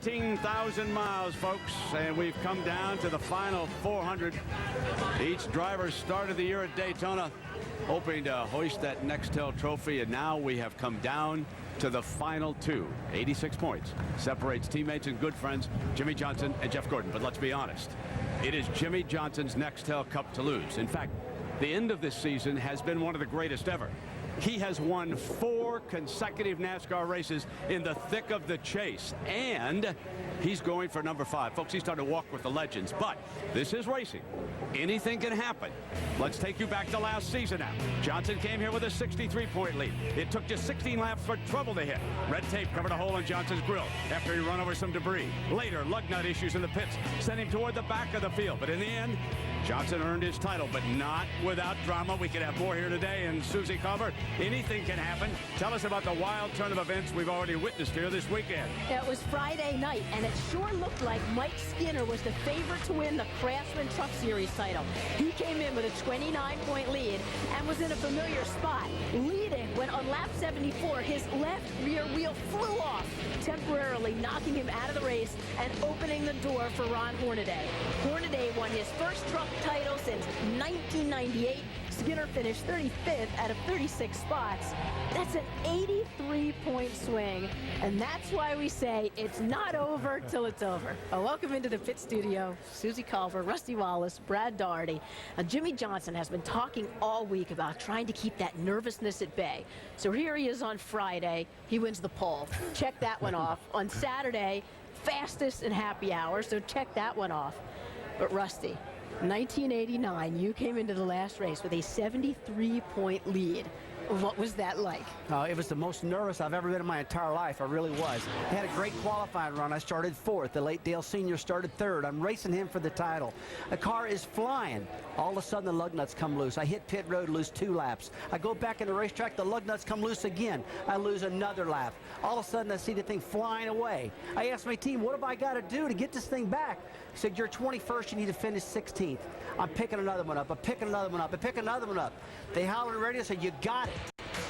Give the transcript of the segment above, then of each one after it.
14,000 miles, folks, and we've come down to the final 400. Each driver started the year at Daytona hoping to hoist that Nextel trophy, and now we have come down to the final two. 86 points separates teammates and good friends Jimmie Johnson and Jeff Gordon. But let's be honest, it is Jimmie Johnson's Nextel Cup to lose. In fact, the end of this season has been one of the greatest ever. He has won 4 consecutive NASCAR races in the thick of the chase, and he's going for number 5. Folks, he's starting to walk with the legends, but this is racing. Anything can happen. Let's take you back to last season now. Johnson came here with a 63-point lead. It took just 16 laps for trouble to hit. Red tape covered a hole in Johnson's grill after he run over some debris. Later, lug nut issues in the pits sent him toward the back of the field, but in the end, Johnson earned his title, but not without drama. We could have more here today, and Susie Culver, anything can happen. Tell us about the wild turn of events we've already witnessed here this weekend. It was Friday night, and it sure looked like Mike Skinner was the favorite to win the Craftsman Truck Series title. He came in with a 29-point lead and was in a familiar spot, leading when on lap 74, his left rear wheel flew off, temporarily knocking him out of the race and opening the door for Ron Hornaday. Hornaday won his first truck title since 1998. Skinner finished 35th out of 36 spots. That's an 83-point swing, and that's why we say it's not over till it's over. Welcome into the pit studio, Susie Culver, Rusty Wallace, Brad Daugherty. Jimmie Johnson has been talking all week about trying to keep that nervousness at bay. So here he is on Friday. He wins the pole. Check that one off. On Saturday, fastest and happy hour, so check that one off. But Rusty, 1989, you came into the last race with a 73-point lead. What was that like? It was the most nervous I've ever been in my entire life. I really was. I had a great qualifying run. I started 4th. The late Dale Sr. started 3rd. I'm racing him for the title. The car is flying. All of a sudden, the lug nuts come loose. I hit pit road, lose 2 laps. I go back in the racetrack. The lug nuts come loose again. I lose another lap. All of a sudden, I see the thing flying away. I asked my team, what have I got to do to get this thing back? He said, you're 21st. You need to finish 16th. I'm picking another one up. I'm picking another one up. I'm picking another one up. They hollered and radio said, you got it.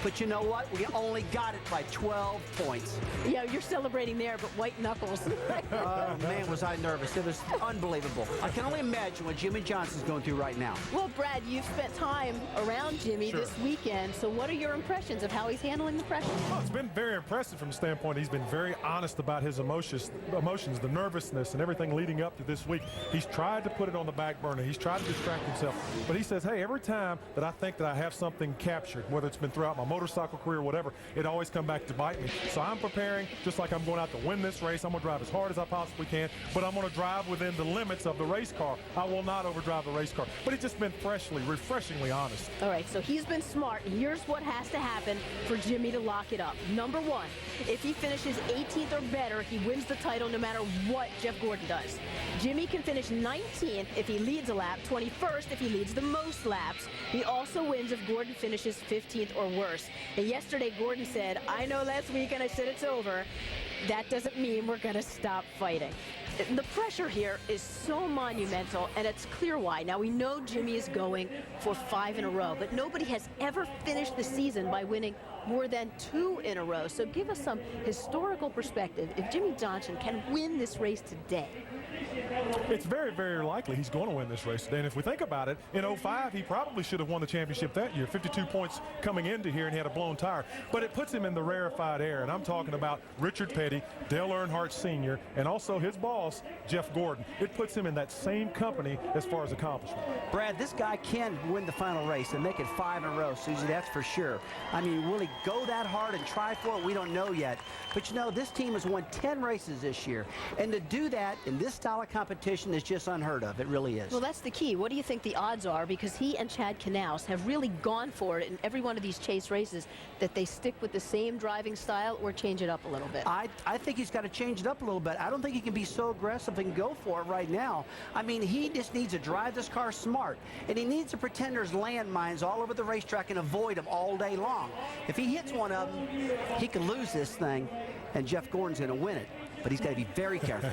But you know what? We only got it by 12 points. Yeah, you're celebrating there, but white knuckles. Oh, man, was I nervous. It was unbelievable. I can only imagine what Jimmie Johnson's going through right now. Well, Brad, you've spent time around Jimmie this weekend, so what are your impressions of how he's handling the pressure? Well, it's been very impressive from the standpoint he's been very honest about his emotions, the nervousness, and everything leading up to this week. He's tried to put it on the back burner. He's tried to distract himself. But he says, hey, every time that I think that I have something captured, whether it's been throughout my motorcycle career or whatever, it always comes back to bite me. So I'm preparing just like I'm going out to win this race. I'm going to drive as hard as I possibly can, but I'm going to drive within the limits of the race car. I will not overdrive the race car. But it's just been refreshingly honest. All right, so he's been smart. Here's what has to happen for Jimmie to lock it up. Number 1, if he finishes 18th or better, he wins the title no matter what Jeff Gordon does. Jimmie can finish 19th if he leads a lap, 21st if he leads the most laps. He also wins if Gordon finishes 15th or worse. And yesterday, Gordon said, I know last weekend I said it's over. That doesn't mean we're going to stop fighting. The pressure here is so monumental, and it's clear why. Now, we know Jimmie is going for 5 in a row, but nobody has ever finished the season by winning more than 2 in a row. So give us some historical perspective. If Jimmie Johnson can win this race today, it's very, very likely he's going to win this race today. And if we think about it, in 05, he probably should have won the championship that year. 52 points coming into here, and he had a blown tire. But it puts him in the rarefied air. And I'm talking about Richard Petty, Dale Earnhardt Sr., and also his boss, Jeff Gordon. It puts him in that same company as far as accomplishment. Brad, this guy can win the final race and make it 5 in a row, Susie, that's for sure. I mean, will he go that hard and try for it? We don't know yet. But, you know, this team has won 10 races this year. And to do that in this style of competition is just unheard of. It really is. Well, that's the key. What do you think the odds are? Because he and Chad Knaus have really gone for it in every one of these chase races, that they stick with the same driving style or change it up a little bit. I think he's got to change it up a little bit. I don't think he can be so aggressive and go for it right now. I mean, he just needs to drive this car smart, and he needs to pretend there's landmines all over the racetrack and avoid them all day long. If he hits one of them, he could lose this thing, and Jeff Gordon's going to win it. But he's got to be very careful.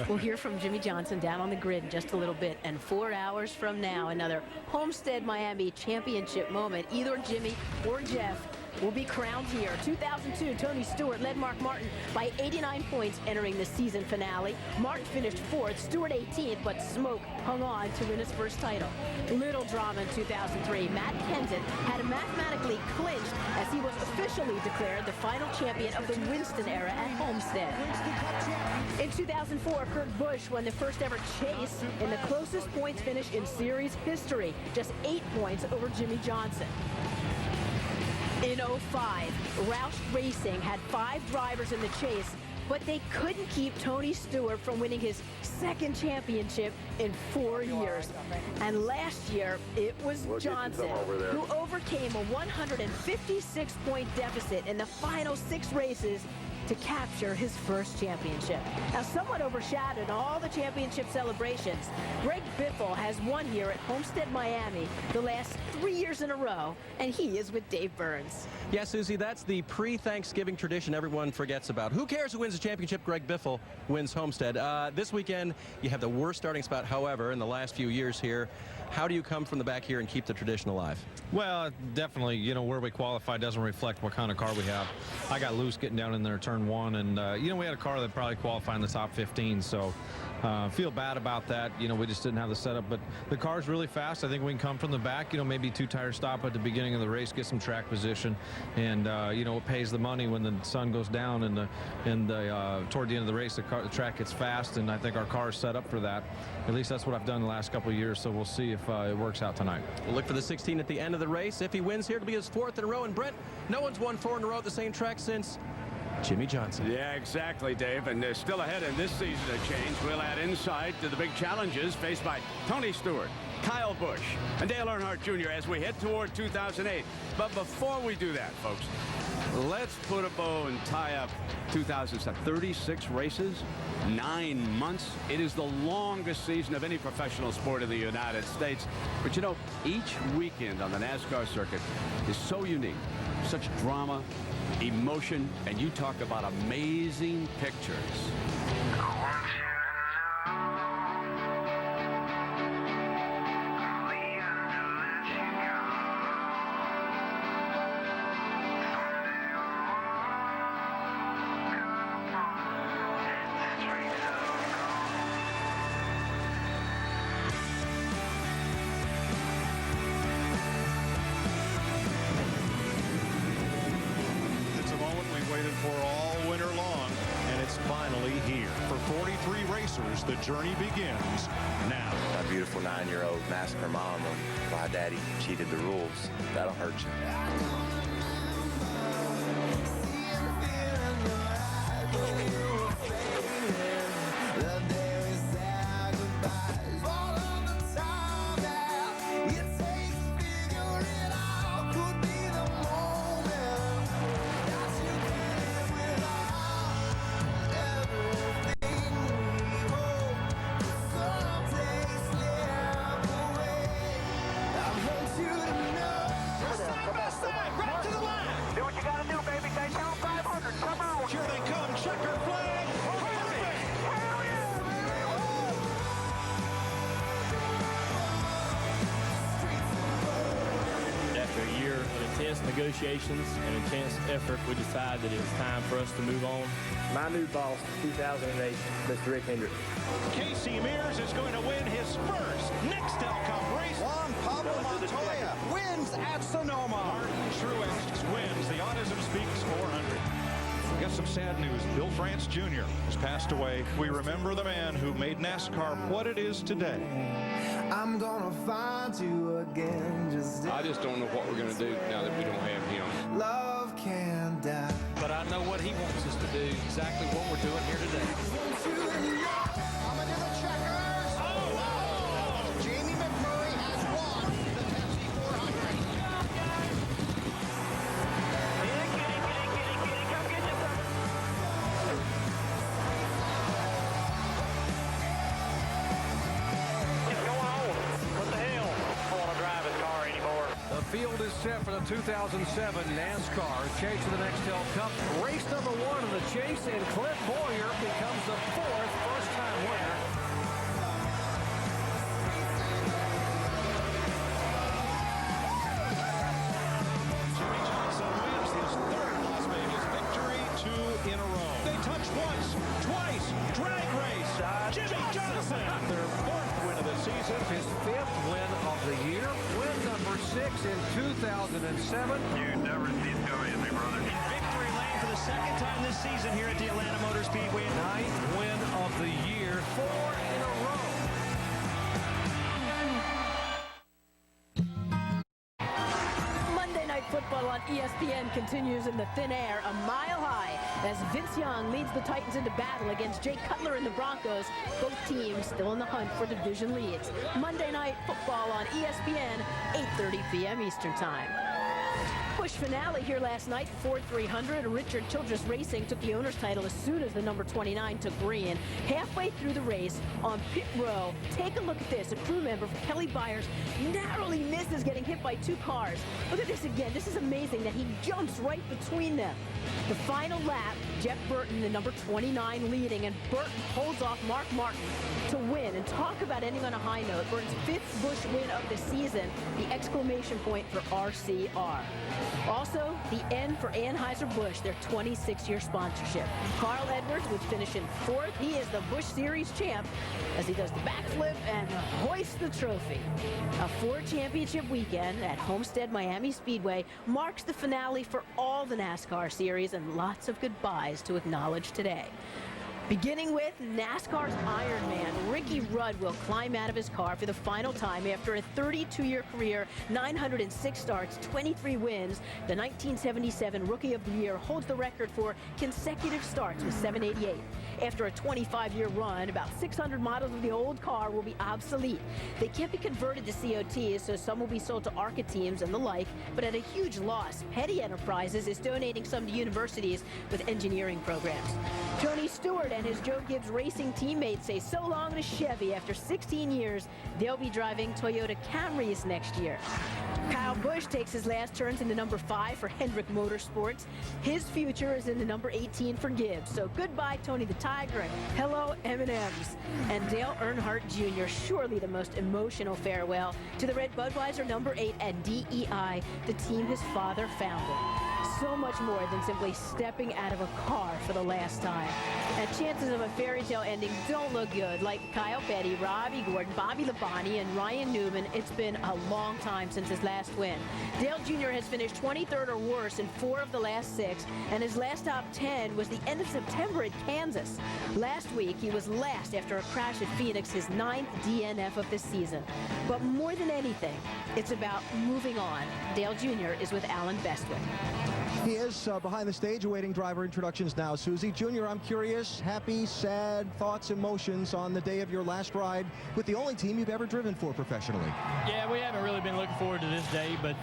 We'll hear from Jimmie Johnson down on the grid in just a little bit. And 4 hours from now, another Homestead Miami championship moment. Either Jimmie or Jeff will be crowned here. 2002, Tony Stewart led Mark Martin by 89 points entering the season finale. Martin finished 4th, Stewart 18th, but Smoke hung on to win his first title. Little drama in 2003. Matt Kenseth had mathematically clinched as he was officially declared the final champion of the Winston era at Homestead. In 2004, Kurt Busch won the first ever chase in the closest points finish in series history, just 8 points over Jimmie Johnson. In 05, Roush Racing had 5 drivers in the chase, but they couldn't keep Tony Stewart from winning his second championship in 4 years. And last year, it was Johnson who overcame a 156-point deficit in the final 6 races to capture his first championship. Now, somewhat overshadowed all the championship celebrations, Greg Biffle has won here at Homestead, Miami, the last 3 years in a row, and he is with Dave Burns. Yeah, Susie, that's the pre-Thanksgiving tradition everyone forgets about. Who cares who wins the championship? Greg Biffle wins Homestead. This weekend, you have the worst starting spot, however, in the last few years here. How do you come from the back here and keep the tradition alive? Well, definitely, you know, where we qualify doesn't reflect what kind of car we have. I got loose getting down in there turn 1, and, you know, we had a car that probably qualified in the top 15, so feel bad about that. You know, we just didn't have the setup, but the car's really fast. I think we can come from the back, you know, maybe 2-tire stop at the beginning of the race, get some track position, and, you know, it pays the money when the sun goes down and toward the end of the race, the track gets fast, and I think our car is set up for that. At least that's what I've done the last couple of years, so we'll see if it works out tonight. We'll look for the 16 at the end of the race. If he wins here, it'll be his 4th in a row. And Brent, no one's won 4 in a row at the same track since Jimmie Johnson. Yeah, exactly, Dave. And they're still ahead in this season of change. We'll add insight to the big challenges faced by Tony Stewart, Kyle Busch, and Dale Earnhardt Jr. as we head toward 2008. But before we do that, folks, let's put a bow and tie up 2007. 36 races, 9 months. It is the longest season of any professional sport in the United States. But you know, each weekend on the NASCAR circuit is so unique. Such drama, emotion, and you talk about amazing pictures. The journey begins now. My beautiful 9-year-old NASCAR mom, my daddy cheated the rules. That'll hurt you. Negotiations and intense effort, we decided that it was time for us to move on. My new boss, 2008, Mr. Rick Hendrick. Casey Mears is going to win his first Nextel Cup race. Juan Pablo Montoya wins at Sonoma. Martin Truex wins the Autism Speaks 400. Got some sad news. Bill France Jr. has passed away. We remember the man who made NASCAR what it is today. I'm gonna find you again. I just don't know what we're going to do now that we don't have him. Love can die. But I know what he wants us to do, exactly what we're doing here today. I'm gonna do the checkers. Oh! Jamie McMurray has won the Pepsi 400. Come get you some. What's going on? What the hell? I don't want to drive his car anymore. The field is set for the 2007 NASCAR Chase of the Nextel Cup. Race number 1 of the chase, and Clint Boyer becomes the 4th first-time winner. Jimmie Johnson wins Brooks once, twice, drag race. Jimmie Johnson, their 4th win of the season. His 5th win of the year. Win number 6 in 2007. You never see it go easy, brother. Victory lane for the 2nd time this season here at the Atlanta Motor Speedway. 9th win of the year. 4 in a row. Monday Night Football on ESPN continues in the thin air, a mile high, as Vince Young leads the Titans into battle against Jay Cutler and the Broncos. Both teams still in the hunt for division leads. Monday Night Football on ESPN, 8:30 p.m. Eastern Time. Push finale here last night, Ford 300. Richard Childress Racing took the owner's title as soon as the number 29 took green. Halfway through the race on pit row, take a look at this. A crew member from Kelly Byers narrowly misses getting hit by 2 cars. Look at this again. This is amazing that he jumps right between them. The final lap, Jeff Burton, the number 29, leading, and Burton holds off Mark Martin to win. And talk about ending on a high note. Burton's 5th Busch win of the season, the exclamation point for RCR. Also, the end for Anheuser-Busch, their 26-year sponsorship. Carl Edwards would finish in 4th. He is the Busch Series champ as he does the backflip and hoists the trophy. A Ford Championship weekend at Homestead Miami Speedway marks the finale for all the NASCAR series, and lots of goodbyes to acknowledge today. Beginning with NASCAR's Iron Man, Ricky Rudd will climb out of his car for the final time after a 32-year career, 906 starts, 23 wins. The 1977 Rookie of the Year holds the record for consecutive starts with 788. After a 25-year run, about 600 models of the old car will be obsolete. They can't be converted to COTs, so some will be sold to ARCA teams and the like, but at a huge loss. Petty Enterprises is donating some to universities with engineering programs. Tony Stewart and his Joe Gibbs Racing teammates say so long to Chevy. After 16 years, they'll be driving Toyota Camrys next year. Kyle Busch takes his last turns in the number 5 for Hendrick Motorsports. His future is in the number 18 for Gibbs. So goodbye, Tony the Tiger, and hello, M&M's. And Dale Earnhardt Jr., surely the most emotional farewell to the red Budweiser number 8 at DEI, the team his father founded. So much more than simply stepping out of a car for the last time. And chances of a fairy tale ending don't look good. Like Kyle Petty, Robbie Gordon, Bobby Labonte, and Ryan Newman, it's been a long time since his last win. Dale Jr. has finished 23rd or worse in 4 of the last 6, and his last top 10 was the end of September at Kansas. Last week, he was last after a crash at Phoenix, his 9th DNF of the season. But more than anything, it's about moving on. Dale Jr. is with Alan Bestwick. He is behind the stage awaiting driver introductions now. Susie, Junior, I'm curious, happy, sad, thoughts, emotions on the day of your last ride with the only team you've ever driven for professionally. Yeah, we haven't really been looking forward to this day, but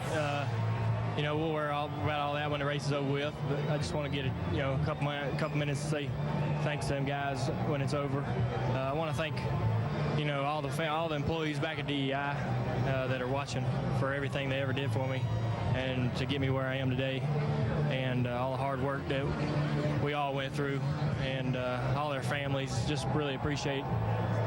you know, we'll worry about all that when the race is over with. But I just want to get a couple minutes to say thanks to them guys when it's over. I want to thank all the employees back at DEI that are watching for everything they ever did for me and to get me where I am today, and all the hard work that we all went through, and all their families. Just really appreciate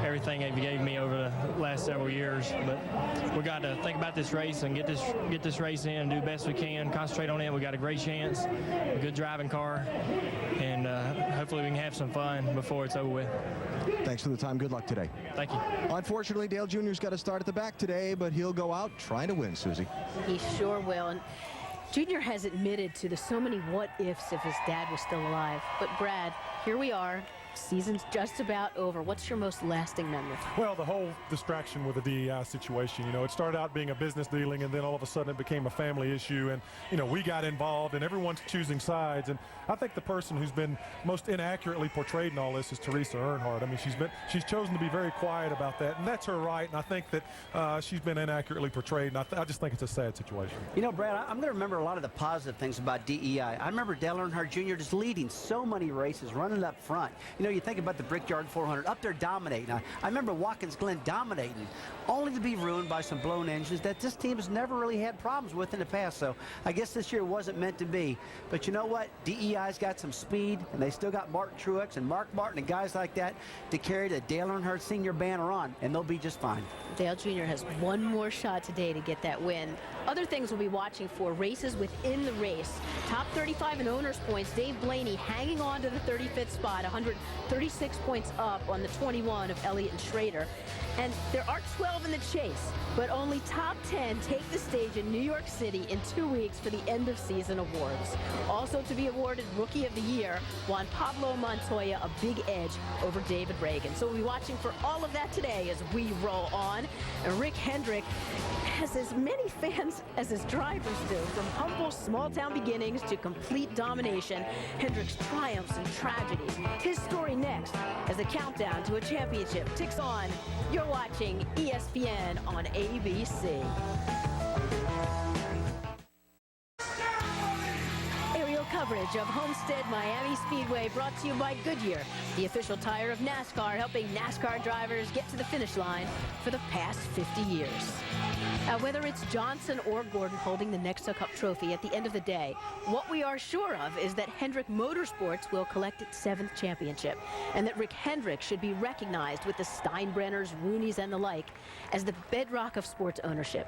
everything they gave me over the last several years. But we got to think about this race and get this race in and do the best we can, concentrate on it. We got a great chance, a good driving car, and hopefully we can have some fun before it's over with. Thanks for the time. Good luck today. Thank you. Unfortunately, Dale Jr.'s got to start at the back today, but he'll go out trying to win, Susie. He sure will. And Junior has admitted to the so many what-ifs if his dad was still alive. But Brad, here we are. Season's just about over. What's your most lasting memory? Well, the whole distraction with the DEI situation. It started out being a business dealing, and then all of a sudden it became a family issue, and we got involved, and everyone's choosing sides. And I think the person who's been most inaccurately portrayed in all this is Teresa Earnhardt. I mean, she's chosen to be very quiet about that, and that's her right. And I think that she's been inaccurately portrayed, and I just think it's a sad situation. Brad, I'm going to remember a lot of the positive things about DEI. I remember Dale Earnhardt Jr. just leading so many races, running up front. you think about the Brickyard 400, up there dominating. I remember Watkins Glen dominating, only to be ruined by some blown engines that this team has never really had problems with in the past. So I guess this year wasn't meant to be. But you know what? DEI's got some speed, and they still got Martin Truex and Mark Martin and guys like that to carry the Dale Earnhardt Sr. banner on, and they'll be just fine. Dale Jr. has one more shot today to get that win. Other things we'll be watching for: races within the race. Top 35 in owners' points. Dave Blaney hanging on to the 35th spot, 136 points up on the 21 of Elliott and Schrader. And there are 12 in the chase, but only top 10 take the stage in New York City in 2 weeks for the end of season awards. Also to be awarded Rookie of the Year, Juan Pablo Montoya a big edge over David Reagan. So we'll be watching for all of that today as we roll on. And Rick Hendrick has as many fans as his drivers do. From humble small-town beginnings to complete domination, Hendrick's triumphs and tragedies. His story next as the countdown to a championship ticks on. You're watching ESPN on ABC. Aerial coverage of Homestead Miami Speedway brought to you by Goodyear, the official tire of NASCAR, helping NASCAR drivers get to the finish line for the past 50 years. Whether it's Johnson or Gordon holding the Nexa Cup trophy at the end of the day, what we are sure of is that Hendrick Motorsports will collect its 7th championship, and that Rick Hendrick should be recognized with the Steinbrenners, Rooneys, and the like as the bedrock of sports ownership.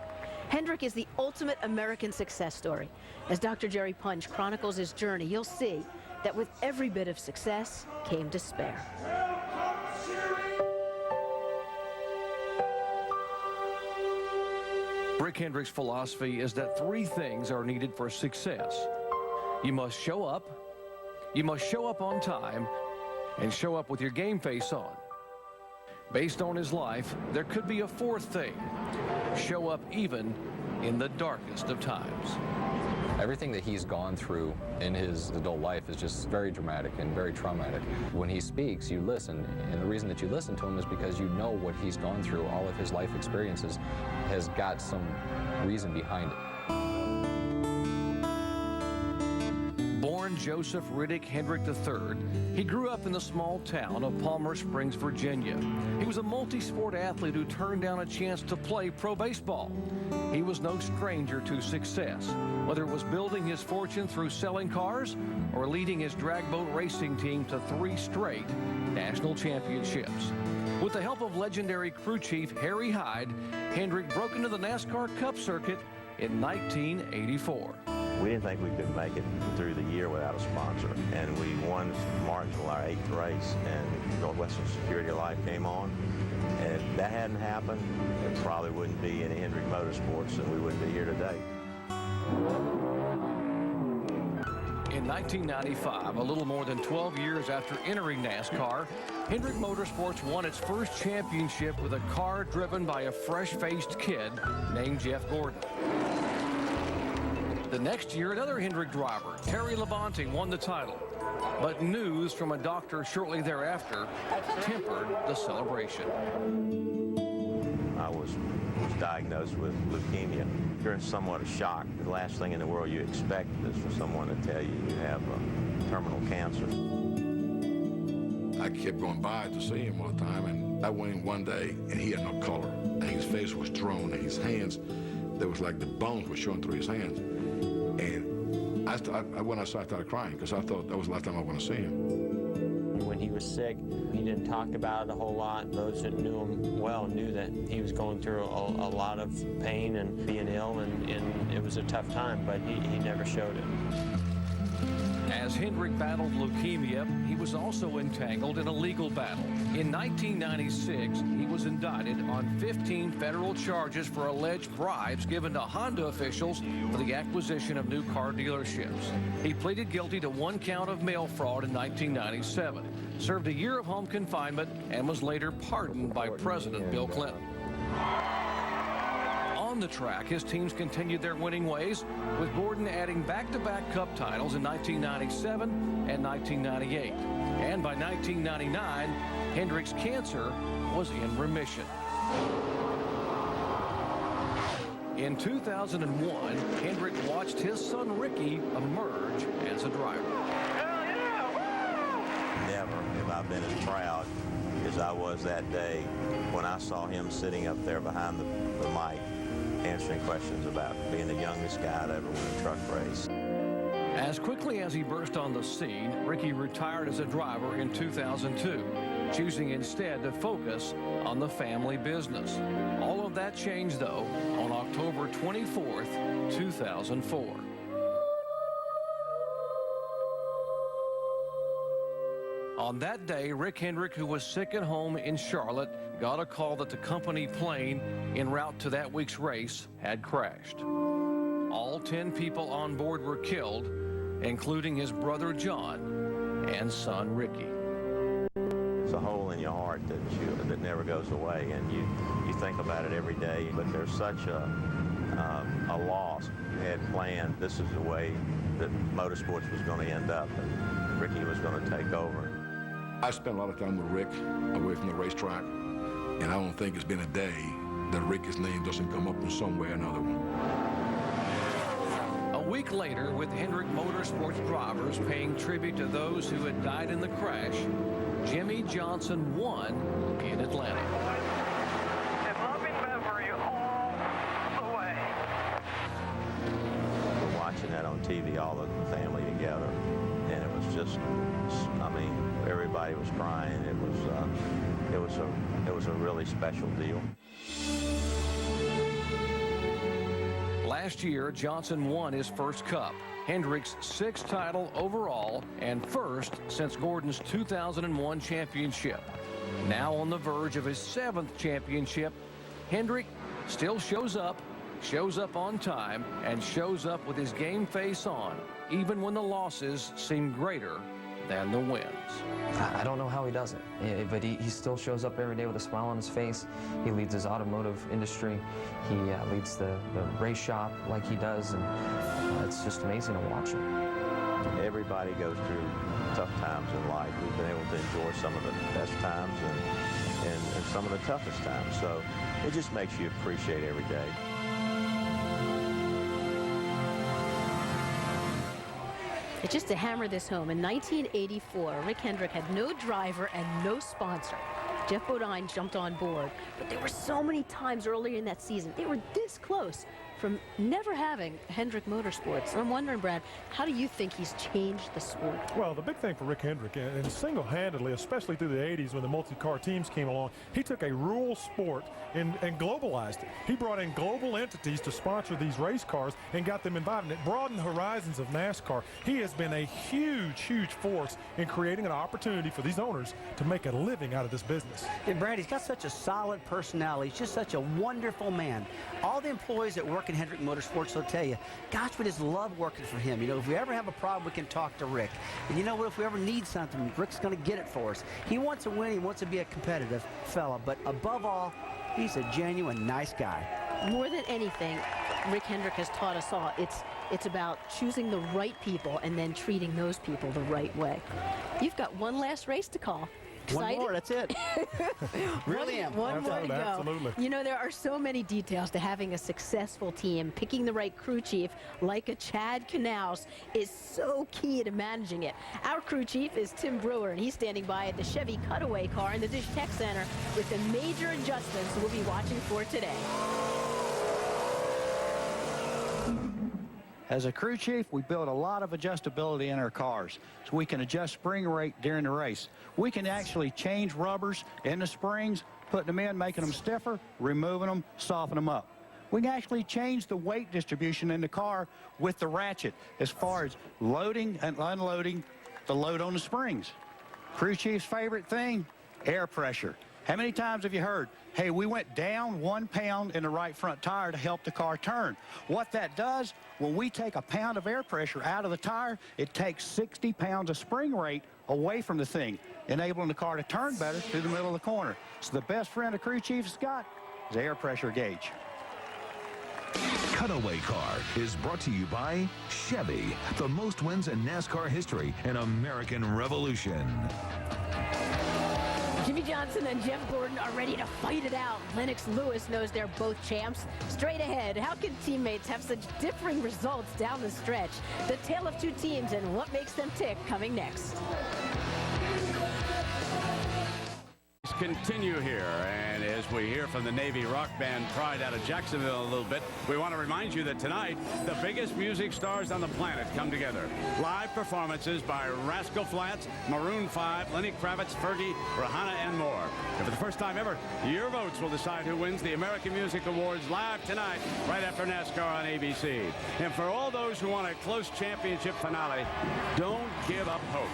Hendrick is the ultimate American success story. As Dr. Jerry Punch chronicles his journey, you'll see that with every bit of success came despair. Rick Hendrick's philosophy is that 3 things are needed for success. You must show up on time, and show up with your game face on. Based on his life, there could be a 4th thing: show up even in the darkest of times. Everything that he's gone through in his adult life is just very dramatic and very traumatic. When he speaks, you listen, and the reason that you listen to him is because you know what he's gone through. All of his life experiences has got some reason behind it. Born Joseph Riddick Hendrick III, he grew up in the small town of Palmer Springs, Virginia. He was a multi-sport athlete who turned down a chance to play pro baseball. He was no stranger to success, whether it was building his fortune through selling cars or leading his drag boat racing team to 3 straight national championships. With the help of legendary crew chief Harry Hyde, Hendrick broke into the NASCAR Cup circuit in 1984. We didn't think we could make it through the year without a sponsor, and we won Martinsville, our 8th race, and Northwestern Security Life came on. And if that hadn't happened, there probably wouldn't be any Hendrick Motorsports, and we wouldn't be here today. In 1995, a little more than 12 years after entering NASCAR, Hendrick Motorsports won its first championship with a car driven by a fresh-faced kid named Jeff Gordon. The next year, another Hendrick driver, Terry Labonte, won the title. But news from a doctor shortly thereafter tempered the celebration. I was diagnosed with leukemia. You're in somewhat of shock. The last thing in the world you expect is for someone to tell you you have terminal cancer. I kept going by to see him one time, and I went in one day, and he had no color. And his face was drawn, and his hands, there was like the bones were showing through his hands. And I went outside, I started crying, because I thought that was the last time I was going to see him. When he was sick, he didn't talk about it a whole lot. Those that knew him well knew that he was going through a lot of pain and being ill, and it was a tough time, but he never showed it. As Hendrick battled leukemia, he was also entangled in a legal battle. In 1996, he was indicted on 15 federal charges for alleged bribes given to Honda officials for the acquisition of new car dealerships. He pleaded guilty to 1 count of mail fraud in 1997, served a year of home confinement, and was later pardoned by President Bill Clinton. On the track, his teams continued their winning ways, with Gordon adding back-to-back Cup titles in 1997 and 1998. And by 1999, Hendrick's cancer was in remission. In 2001, Hendrick watched his son Ricky emerge as a driver. never have I been as proud as I was that day when I saw him sitting up there behind the mic answering questions about being the youngest guy to ever win a truck race. As quickly as he burst on the scene, Ricky retired as a driver in 2002, choosing instead to focus on the family business. All of that changed, though, on October 24th, 2004. On that day, Rick Hendrick, who was sick at home in Charlotte, got a call that the company plane en route to that week's race had crashed. All 10 people on board were killed, including his brother John and son Ricky. It's a hole in your heart that never goes away, and you think about it every day, but there's such a loss. You had planned this is the way that motorsports was going to end up, and Ricky was going to take over. I spent a lot of time with Rick away from the racetrack, and I don't think it's been a day that Ricky's name doesn't come up in some way or another one. A week later, with Hendrick Motorsports drivers paying tribute to those who had died in the crash, Jimmie Johnson won in Atlanta. And loving memory all the way. We're watching that on TV, all of the family together, and it was just, I mean, everybody was crying. It was a really special deal. Last year, Johnson won his first Cup, Hendrick's 6th title overall, and first since Gordon's 2001 championship. Now on the verge of his 7th championship, Hendrick still shows up on time, and shows up with his game face on, even when the losses seem greater than the wins. I don't know how he does it, but he still shows up every day with a smile on his face. He leads his automotive industry. He leads the race shop like he does, and it's just amazing to watch him. Everybody goes through tough times in life. We've been able to enjoy some of the best times and some of the toughest times, so it just makes you appreciate every day. Just to hammer this home, in 1984, Rick Hendrick had no driver and no sponsor. Jeff Bodine jumped on board, but there were so many times earlier in that season, they were this close from never having Hendrick Motorsports. I'm wondering, Brad, how do you think he's changed the sport? Well, the big thing for Rick Hendrick, and single-handedly, especially through the 80s when the multi-car teams came along, he took a rural sport and globalized it. He brought in global entities to sponsor these race cars and got them involved, and it broadened the horizons of NASCAR. He has been a huge, huge force in creating an opportunity for these owners to make a living out of this business. And Brad, he's got such a solid personality. He's just such a wonderful man. All the employees that work in Hendrick Motorsports will tell you, gosh, we just love working for him. You know, if we ever have a problem, we can talk to Rick. And you know what, if we ever need something, Rick's going to get it for us. He wants to win. He wants to be a competitive fella. But above all, he's a genuine, nice guy. More than anything, Rick Hendrick has taught us all, it's about choosing the right people and then treating those people the right way. You've got one last race to call. Excited? One more, that's it. Really am. One more to go. Absolutely. You know, there are so many details to having a successful team. Picking the right crew chief, like a Chad Knaus, is so key to managing it. Our crew chief is Tim Brewer, and he's standing by at the Chevy Cutaway car in the Dish Tech Center with the major adjustments we'll be watching for today. As a crew chief, we build a lot of adjustability in our cars, so we can adjust spring rate during the race. We can actually change rubbers in the springs, putting them in, making them stiffer, removing them, soften them up. We can actually change the weight distribution in the car with the ratchet as far as loading and unloading the load on the springs. Crew chief's favorite thing, air pressure. How many times have you heard, hey, we went down 1 pound in the right front tire to help the car turn? What that does, when we take a pound of air pressure out of the tire, it takes 60 pounds of spring rate away from the thing, enabling the car to turn better through the middle of the corner. So the best friend a crew chief's got is the air pressure gauge. Cutaway Car is brought to you by Chevy, the most wins in NASCAR history, an American revolution. Jimmie Johnson and Jeff Gordon are ready to fight it out. Lennox Lewis knows they're both champs. Straight ahead, how can teammates have such differing results down the stretch? The tale of two teams and what makes them tick coming next. races continue here, and as we hear from the Navy rock band Pride out of Jacksonville a little bit, we want to remind you that tonight the biggest music stars on the planet come together. Live performances by Rascal Flatts, Maroon 5, Lenny Kravitz, Fergie, Rihanna, and more. And for the first time ever, your votes will decide who wins the American Music Awards live tonight, right after NASCAR on ABC. And for all those who want a close championship finale, don't give up hope.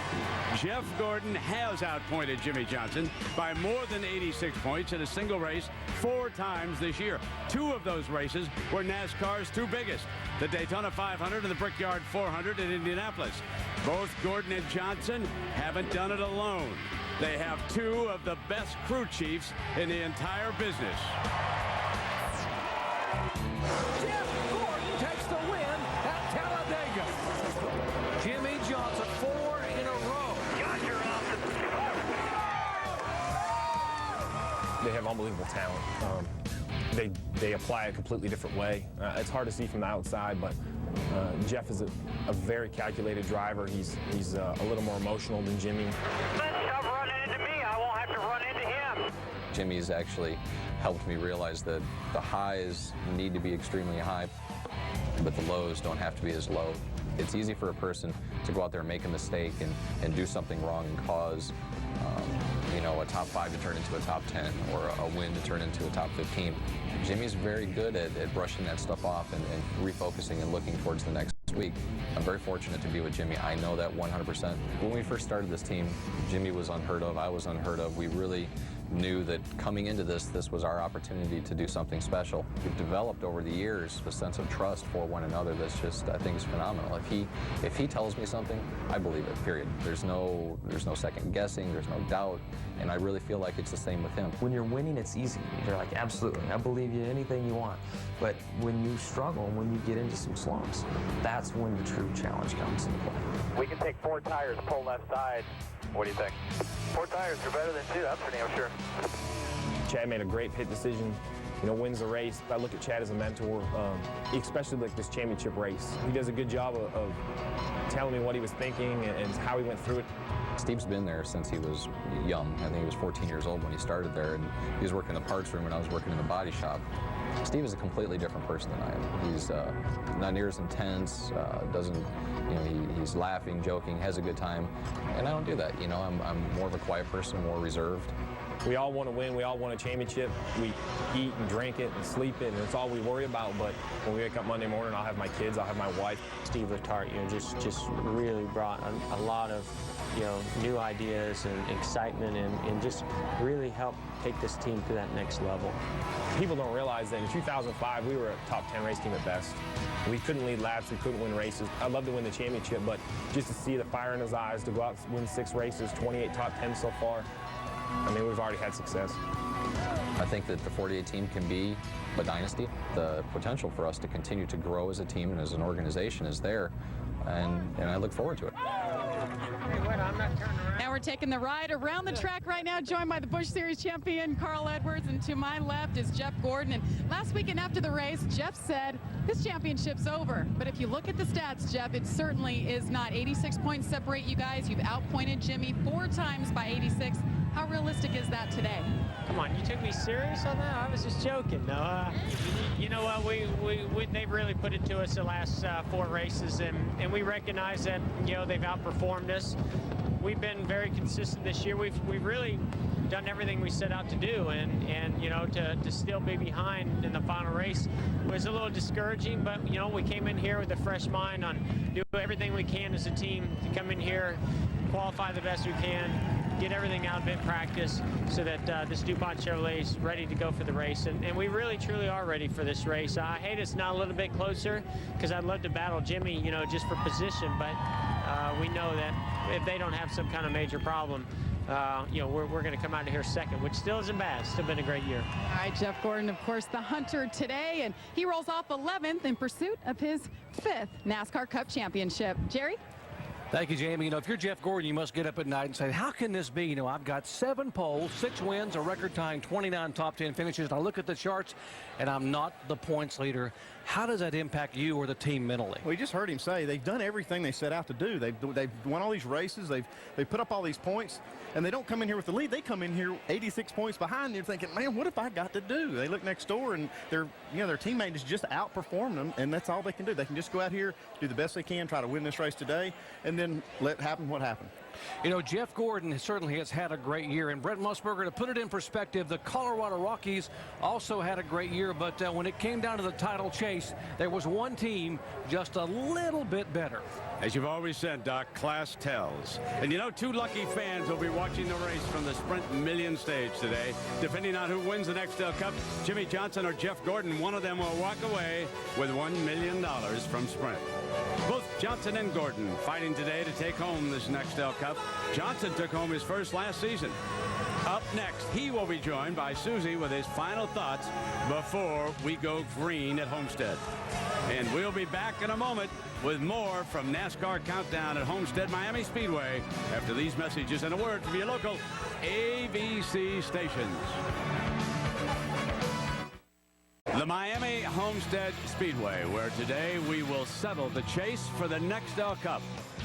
Jeff Gordon has outpointed Jimmie Johnson by more than 86 points in a single race 4 times this year. 2 of those races were NASCAR's 2 biggest, the Daytona 500 and the Brickyard 400 in Indianapolis. Both Gordon and Johnson haven't done it alone. They have 2 of the best crew chiefs in the entire business. Jeff Gordon takes the win at Talladega. Jimmie Johnson, 4 in a row. They have unbelievable talent. They apply a completely different way. It's hard to see from the outside, but Jeff is a very calculated driver. He's a little more emotional than Jimmie. Stop running into me. I won't have to run into him. Jimmie's actually helped me realize that the highs need to be extremely high, but the lows don't have to be as low. It's easy for a person to go out there and make a mistake and do something wrong and cause a top 5 to turn into a top 10 or a win to turn into a top 15. Jimmie's very good at brushing that stuff off and refocusing and looking towards the next week. I'm very fortunate to be with Jimmie. I know that 100%. When we first started this team, Jimmie was unheard of. I was unheard of. We really knew that coming into this was our opportunity to do something special. We've developed over the years a sense of trust for one another that's just, I think, is phenomenal. If he tells me something, I believe it, period. There's no second guessing, there's no doubt, and I really feel like it's the same with him. When you're winning, it's easy. You're like, absolutely, I believe you, anything you want. But when you struggle, when you get into some slumps, that's when the true challenge comes into play. We can take 4 tires, pull left side. What do you think? 4 tires are better than 2, that's for damn sure. Chad made a great pit decision, wins the race. I look at Chad as a mentor, especially like this championship race. He does a good job of telling me what he was thinking and how he went through it. Steve's been there since he was young. I think he was 14 years old when he started there, and he was working in the parts room and I was working in the body shop. Steve is a completely different person than I am. He's not near as intense, he's laughing, joking, has a good time, and I don't do that. I'm more of a quiet person, more reserved. We all want to win. We all want a championship. We eat and drink it and sleep it, and it's all we worry about. But when we wake up Monday morning, I'll have my kids, I'll have my wife. Steve Letarte, just really brought a lot of new ideas and excitement and just really helped take this team to that next level. People don't realize that in 2005, we were a top 10 race team at best. We couldn't lead laps, we couldn't win races. I'd love to win the championship, but just to see the fire in his eyes, to go out and win 6 races, 28 top 10 so far, we've already had success. I think that the 48 team can be a dynasty. The potential for us to continue to grow as a team and as an organization is there, and I look forward to it. Now we're taking the ride around the track right now, joined by the Busch Series champion Carl Edwards, and to my left is Jeff Gordon. And last weekend after the race, Jeff said this championship's over. But if you look at the stats, Jeff, it certainly is not. 86 points separate you guys. You've outpointed Jimmie 4 times by 86. How realistic is that today? Come on, you took me serious on that? I was just joking. No, you know what? They've really put it to us the last 4 races, and we recognize that they've outperformed us. We've been very consistent this year. We've really done everything we set out to do, and to still be behind in the final race was a little discouraging. But we came in here with a fresh mind on do everything we can as a team to come in here, qualify the best we can, get everything out of it in practice so that this DuPont Chevrolet is ready to go for the race. And we really, truly are ready for this race. I hate it's not a little bit closer because I'd love to battle Jimmie, just for position. But we know that if they don't have some kind of major problem, we're going to come out of here second, which still isn't bad. It's still been a great year. All right, Jeff Gordon, of course, the hunter today, and he rolls off 11th in pursuit of his 5th NASCAR Cup championship. Jerry? Thank you, Jamie. You know, if you're Jeff Gordon, you must get up at night and say, how can this be? You know, I've got 7 poles, 6 wins, a record-tying 29 top 10 finishes, and I look at the charts, and I'm not the points leader. How does that impact you or the team mentally? Well, you just heard him say they've done everything they set out to do. They've won all these races. They've put up all these points, and they don't come in here with the lead. They come in here 86 points behind. You're thinking, man, what have I got to do? They look next door, and their teammate is just outperforming them, and that's all they can do. They can just go out here, do the best they can, try to win this race today, and then let happen what happened. You know, Jeff Gordon certainly has had a great year, and Brent Musburger, to put it in perspective, the Colorado Rockies also had a great year, but when it came down to the title chase, there was one team just a little bit better. As you've always said, Doc, class tells. And you know, 2 lucky fans will be watching the race from the Sprint Million stage today. Depending on who wins the Nextel Cup, Jimmie Johnson or Jeff Gordon, one of them will walk away with $1 million from Sprint. Both Johnson and Gordon fighting today to take home this Nextel Cup. Johnson took home his first last season. Up next, he will be joined by Susie with his final thoughts before we go green at Homestead. And we'll be back in a moment with more from NASCAR Countdown at Homestead Miami Speedway after these messages and a word from your local ABC stations. The Miami Homestead Speedway, where today we will settle the chase for the Nextel Cup.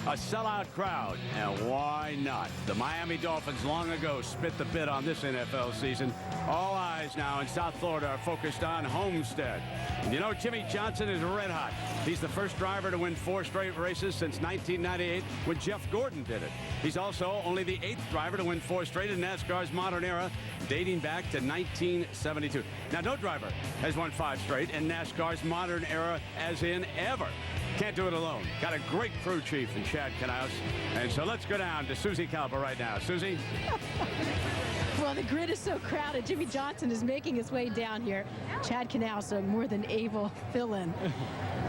A sellout crowd, and why not? The Miami Dolphins long ago spit the bit on this NFL season. All eyes now in South Florida are focused on Homestead. And you know, Jimmie Johnson is red hot. He's the first driver to win 4 straight races since 1998 when Jeff Gordon did it. He's also only the 8th driver to win 4 straight in NASCAR's modern era, dating back to 1972. Now, no driver has won 5 straight in NASCAR's modern era, as in ever. Can't do it alone. Got a great crew chief in Chad Knaus. And so let's go down to Susie Calva right now. Susie? Well, the grid is so crowded. Jimmie Johnson is making his way down here. Chad Knaus, a more than able fill-in.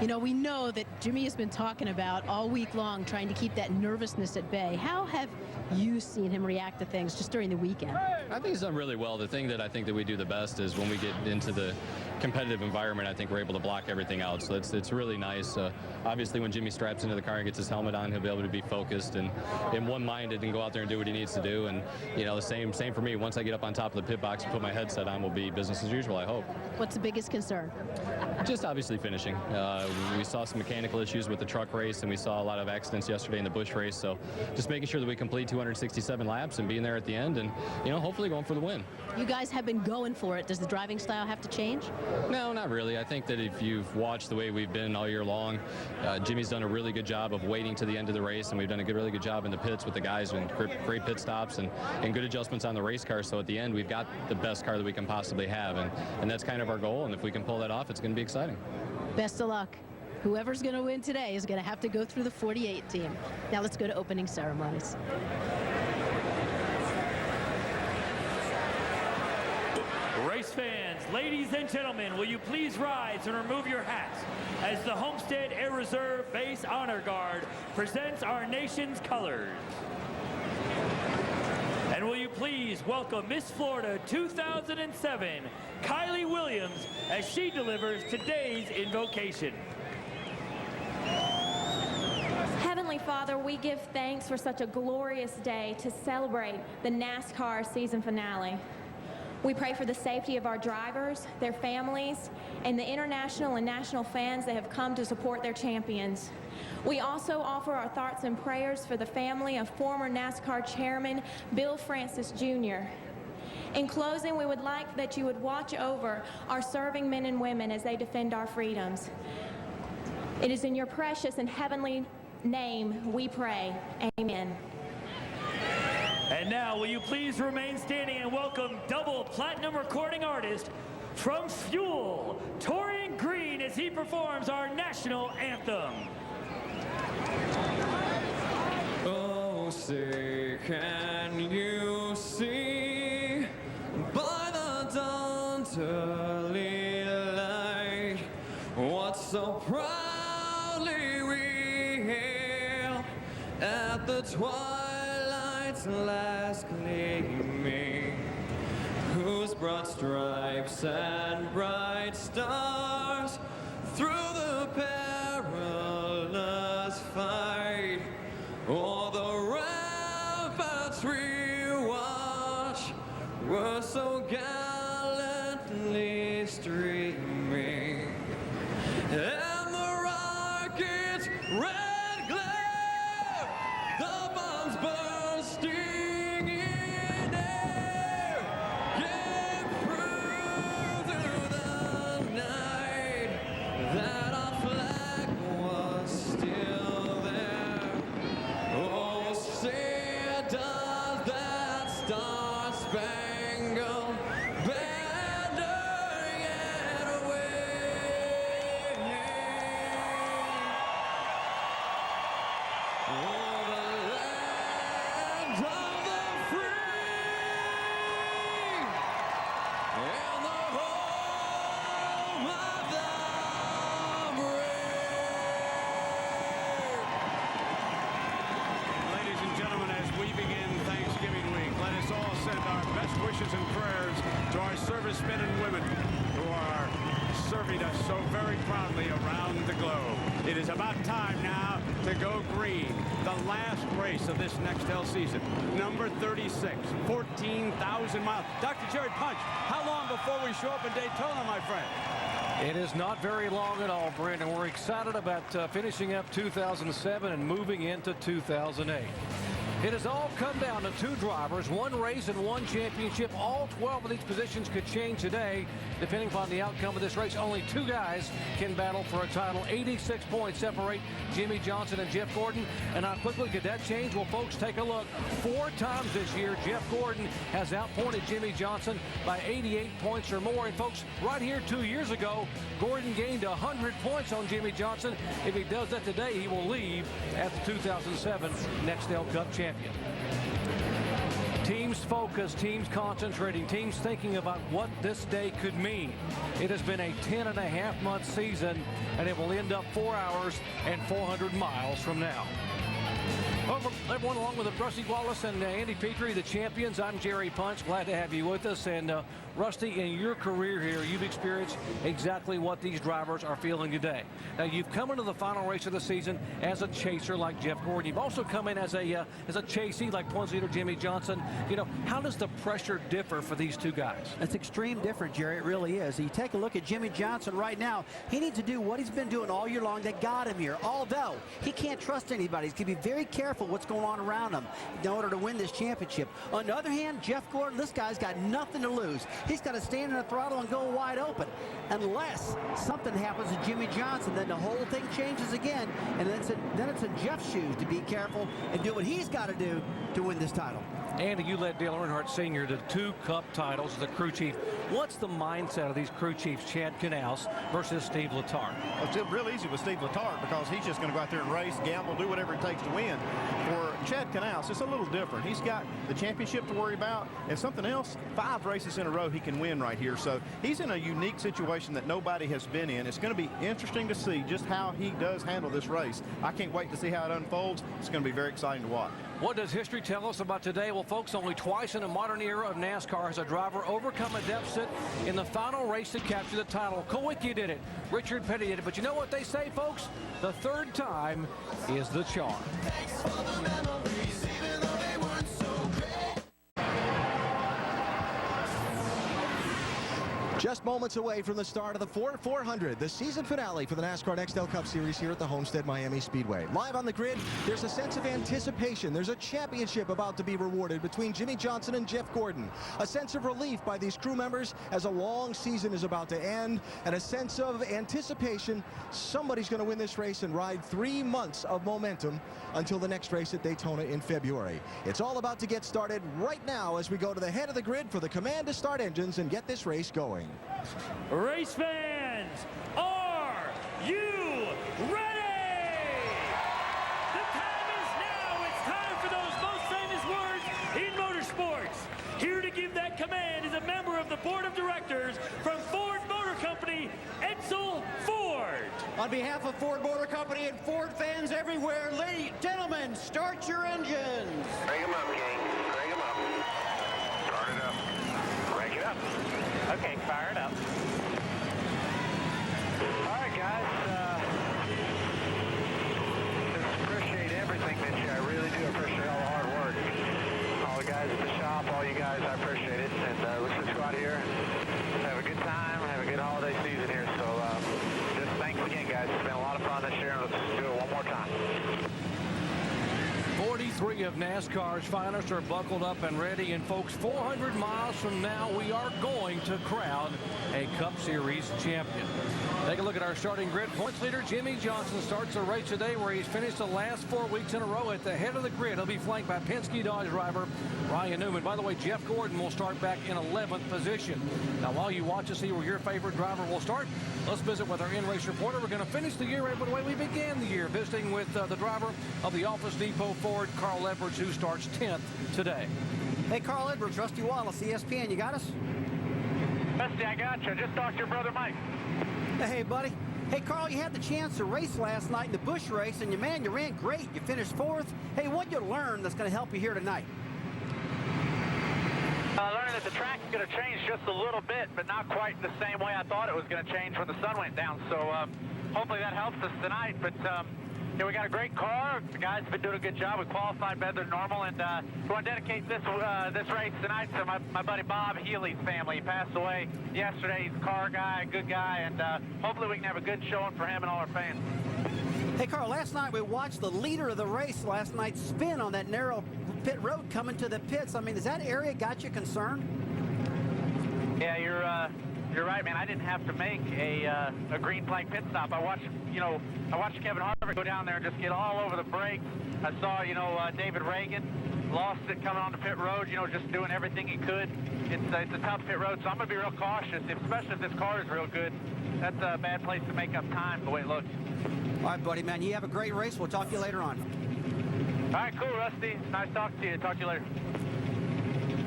You know, we know that Jimmie has been talking about all week long trying to keep that nervousness at bay. How have you seen him react to things just during the weekend? I think he's done really well. The thing that I think that we do the best is when we get into the competitive environment, I think we're able to block everything out. So it's really nice. Obviously, when Jimmie straps into the car and gets his helmet on, he'll be able to be focused and one-minded and go out there and do what he needs to do. And, you know, the same for me. Once I get up on top of the pit box and put my headset on, will be business as usual, I hope. What's the biggest concern? Just obviously finishing. We saw some mechanical issues with the truck race, and we saw a lot of accidents yesterday in the Busch race. So just making sure that we complete 267 laps and being there at the end and, you know, hopefully going for the win. You guys have been going for it. Does the driving style have to change? No, not really. I think that if you've watched the way we've been all year long, Jimmie's done a really good job of waiting to the end of the race, and we've done a really good job in the pits with the guys and great pit stops and good adjustments on the race car. So at the end, we've got the best car that we can possibly have, and that's kind of our goal. And if we can pull that off, it's going to be exciting. Best of luck. Whoever's going to win today is going to have to go through the 48 team. Now let's go to opening ceremonies. Race fans, ladies and gentlemen, will you please rise and remove your hats as the Homestead Air Reserve Base Honor Guard presents our nation's colors. And will you please welcome Miss Florida 2007, Kylie Williams, as she delivers today's invocation. Heavenly Father, we give thanks for such a glorious day to celebrate the NASCAR season finale. We pray for the safety of our drivers, their families, and the international and national fans that have come to support their champions. We also offer our thoughts and prayers for the family of former NASCAR chairman Bill Francis Jr. In closing, we would like that you would watch over our serving men and women as they defend our freedoms. It is in your precious and heavenly name we pray. Amen. And now, will you please remain standing and welcome double platinum recording artist from Fuel, Torian Green, as he performs our national anthem. Oh, say, can you see by the dawn's early light what so proudly we hailed at the twilight's last gleaming, whose broad stripes and bright stars through the perilous fight gallantly streaming, and the rocket's red glare, the bombs bursting in air, gave proof through the night that our flag was still there. Oh, say does that star-spangled banner yet wave? Oh, the land of the free and the home of the Ladies and gentlemen, as we begin Thanksgiving week, let us all send our best wishes and prayers to our servicemen and women who are serving us so very proudly around the globe. It is about time now to go green. The last race of this Nextel season, number 36, 14,000 miles. Dr. Jerry Punch, how long before we show up in Daytona, my friend? It is not very long at all, Brandon. We're excited about finishing up 2007 and moving into 2008. It has all come down to two drivers, one race and one championship. All 12 of these positions could change today, depending upon the outcome of this race. Only two guys can battle for a title. 86 points separate Jimmie Johnson and Jeff Gordon. And how quickly could that change? Well, folks, take a look. 4 times this year, Jeff Gordon has outpointed Jimmie Johnson by 88 points or more. And folks, right here 2 years ago, Gordon gained 100 points on Jimmie Johnson. If he does that today, he will leave as the 2007 Nextel Cup champion. Teams focused, teams concentrating, teams thinking about what this day could mean. It has been a 10.5-month season, and it will end up 4 hours and 400 miles from now. Well, everyone, along with Rusty Wallace and Andy Petrie, the champions, I'm Jerry Punch. Glad to have you with us. And Rusty, in your career here, you've experienced exactly what these drivers are feeling today. Now, you've come into the final race of the season as a chaser like Jeff Gordon. You've also come in as a chasee like points leader Jimmie Johnson. You know, how does the pressure differ for these two guys? It's extreme different, Jerry. It really is. You take a look at Jimmie Johnson right now. He needs to do what he's been doing all year long that got him here. Although he can't trust anybody. He's going to be very careful what's going on around him in order to win this championship. On the other hand, Jeff Gordon, this guy's got nothing to lose. He's got to stand in the throttle and go wide open. Unless something happens to Jimmie Johnson, then the whole thing changes again. And then it's in Jeff's shoes to be careful and do what he's got to do to win this title. Andy, you led Dale Earnhardt Sr. to 2 Cup titles as a crew chief. What's the mindset of these crew chiefs, Chad Knaus versus Steve Letarte? Well, it's real easy with Steve Letarte because he's just going to go out there and race, gamble, do whatever it takes to win. For Chad Knaus, it's a little different. He's got the championship to worry about and something else. 5 races in a row he can win right here. So he's in a unique situation that nobody has been in. It's going to be interesting to see just how he does handle this race. I can't wait to see how it unfolds. It's going to be very exciting to watch. What does history tell us about today? Well, folks, only twice in the modern era of NASCAR has a driver overcome a deficit in the final race to capture the title. Kowicki did it. Richard Petty did it. But you know what they say, folks? The third time is the charm. Thanks for the memories, even though they weren't so great. Just moments away from the start of the Ford 400, the season finale for the NASCAR Nextel Cup Series here at the Homestead Miami Speedway. Live on the grid, there's a sense of anticipation. There's a championship about to be rewarded between Jimmie Johnson and Jeff Gordon. A sense of relief by these crew members as a long season is about to end, and a sense of anticipation. Somebody's going to win this race and ride 3 months of momentum until the next race at Daytona in February. It's all about to get started right now as we go to the head of the grid for the command to start engines and get this race going. Race fans, are you ready? The time is now. It's time for those most famous words in motorsports. Here to give that command is a member of the board of directors from Ford Motor Company, Edsel Ford. On behalf of Ford Motor Company and Ford fans everywhere, ladies, gentlemen, start your engines. Crank them up, King. Crank them up. Start it up. Crank it up. Okay, fire it up. All right, guys. Just appreciate everything that you. I really do appreciate all the hard work. All the guys at the shop, all you guys, I appreciate it. And let's just go out here Three of NASCAR's finest are buckled up and ready. And folks, 400 miles from now, we are going to crown a Cup Series champion. Take a look at our starting grid. Points leader Jimmie Johnson starts the race today where he's finished the last 4 weeks in a row at the head of the grid. He'll be flanked by Penske Dodge driver Ryan Newman. By the way, Jeff Gordon will start back in 11th position. Now, while you watch to see where your favorite driver will start, let's visit with our in-race reporter. We're going to finish the year right the way we began the year, visiting with the driver of the Office Depot Ford, Carl Edwards, who starts 10th today. Hey, Carl Edwards, Rusty Wallace, ESPN, you got us? Rusty, I got you. Just talked to your brother Mike. Hey, buddy. Hey, Carl, you had the chance to race last night in the Busch race, and you ran great. You finished 4th. Hey, what you learned that's going to help you here tonight? I learned that the track's going to change just a little bit, but not quite the same way I thought it was going to change when the sun went down. So hopefully that helps us tonight. But yeah, we got a great car. The guys have been doing a good job. We qualified better than normal, and we want to dedicate this race tonight to my buddy Bob Healy's family. He passed away yesterday. He's a car guy, a good guy, and hopefully we can have a good showing for him and all our fans. Hey, Carl, last night we watched the leader of the race last night spin on that narrow pit road coming to the pits. I mean, has that area got you concerned? Yeah, you're right, man. I didn't have to make a green flag pit stop. I watched Kevin Harvick go down there and just get all over the brakes. I saw, David Reagan lost it coming on the pit road, just doing everything he could. It's a tough pit road, so I'm going to be real cautious, especially if this car is real good. That's a bad place to make up time, the way it looks. All right, buddy, man. You have a great race. We'll talk to you later on. All right, cool, Rusty. Nice talking to you. Talk to you later.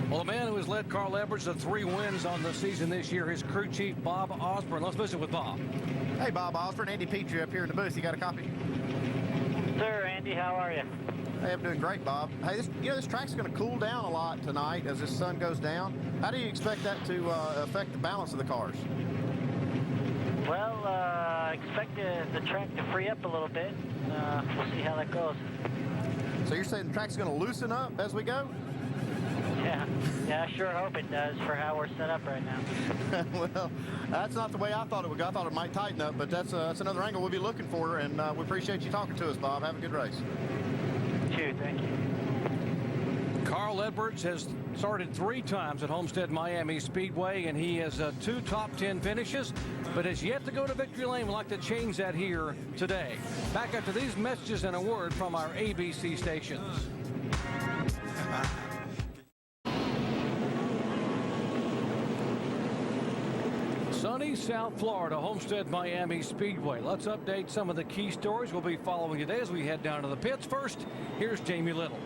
Well, the man who has led Carl Edwards to 3 wins on the season this year, his crew chief, Bob Osborne. Let's visit with Bob. Hey, Bob Osborne. Andy Petrie up here in the booth. You got a copy? Sir, Andy, how are you? Hey, I'm doing great, Bob. Hey, this track's going to cool down a lot tonight as the sun goes down. How do you expect that to affect the balance of the cars? Well, I expect the track to free up a little bit. We'll see how that goes. So you're saying the track's going to loosen up as we go? Yeah, I sure hope it does for how we're set up right now. Well, that's not the way I thought it would go. I thought it might tighten up, but that's another angle we'll be looking for, and we appreciate you talking to us, Bob. Have a good race. Sure, thank you. Carl Edwards has started 3 times at Homestead Miami Speedway, and he has 2 top 10 finishes, but has yet to go to victory lane. We'd like to change that here today. Back after these messages and a word from our ABC stations. Sunny South Florida, Homestead Miami Speedway. Let's update some of the key stories we'll be following today as we head down to the pits. First, here's Jamie Little.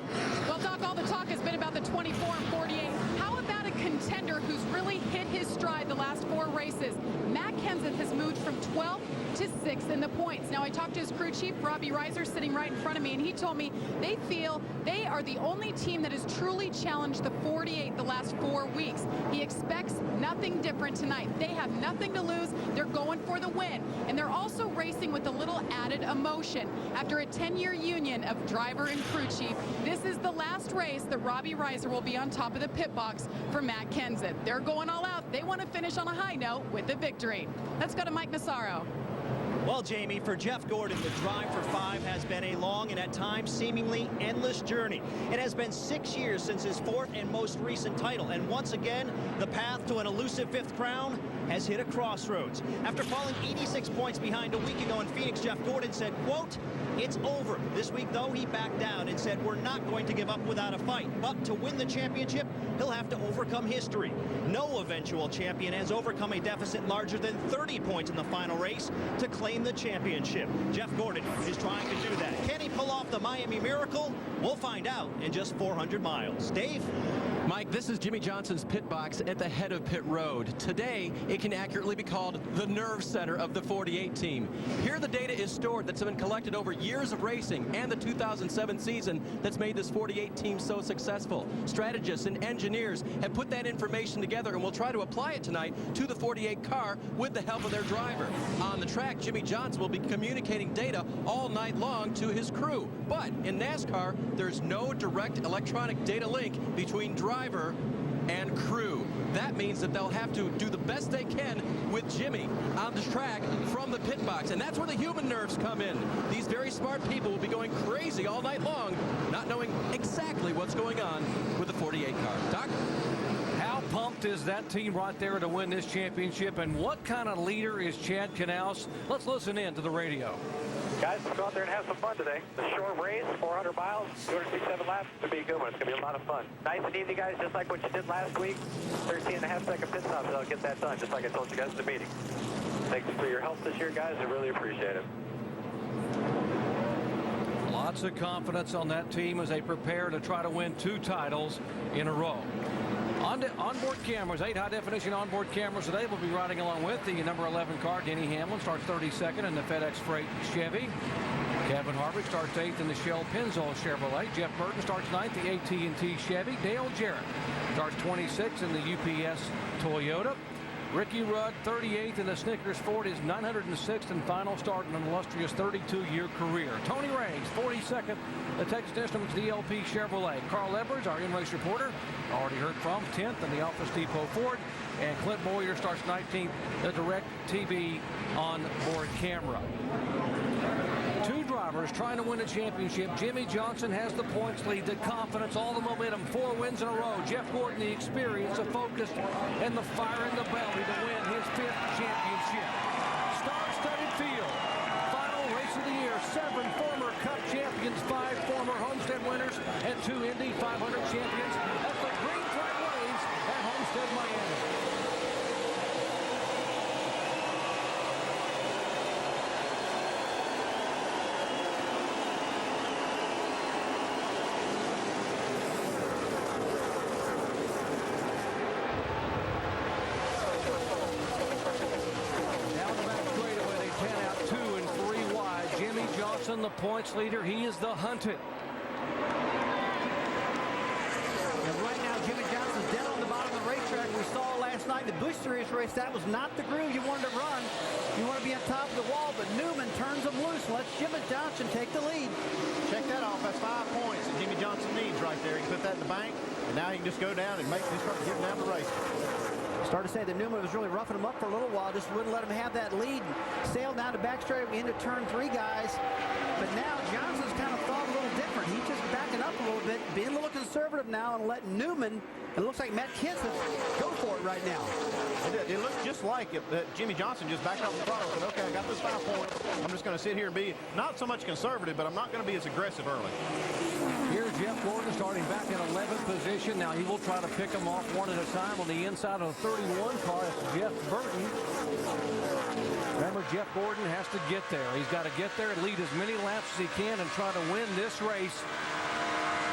Well, Doc, all the talk has been about the 24 and 48. How about a contender who's really hit his stride the last 4 races? Matt Kenseth has moved from 12th to 6th in the points. Now, I talked to his crew chief, Robbie Reiser, sitting right in front of me, and he told me they feel they are the only team that has truly challenged the 48 the last 4 weeks. He expects nothing different tonight. They have nothing to lose. They're going for the win. And they're also racing with a little added emotion. After a 10-year union of driver and crew chief, this is the last race that Robbie Reiser will be on top of the pit box for Matt Kenseth. They're going all out. They want to finish on a high note with the victory. Let's go to Mike Massaro. Well, Jamie, for Jeff Gordon, the drive for 5 has been a long and at times seemingly endless journey. It has been 6 years since his 4th and most recent title, and once again, the path to an elusive 5th crown has hit a crossroads. After falling 86 points behind a week ago in Phoenix, Jeff Gordon said, quote, "It's over." This week, though, he backed down and said, "We're not going to give up without a fight." But to win the championship, he'll have to overcome history. No eventual champion has overcome a deficit larger than 30 points in the final race to claim the championship. Jeff Gordon is trying to do that. Can he pull off the Miami Miracle? We'll find out in just 400 miles. Dave? Mike, this is Jimmie Johnson's pit box at the head of pit road. Today, it can accurately be called the nerve center of the 48 team. Here the data is stored that's been collected over years of racing and the 2007 season that's made this 48 team so successful. Strategists and engineers have put that information together and will try to apply it tonight to the 48 car with the help of their driver. On the track, Jimmie Johnson will be communicating data all night long to his crew. But in NASCAR, there's no direct electronic data link between driver and crew. That means that they'll have to do the best they can with Jimmie on the track from the pit box. And that's where the human nerves come in. These very smart people will be going crazy all night long, not knowing exactly what's going on with the 48 car. Doc? How pumped is that team right there to win this championship, and what kind of leader is Chad Knaus? Let's listen in to the radio. Guys, let's go out there and have some fun today. The short race, 400 miles, 267 laps. It's going to be a good one. It's going to be a lot of fun. Nice and easy, guys, just like what you did last week. 13.5-second pit stops, that'll get that done, just like I told you guys in the meeting. Thanks for your help this year, guys. I really appreciate it. Lots of confidence on that team as they prepare to try to win 2 titles in a row. Onboard cameras, 8 high-definition onboard cameras today. We'll be riding along with the number 11 car. Denny Hamlin starts 32nd in the FedEx Freight Chevy. Kevin Harvick starts 8th in the Shell Pennzoil Chevrolet. Jeff Burton starts 9th, the AT&T Chevy. Dale Jarrett starts 26th in the UPS Toyota. Ricky Rudd, 38th in the Snickers Ford, his 906th and final start in an illustrious 32-year career. Tony Raines, 42nd, the Texas Instruments DLP Chevrolet. Carl Edwards, our in-race reporter, already heard from, 10th in the Office Depot Ford. And Clint Boyer starts 19th, the Direct TV onboard camera. 2 drivers trying to win a championship. Jimmie Johnson has the points lead, the confidence, all the momentum, 4 wins in a row. Jeff Gordon, the experience, the focus, and the fire in the belly to win his 5th championship. Star-studded field. Final race of the year. 7 former Cup champions, 5 former Homestead winners, and 2 Indy 500 champions as the green flag waves at Homestead, Miami. The points leader, he is the hunted. And right now, Jimmie Johnson's dead on the bottom of the racetrack. We saw last night in the Busch Series race, that was not the groove you wanted to run. You want to be on top of the wall, but Newman turns him loose and lets Jimmie Johnson take the lead. Check that off. That's 5 points that Jimmie Johnson needs right there. He can put that in the bank, and now he can just go down and make this get down the race. Started to say that Newman was really roughing him up for a little while, just wouldn't let him have that lead. Sailed down to back straight into turn 3, guys. But now Johnson's kind of thought a little different. He's just backing up a little bit, being a little conservative now and letting Newman, it looks like Matt Kenseth, go for it right now. It looks just like Jimmie Johnson just backed off the throttle and said, okay, I got this 5 points. I'm just going to sit here and be not so much conservative, but I'm not going to be as aggressive early. Here's Jeff Gordon starting back in 11th position. Now he will try to pick them off one at a time on the inside of the 31 car. It's Jeff Burton. Remember, Jeff Gordon has to get there. He's got to get there and lead as many laps as he can and try to win this race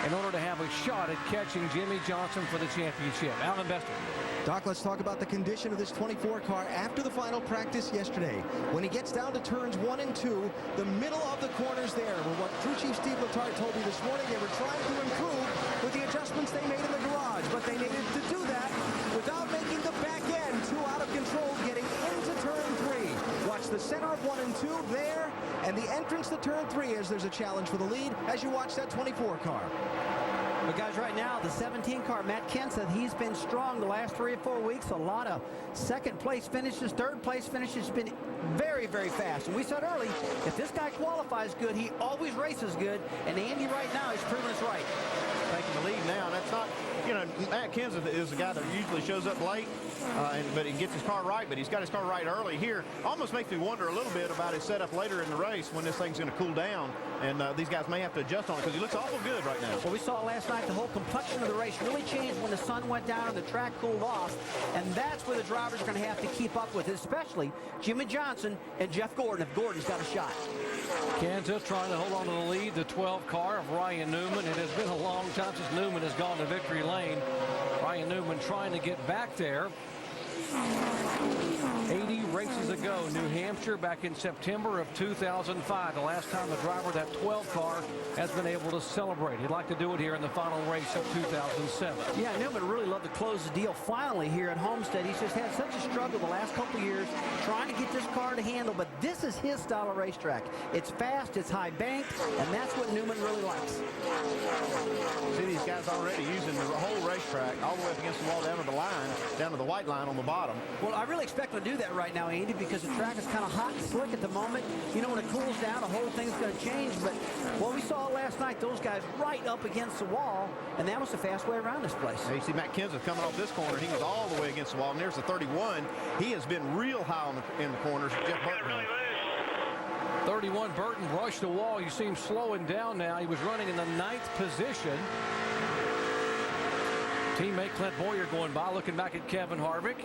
in order to have a shot at catching Jimmie Johnson for the championship. Alan Bester. Doc, let's talk about the condition of this 24 car after the final practice yesterday. When he gets down to turns 1 and 2, the middle of the corners there were what Crew Chief Steve Letarte told me this morning. They were trying to improve with the adjustments they made in the garage, but they needed to do that without making the back end too out of control, getting into turn 3. Watch the center of 1 and 2 there, and the entrance to turn 3 as there's a challenge for the lead as you watch that 24 car. But guys, right now, the 17 car, Matt Kenseth, he's been strong the last 3 or 4 weeks. A lot of second place finishes, third place finishes, been very, very fast. And we said early, if this guy qualifies good, he always races good. And Andy right now is proving us right. Taking the lead now, and that's not, you know, Matt Kenseth is the guy that usually shows up late, but he gets his car right, but he's got his car right early here. Almost makes me wonder a little bit about his setup later in the race when this thing's going to cool down, and these guys may have to adjust on it because he looks awful good right now. Well, we saw last night the whole complexion of the race really changed when the sun went down and the track cooled off, and that's where the drivers are going to have to keep up with it, especially Jimmie Johnson and Jeff Gordon if Gordon's got a shot. Kansas trying to hold on to the lead, the 12 car of Ryan Newman. It has been a long time since Newman has gone to victory lane. Ryan Newman trying to get back there. 80 races ago, New Hampshire back in September of 2005. The last time the driver of that 12 car has been able to celebrate. He'd like to do it here in the final race of 2007. Yeah, Newman really loved to close the deal finally here at Homestead. He's just had such a struggle the last couple years trying to get this car to handle, but this is his style of racetrack. It's fast, it's high banked, and that's what Newman really likes. See these guys already using the whole racetrack all the way up against the wall down to the line. down to the white line on the bottom. Well, I really expect them to do that right now, Andy, because the track is kind of hot and slick at the moment. You know, when it cools down, the whole thing's going to change. But what we saw last night, those guys right up against the wall, and that was the fast way around this place. Now you see Matt Kenseth coming off this corner. He was all the way against the wall, and there's the 31. He has been real high in the corners. Jeff Burton. 31, Burton brushed the wall. You see him slowing down now. He was running in the 9th position. Teammate Clint Boyer going by, looking back at Kevin Harvick.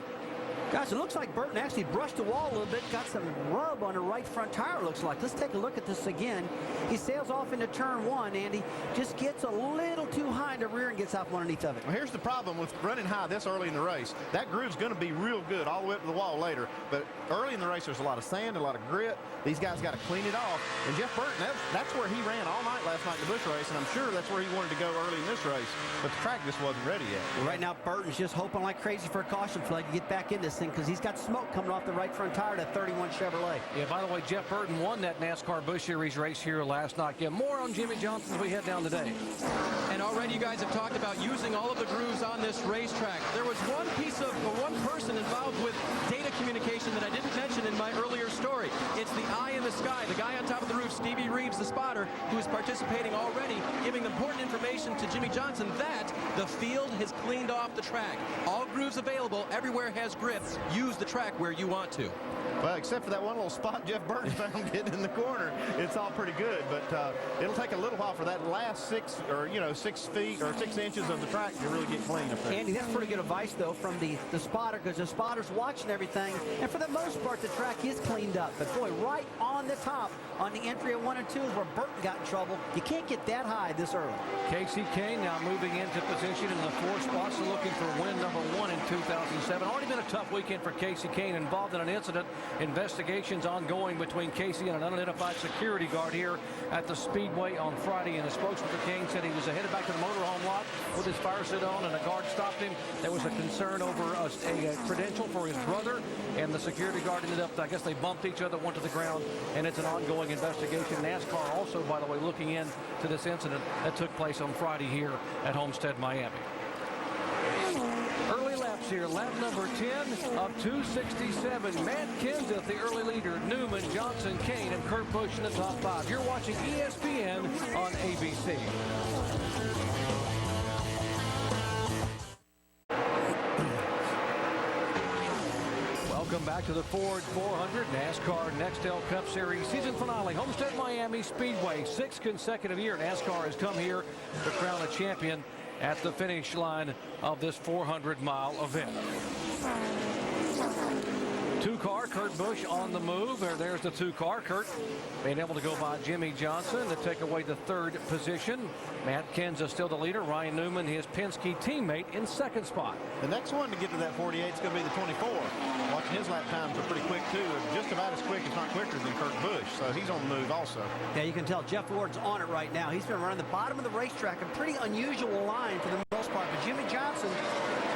Guys, it looks like Burton actually brushed the wall a little bit, got some rub on the right front tire, looks like. Let's take a look at this again. He sails off into turn 1, Andy. Just gets a little too high in the rear and gets out from underneath of it. Well, here's the problem with running high this early in the race. That groove's going to be real good all the way up to the wall later. But early in the race, there's a lot of sand, a lot of grit. These guys got to clean it off. And Jeff Burton, that's where he ran all night last night in the Busch race, and I'm sure that's where he wanted to go early in this race. But the track just wasn't ready yet. Well, right now, Burton's just hoping like crazy for a caution flag to get back in this thing because he's got smoke coming off the right front tire, that 31 Chevrolet. Yeah, by the way, Jeff Burton won that NASCAR Busch Series race here last night. Yeah, more on Jimmie Johnson as we head down today. And already you guys have talked about using all of the grooves on this racetrack. There was one person involved with data communication that I didn't mention in my earlier story. It's the eye in the sky, the guy on top of the roof, Stevie Reeves, the spotter, who is participating already, giving important information to Jimmie Johnson that the field has cleaned off the track. All grooves available, everywhere has grips. Use the track where you want to. Well, except for that one little spot Jeff Burton found getting in the corner, it's all pretty good. But it'll take a little while for that last 6 feet or 6 inches of the track to really get clean up there. Andy, that's pretty good advice, though, from the spotter, because the spotter's watching everything. And for the most part, the track is cleaned up. But, boy, right on the top, on the entry of 1 and 2 is where Burton got in trouble. You can't get that high this early. Casey Kane now moving into position in the 4th spot, so looking for win number 1 in 2007. Already been a tough weekend for Casey Kane, involved in an incident. Investigations ongoing between Casey and an unidentified security guard here at the Speedway on Friday. And a spokesman for Kane said he was headed back to the motorhome lot with his fire suit on, and a guard stopped him. There was a concern over a credential for his brother, and the security guard ended up, I guess they bumped each other, went to the ground, and it's an ongoing investigation. NASCAR also, by the way, looking into this incident that took place on Friday here at Homestead, Miami. Early laps here. Lap number 10 of 267. Matt Kenseth, the early leader. Newman, Johnson, Kane, and Kurt Busch in the top 5. You're watching ESPN on ABC. Welcome back to the Ford 400 NASCAR Nextel Cup Series season finale. Homestead Miami Speedway. 6th consecutive year NASCAR has come here to crown a champion at the finish line of this 400-mile event. 2-car, Kurt Busch on the move. There's the 2-car. Kurt being able to go by Jimmie Johnson to take away the 3rd position. Matt Kenseth still the leader. Ryan Newman, his Penske teammate, in 2nd spot. The next one to get to that 48 is going to be the 24. Watching his lap times are pretty quick, too. Just about as quick, if not quicker, than Kurt Busch. So he's on the move also. Yeah, you can tell Jeff Ward's on it right now. He's been running the bottom of the racetrack, a pretty unusual line for the most part. But Jimmie Johnson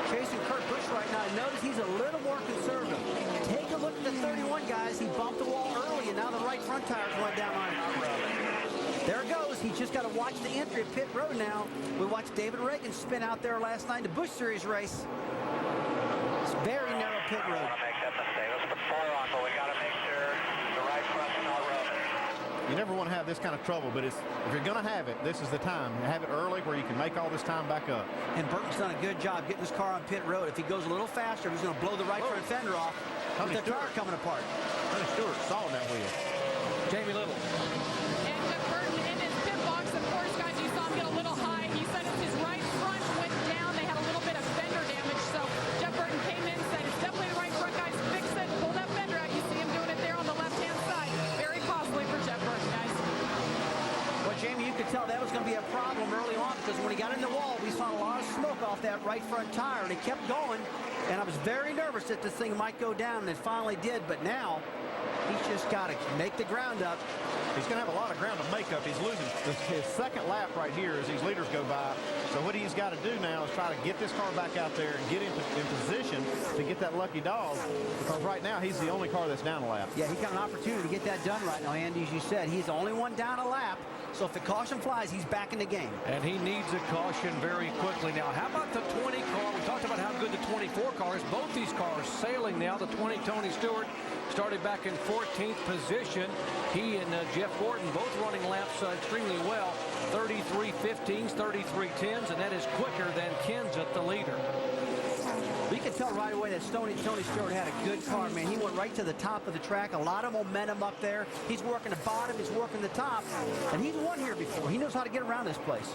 chasing Kurt Busch right now. Notice he's a little more conservative. Take a look at the 31, guys. He bumped the wall early, and now the right front tires went down on it. There it goes. He's just got to watch the entry of pit road now. We watched David Reagan spin out there last night in the Busch Series race. It's very narrow pit road. You never want to have this kind of trouble, but if you're going to have it, this is the time. Have it early where you can make all this time back up. And Burton's done a good job getting his car on pit road. If he goes a little faster, he's going to blow the right front fender off with the tire coming apart. Tony Stewart sawing that wheel. Jamie Little. And Jeff Burton in his pit box, of course, guys, you saw him get a little high. He said his right front went down. They had a little bit of fender damage. So Jeff Burton came in and said, it's definitely the right front, guys. Fix it. Pull that fender out. You see him doing it there on the left-hand side. Very costly for Jeff Burton, guys. Well, Jamie, you could tell that was going to be a problem early on because when he got in the wall, we saw a lot of smoke off that right front tire, and he kept going. And I was very nervous that this thing might go down, and it finally did. But now, he's just got to make the ground up. He's going to have a lot of ground to make up. He's losing his 2nd lap right here as these leaders go by. So what he's got to do now is try to get this car back out there and get in position to get that lucky dog. Because right now, he's the only car that's down a lap. Yeah, he's got an opportunity to get that done right now, Andy. As you said, he's the only one down a lap. So if the caution flies, he's back in the game. And he needs a caution very quickly. Now, how about the 20 car? We talked about how good the 24 cars. Both these cars sailing now. The 20 Tony Stewart started back in 14th position. He and Jeff Gordon both running laps extremely well. 33.15s, 33.10s, and that is quicker than Kenseth, the leader. You can tell right away that Tony Stewart had a good car, man. He went right to the top of the track. A lot of momentum up there. He's working the bottom. He's working the top. And he's won here before. He knows how to get around this place.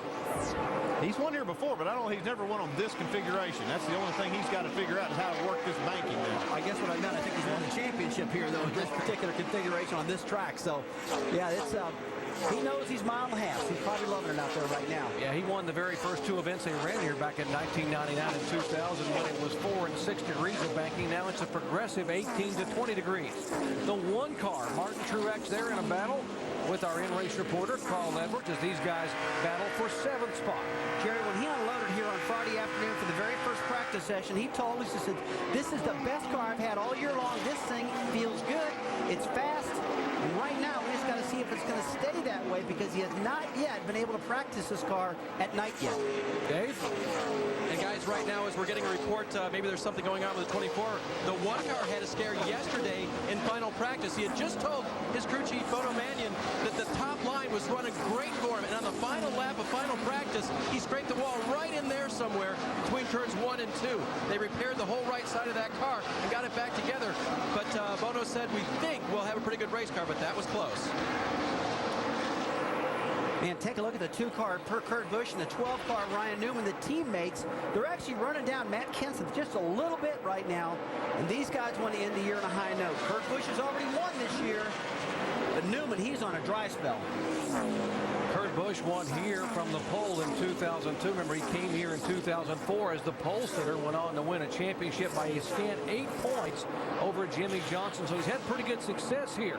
He's won here before, but he's never won on this configuration. That's the only thing he's got to figure out is how to work this banking now. I guess what I meant, I think he's won the championship here, though, in this particular configuration on this track. So, yeah, it's... he knows he's mile and a half. He's probably loving it out there right now. Yeah, he won the very first two events they ran here back in 1999 and 2000 when it was 4 and 6 degrees of banking. Now it's a progressive 18 to 20 degrees. The one car, Martin Truex there in a battle with our in-race reporter, Carl Edwards, as these guys battle for 7th spot. Jerry, when he unloaded here on Friday afternoon for the very first practice session, he told us, he said, this is the best car I've had all year long. This thing feels good. It's fast. And right now, we just got to see if it's going to stay that way because he has not yet been able to practice this car at night yet. Dave? And guys, right now, as we're getting a report, maybe there's something going on with the 24. The one car had a scare yesterday in final practice. He had just told his crew chief, Bono Mannion, that the top line was running great for him. And on the final lap of final practice, he scraped the wall right in there somewhere between turns 1 and 2. They repaired the whole right side of that car and got it back together. But Bono said, we think we'll have a pretty good race car, but that was close. Man, take a look at the 2-car per Kurt Busch and the 12-car Ryan Newman. The teammates, they're actually running down Matt Kenseth just a little bit right now. And these guys want to end the year on a high note. Kurt Busch has already won this year. But Newman, he's on a dry spell. Kurt Busch won here from the pole in 2002. Remember, he came here in 2004 as the pole sitter, went on to win a championship by a scant 8 points over Jimmie Johnson. So he's had pretty good success here,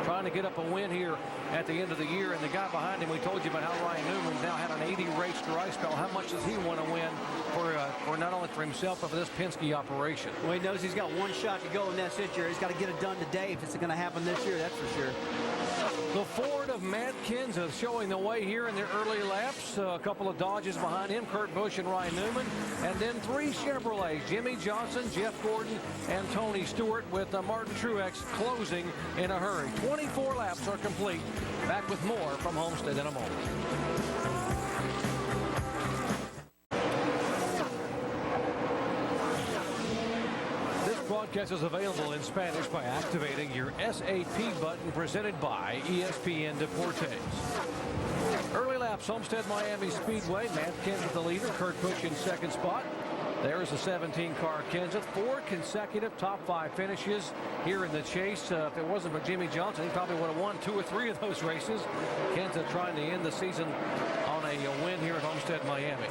trying to get up a win here at the end of the year. And the guy behind him, we told you about how Ryan Newman's now had an 80-race dry spell. How much does he want to win for not only for himself, but for this Penske operation? Well, he knows he's got one shot to go, and that's it, Jerry. He's got to get it done today if it's going to happen this year, that's for sure. The Ford of Matt Kenseth showing the way here in the early laps. A couple of Dodges behind him, Kurt Busch and Ryan Newman. And then 3 Chevrolets, Jimmie Johnson, Jeff Gordon, and Tony Stewart, with Martin Truex closing in a hurry. 24 laps are complete. Back with more from Homestead in a moment. Broadcast is available in Spanish by activating your SAP button presented by ESPN Deportes. Early laps, Homestead Miami Speedway. Matt Kenseth the leader, Kurt Busch in 2nd spot. There's the 17-car Kenseth. 4 consecutive top 5 finishes here in the chase. If it wasn't for Jimmie Johnson, he probably would have won 2 or 3 of those races. Kenseth trying to end the season on a win here at Homestead Miami.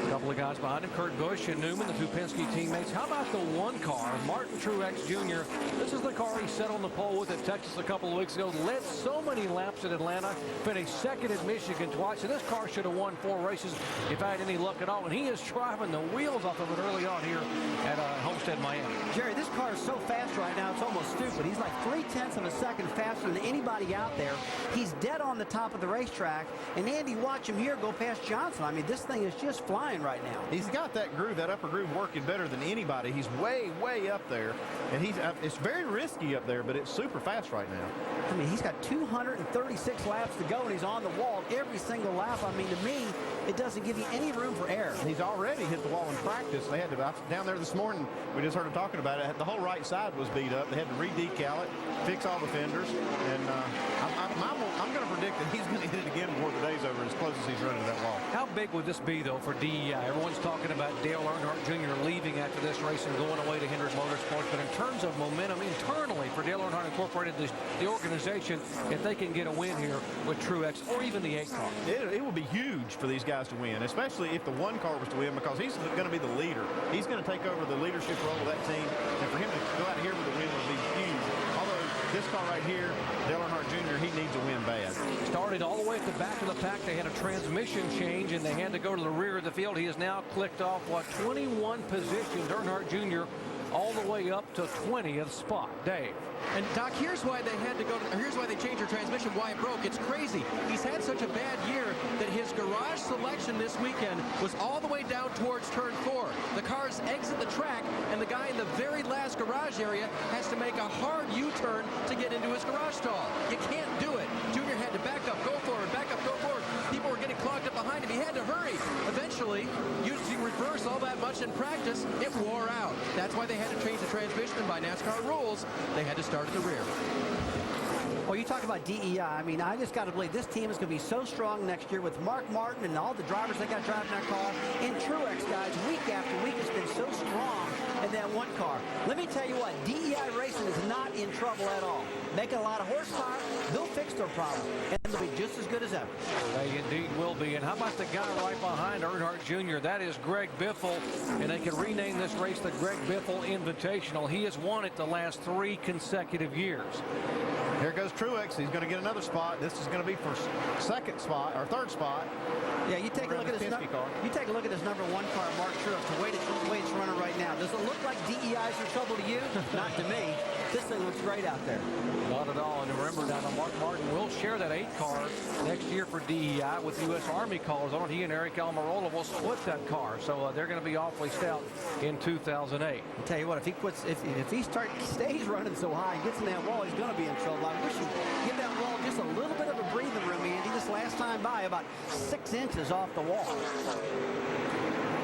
A couple of guys behind him, Kurt Busch and Newman, the 2 Penske teammates. How about the 1 car, Martin Truex Jr.? This is the car he set on the pole with at Texas a couple of weeks ago. Led so many laps at Atlanta, finished 2nd at Michigan twice. And this car should have won 4 races if I had any luck at all. And he is driving the wheels off of it early on here at Homestead Miami. Jerry, this car is so fast right now, it's almost stupid. He's like 0.3 of a second faster than anybody out there. He's dead on the top of the racetrack. And Andy, watch him here go past Johnson. I mean, this thing is just flying right now. He's got that groove, that upper groove, working better than anybody. He's way, way up there, and it's very risky up there, but it's super fast right now. I mean, he's got 236 laps to go, and he's on the wall every single lap. I mean, to me, it doesn't give you any room for error. He's already hit the wall in practice. They had to, down there this morning, we just heard him talking about it. The whole right side was beat up. They had to re-decal it, fix all the fenders, and I'm going to predict that he's going to hit it again before the day's over, as close as he's running to that wall. How big would this be, though, for DEI? Everyone's talking about Dale Earnhardt Jr. leaving after this race and going away to Hendrick Motorsports. But in terms of momentum internally for Dale Earnhardt Incorporated, the organization, if they can get a win here with Truex or even the 8 car. It will be huge for these guys to win, especially if the 1 car was to win, because he's going to be the leader. He's going to take over the leadership role of that team. And for him to go out of here with a win would be huge. Although this car right here, Dale Earnhardt Jr., he needs a win bad. Started all the way at the back of the pack. They had a transmission change, and they had to go to the rear of the field. He has now clicked off, 21 positions. Earnhardt Jr. all the way up to 20th spot. Dave. And Doc, here's why they changed their transmission, why it broke. It's crazy. He's had such a bad year that his garage selection this weekend was all the way down towards turn 4. The car's garage area has to make a hard U-turn to get into his garage stall. You can't do it. Junior had to back up, go forward, back up, go forward. People were getting clogged up behind him. He had to hurry. Eventually, using reverse all that much in practice, it wore out. That's why they had to change the transmission, and by NASCAR rules, they had to start at the rear. Well, you talk about DEI. I mean, I just got to believe this team is going to be so strong next year with Mark Martin and all the drivers they got driving that car. And Truex, guys, week after week has been so strong in that one car. Let me tell you what, DEI Racing is not in trouble at all. Making a lot of horsepower, they'll fix their problem, and they'll be just as good as ever. They indeed will be. And how about the guy right behind Earnhardt Jr.? That is Greg Biffle, and they can rename this race the Greg Biffle Invitational. He has won it the last 3 consecutive years. Here goes Truex. He's going to get another spot. This is going to be for second spot or third spot. Yeah, you take a look at this. You take a look at this number 1 car, Mark Truex. The way it's running right now. Does it look like DEI's in trouble to you? Not to me. This thing looks great out there. Not at all. And remember, now Mark Martin will share that 8 car next year for DEI with the U.S. Army cars on it. He and Eric Almirola will split that car, so they're going to be awfully stout in 2008. I'll tell you what, if he stays running so high and gets in that wall, he's going to be in trouble. I wish he'd give that wall just a little bit of a breathing room, Andy. This last time by, about 6 inches off the wall.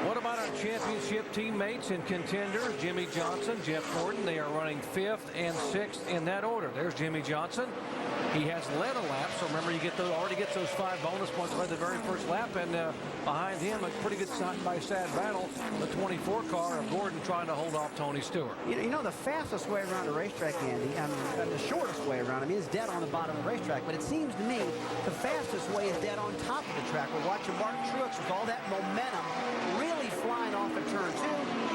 What about our championship teammates and contenders? Jimmie Johnson, Jeff Gordon. They are running 5th and 6th in that order. There's Jimmie Johnson. He has led a lap, so remember you already gets those 5 bonus points by the very first lap, and behind him a pretty good side-by-side battle, the 24 car of Gordon trying to hold off Tony Stewart. You know the fastest way around the racetrack, Andy, and the shortest way around, is dead on the bottom of the racetrack, but it seems to me the fastest way is dead on top of the track. We're watching Mark Truex with all that momentum really flying off at turn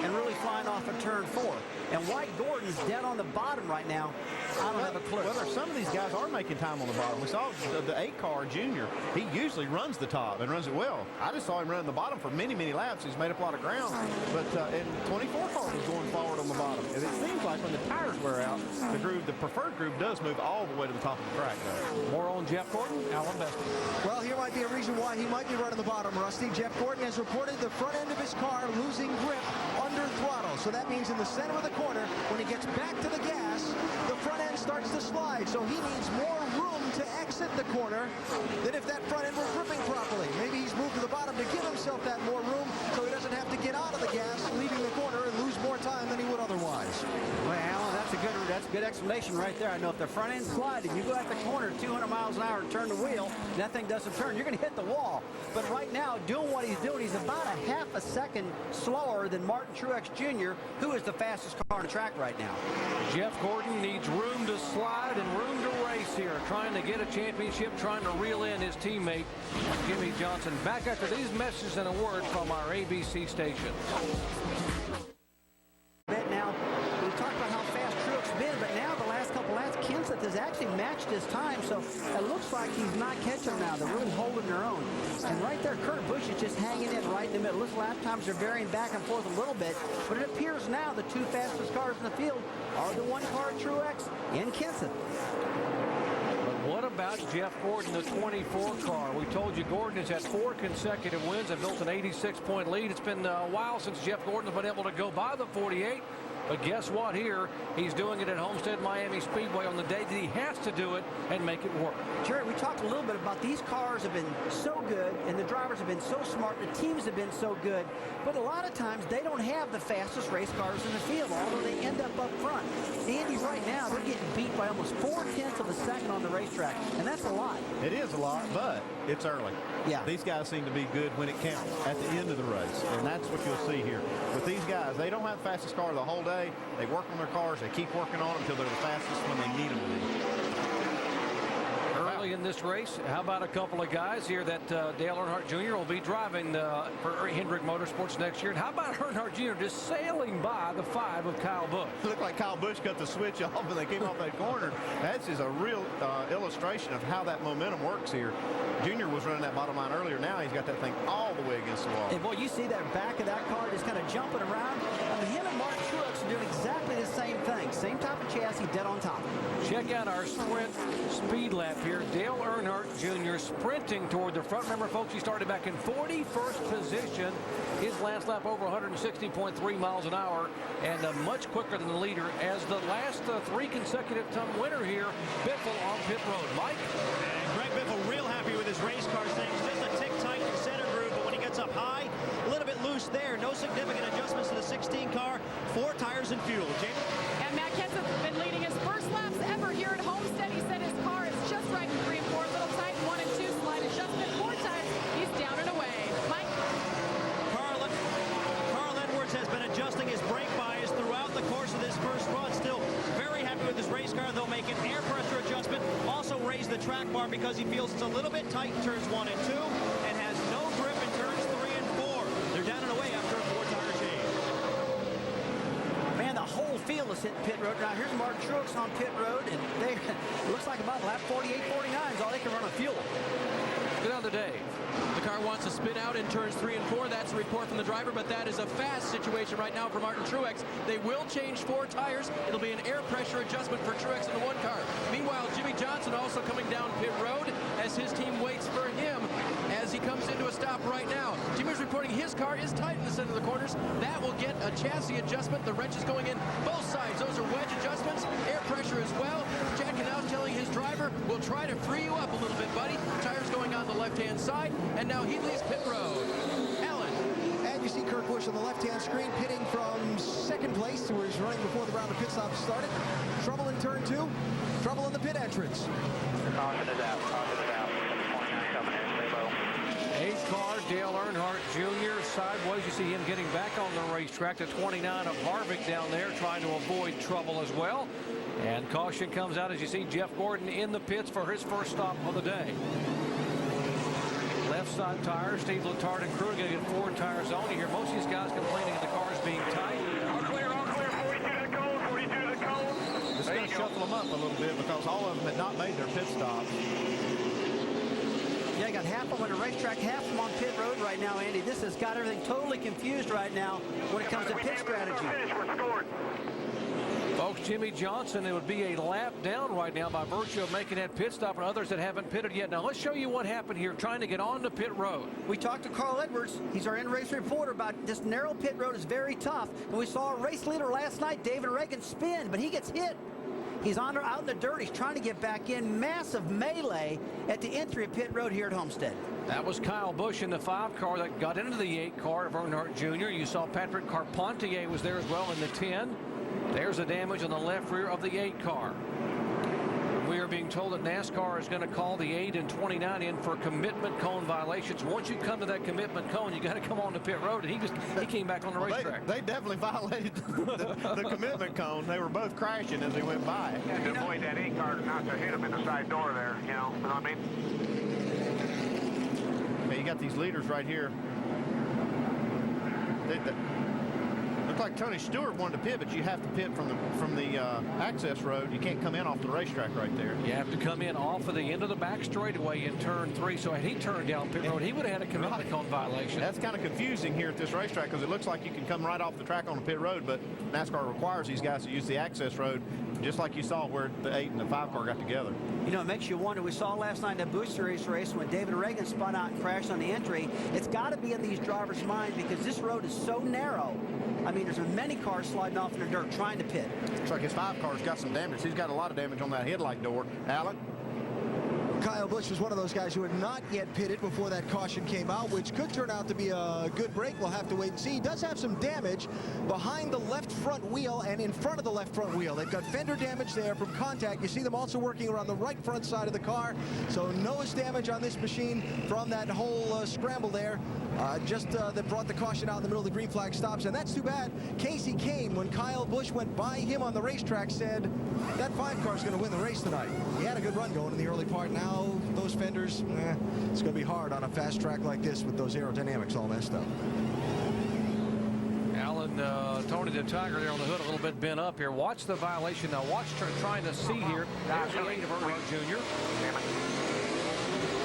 2 and really flying off at turn 4. And why Gordon's dead on the bottom right now, I don't have a clue. Well, some of these guys are making time on the bottom. We saw the 8 car Junior. He usually runs the top and runs it well. I just saw him running the bottom for many, many laps. He's made up a lot of ground. But and 24 car was going forward on the bottom. And it seems like when the tires wear out, the preferred groove does move all the way to the top of the track, though. More on Jeff Gordon, Alan Best. Well, here might be a reason why he might be running the bottom, Rusty. Jeff Gordon has reported the front end of his car losing grip under throttle. So that means in the center of the corner, when he gets back to the gas, the front end starts to slide. So he needs more room to exit the corner than if that front end were gripping properly. Maybe he's moved to the bottom to give himself that more room so he doesn't have to get out of the gas, leaving the corner, and lose more time than he would otherwise. Well, Alan, that's a good explanation right there. I know if the front end slide and you go at the corner 200 miles an hour and turn the wheel, and that thing doesn't turn, you're going to hit the wall. But right now, doing what he's doing, he's about a half a second slower than Martin Truex Jr., who is the fastest car on the track right now. Jeff Gordon needs room to slide and room to race here, trying to get a championship, trying to reel in his teammate, Jimmie Johnson. Back after these messages and a word from our ABC station. Now, we talked about how fast Truex been, but now the last couple laps, Kenseth has actually matched his time, so it looks like he's not catching now. They're really holding their own. And right there, Kurt Busch is just hanging in right in the middle. His lap times are varying back and forth a little bit, but it appears now the 2 fastest cars in the field are the 1 car Truex and Kenseth. What about Jeff Gordon, the 24 car? We told you Gordon has had 4 consecutive wins and built an 86-point lead. It's been a while since Jeff Gordon has been able to go by the 48. But guess what here? He's doing it at Homestead Miami Speedway on the day that he has to do it and make it work. Jerry, we talked a little bit about these cars have been so good and the drivers have been so smart, the teams have been so good, but a lot of times they don't have the fastest race cars in the field, although they end up front. Andy, right now, they're getting beat by almost 4/10 of a second on the racetrack, and that's a lot. It is a lot, but it's early. Yeah. These guys seem to be good when it counts at the end of the race, and that's what you'll see here. With these guys, they don't have the fastest car the whole day. They work on their cars. They keep working on them until they're the fastest when they need them to be. Early in this race, how about a couple of guys here that Dale Earnhardt Jr. will be driving for Hendrick Motorsports next year? And how about Earnhardt Jr. just sailing by the 5 of Kyle Busch? It looked like Kyle Busch cut the switch off when they came off that corner. That's just a real illustration of how that momentum works here. Junior was running that bottom line earlier. Now he's got that thing all the way against the wall. And boy, you see that back of that car just kind of jumping around. I mean, him and Mark Truex are doing exactly the same thing. Same type of chassis, dead on top. Check out our sprint speed lap here. Dale Earnhardt Jr. sprinting toward the front. Remember, folks, he started back in 41st position. His last lap over 160.3 miles an hour, and much quicker than the leader as the last 3 consecutive time winner here, Biffle on pit road. Mike? And Greg Biffle real happy with his race car things. Just a tick tight in center groove, but when he gets up high, a little bit loose there. No significant adjustments to the 16 car. 4 tires and fuel. Jamie? And Matt Kenseth's been leading his first laps ever here at Homestead. He said his car is just right in 3 and 4. Little tight 1 and 2 slide adjustment. 4 times. He's down and away. Mike? Carl Edwards has been adjusting his brake bias throughout the course of this first run. Still very happy with his race car. They'll make an air pressure adjustment. Also raise the track bar because he feels it's a little bit tight in turns 1 and 2 and has no grip in turns 3 and 4. They're down and away after a 4-tire change. Man, the whole field is hitting pit road. Now here's Martin Truex on pit road, and they looks like about lap 48, 49 is all they can run on fuel. Good on the day. The car wants to spin out in turns 3 and 4. That's a report from the driver, but that is a fast situation right now for Martin Truex. They will change 4 tires. It'll be an air pressure adjustment for Truex in the 1 car. Meanwhile, Jimmie Johnson also coming down pit road as his team waits for him as he comes into a stop right now. Jimmie's reporting his car is tight in the center of the corners. That will get a chassis adjustment. The wrench is going in both sides. Those are wedge adjustments, air pressure as well. Jack Canals telling his driver, we'll try to free you up a little bit, buddy. Tires going on the left-hand side, and now he leaves pit road. Alan. And you see Kurt Busch on the left-hand screen pitting from 2nd place, where he's running before the round of pit stops started. Trouble in turn 2. Trouble in the pit entrance. Caution is out. Caution is out. 29 coming in. Stay low. 8 car, Dale Earnhardt Jr. sideways. You see him getting back on the racetrack to 29 of Harvick down there, trying to avoid trouble as well. And caution comes out as you see Jeff Gordon in the pits for his first stop of the day. Left side tires, Steve Letarte and crew are going to get 4 tires on. You hear most of these guys complaining that the cars being tight. All clear, 42 to the cone, 42 to the cone. It's going to shuffle them up a little bit because all of them had not made their pit stop. Yeah, you got half of them on the racetrack, half of them on pit road right now, Andy. This has got everything totally confused right now when it comes to pit strategy. Folks, Jimmie Johnson, it would be a lap down right now by virtue of making that pit stop and others that haven't pitted yet. Now, let's show you what happened here trying to get on the pit road. We talked to Carl Edwards. He's our in-race reporter about this narrow pit road is very tough. And we saw a race leader last night, David Reagan, spin, but he gets hit. He's out in the dirt. He's trying to get back in. Massive melee at the entry of pit road here at Homestead. That was Kyle Busch in the 5 car that got into the 8 car of Earnhardt Jr. You saw Patrick Carpentier was there as well in the 10. There's the damage on the left rear of the 8 car. We are being told that NASCAR is going to call the 8 and 29 in for commitment cone violations. Once you come to that commitment cone, you got to come on the pit road, and he came back on the racetrack. They definitely violated the commitment cone. They were both crashing as they went by. To avoid that 8 car not to hit him in the side door there, you know what I mean? Okay, you got these leaders right here. Looked like Tony Stewart wanted to pit, but you have to pit from the access road. You can't come in off the racetrack right there. You have to come in off of the end of the back straightaway in turn 3. So had he turned down pit road, he would have had a commitment cone violation. That's kind of confusing here at this racetrack because it looks like you can come right off the track on the pit road, but NASCAR requires these guys to use the access road, just like you saw where the 8 and the 5 car got together. You know, it makes you wonder. We saw last night in the Busch Series race when David Reagan spun out and crashed on the entry. It's got to be in these drivers' minds because this road is so narrow. I mean, there's many cars sliding off in the dirt trying to pit. Looks like his 5 car's got some damage. He's got a lot of damage on that headlight door. Alan? Kyle Busch was one of those guys who had not yet pitted before that caution came out, which could turn out to be a good break. We'll have to wait and see. He does have some damage behind the left front wheel and in front of the left front wheel. They've got fender damage there from contact. You see them also working around the right front side of the car. So nose damage on this machine from that whole scramble there. That brought the caution out in the middle of the green flag stops. And that's too bad. Casey Kane, when Kyle Busch went by him on the racetrack, said that 5 car's going to win the race tonight. He had a good run going in the early part. Now those fenders, it's going to be hard on a fast track like this with those aerodynamics all messed up. Alan, Tony the Tiger there on the hood a little bit bent up here. Watch the violation now. Watch trying to see here. There's the 8 of Earnhardt Jr.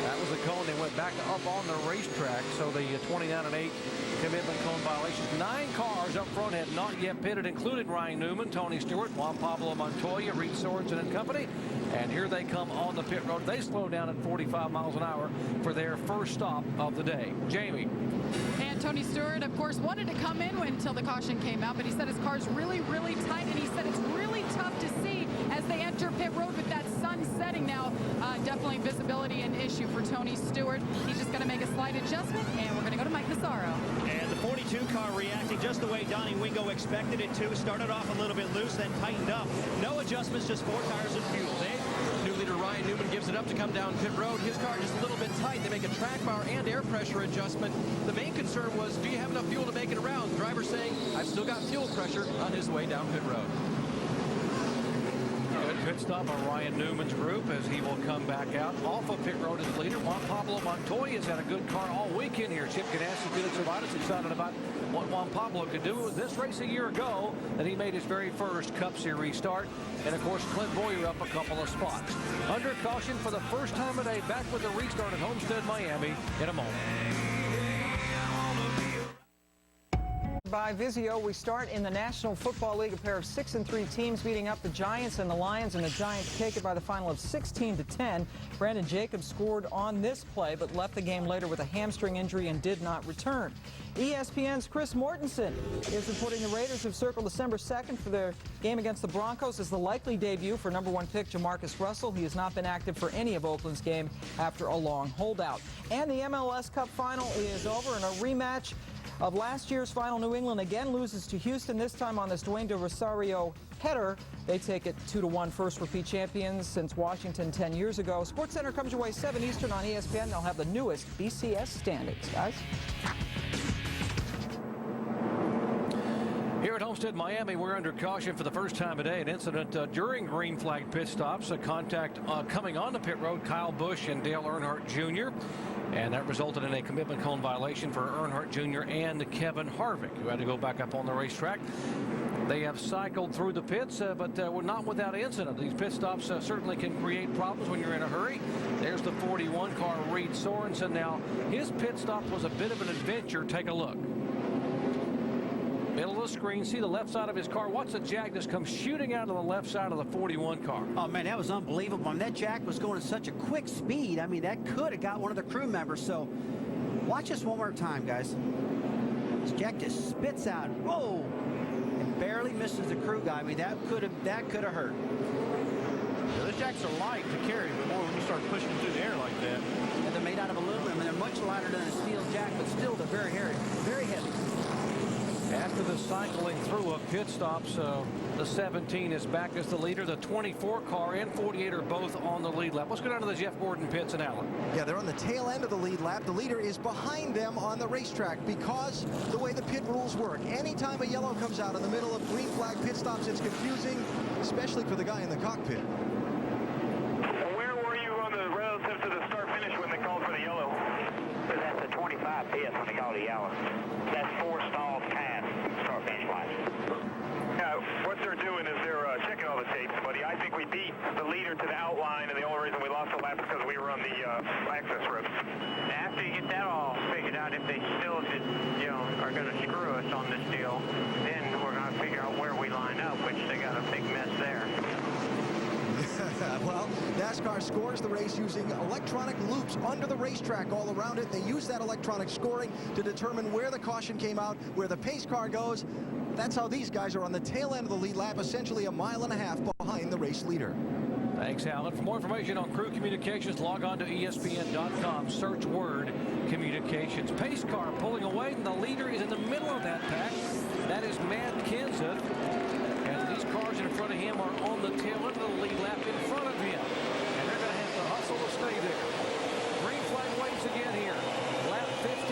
That was the cone. They went back up on the racetrack. So the 29-8 commitment cone violations. 9 cars up front had not yet pitted, including Ryan Newman, Tony Stewart, Juan Pablo Montoya, Reed Sorensen and company. And here they come on the pit road. They slow down at 45 miles an hour for their first stop of the day. Jamie. And Tony Stewart, of course, wanted to come in until the caution came out, but he said his car's really, really tight, and he said it's really tough to see as they enter pit road with that sun setting now. Definitely visibility an issue for Tony Stewart. He's just going to make a slight adjustment, and we're going to go to Mike Massaro. And the 42 car reacting just the way Donnie Wingo expected it to. Started off a little bit loose, then tightened up. No adjustments, just 4 tires and fuel. New leader Ryan Newman gives it up to come down pit road. His car just a little bit tight. They make a track bar and air pressure adjustment. The main concern was, do you have enough fuel to make it around? The driver saying, I've still got fuel pressure on his way down pit road. Good pit stop on Ryan Newman's group as he will come back out off of pit road as leader. Juan Pablo Montoya has had a good car all weekend here. Chip Ganassi, Felix Cervantes excited about what Juan Pablo could do with this race a year ago that he made his very first Cup Series start. And of course, Clint Boyer up a couple of spots. Under caution for the first time today, back with the restart at Homestead, Miami in a moment. By Vizio, we start in the National Football League. A pair of 6-3 teams beating up the Giants and the Lions, and the Giants take it by the final of 16-10. Brandon Jacobs scored on this play, but left the game later with a hamstring injury and did not return. ESPN's Chris Mortensen is reporting the Raiders have circled December 2nd for their game against the Broncos as the likely debut for #1 pick Jamarcus Russell. He has not been active for any of Oakland's game after a long holdout. And the MLS Cup final is over in a rematch of last year's final. New England again loses to Houston, this time on this Dwayne De Rosario header. They take it 2-1, first repeat champions since Washington 10 years ago. SportsCenter comes your way 7 Eastern on ESPN. They'll have the newest BCS standings, guys. Here at Homestead, Miami, we're under caution for the first time today. An incident during green flag pit stops. A contact coming on the pit road, Kyle Busch and Dale Earnhardt Jr. And that resulted in a commitment cone violation for Earnhardt Jr. and Kevin Harvick, who had to go back up on the racetrack. They have cycled through the pits, but we're not without incident. These pit stops certainly can create problems when you're in a hurry. There's the 41 car, Reed Sorensen. Now, his pit stop was a bit of an adventure. Take a look. Middle of the screen, see the left side of his car. Watch the jack just come shooting out of the left side of the 41 car. Oh, man, that was unbelievable. I mean, that jack was going at such a quick speed. I mean, that could have got one of the crew members. So watch this one more time, guys. This jack just spits out. Whoa! And barely misses the crew guy. I mean, that could have hurt. Yeah, those jacks are light to carry, but more when you start pushing through the air like that. And they're made out of aluminum, and they're much lighter than a steel jack, but still they're very heavy. Very heavy. After the cycling through of pit stops, the 17 is back as the leader. The 24 car and 48 are both on the lead lap. Let's go down to the Jeff Gordon pits and Allen. Yeah, they're on the tail end of the lead lap. The leader is behind them on the racetrack because the way the pit rules work. Anytime a yellow comes out in the middle of green flag pit stops, it's confusing, especially for the guy in the cockpit. Where were you on the relative to the start-finish when they called for the yellow? That's the 25 pits when they called the yellow. That's 4 stalls past start-finish line. Yeah, what they're doing is they're checking all the tapes, buddy. I think we beat the leader to the outline, and the only reason we lost the lap is because we were on the access road. After you get that all figured out, if they still are going to screw us on this deal, then we're going to figure out where we line up, which they got a big mess there. Well, NASCAR scores the race using electronic loops under the racetrack all around it. They use that electronic scoring to determine where the caution came out, where the pace car goes. That's how these guys are on the tail end of the lead lap, essentially a mile and a half behind the race leader. Thanks, Alan. For more information on crew communications, log on to ESPN.com. Search word communications. Pace car pulling away, and the leader is in the middle of that pack. That is Matt Kenseth. And these cars in front of him are on the tail end of the lead lap in front of him. And they're going to have to hustle to stay there. Green flag waits again here. Lap 57.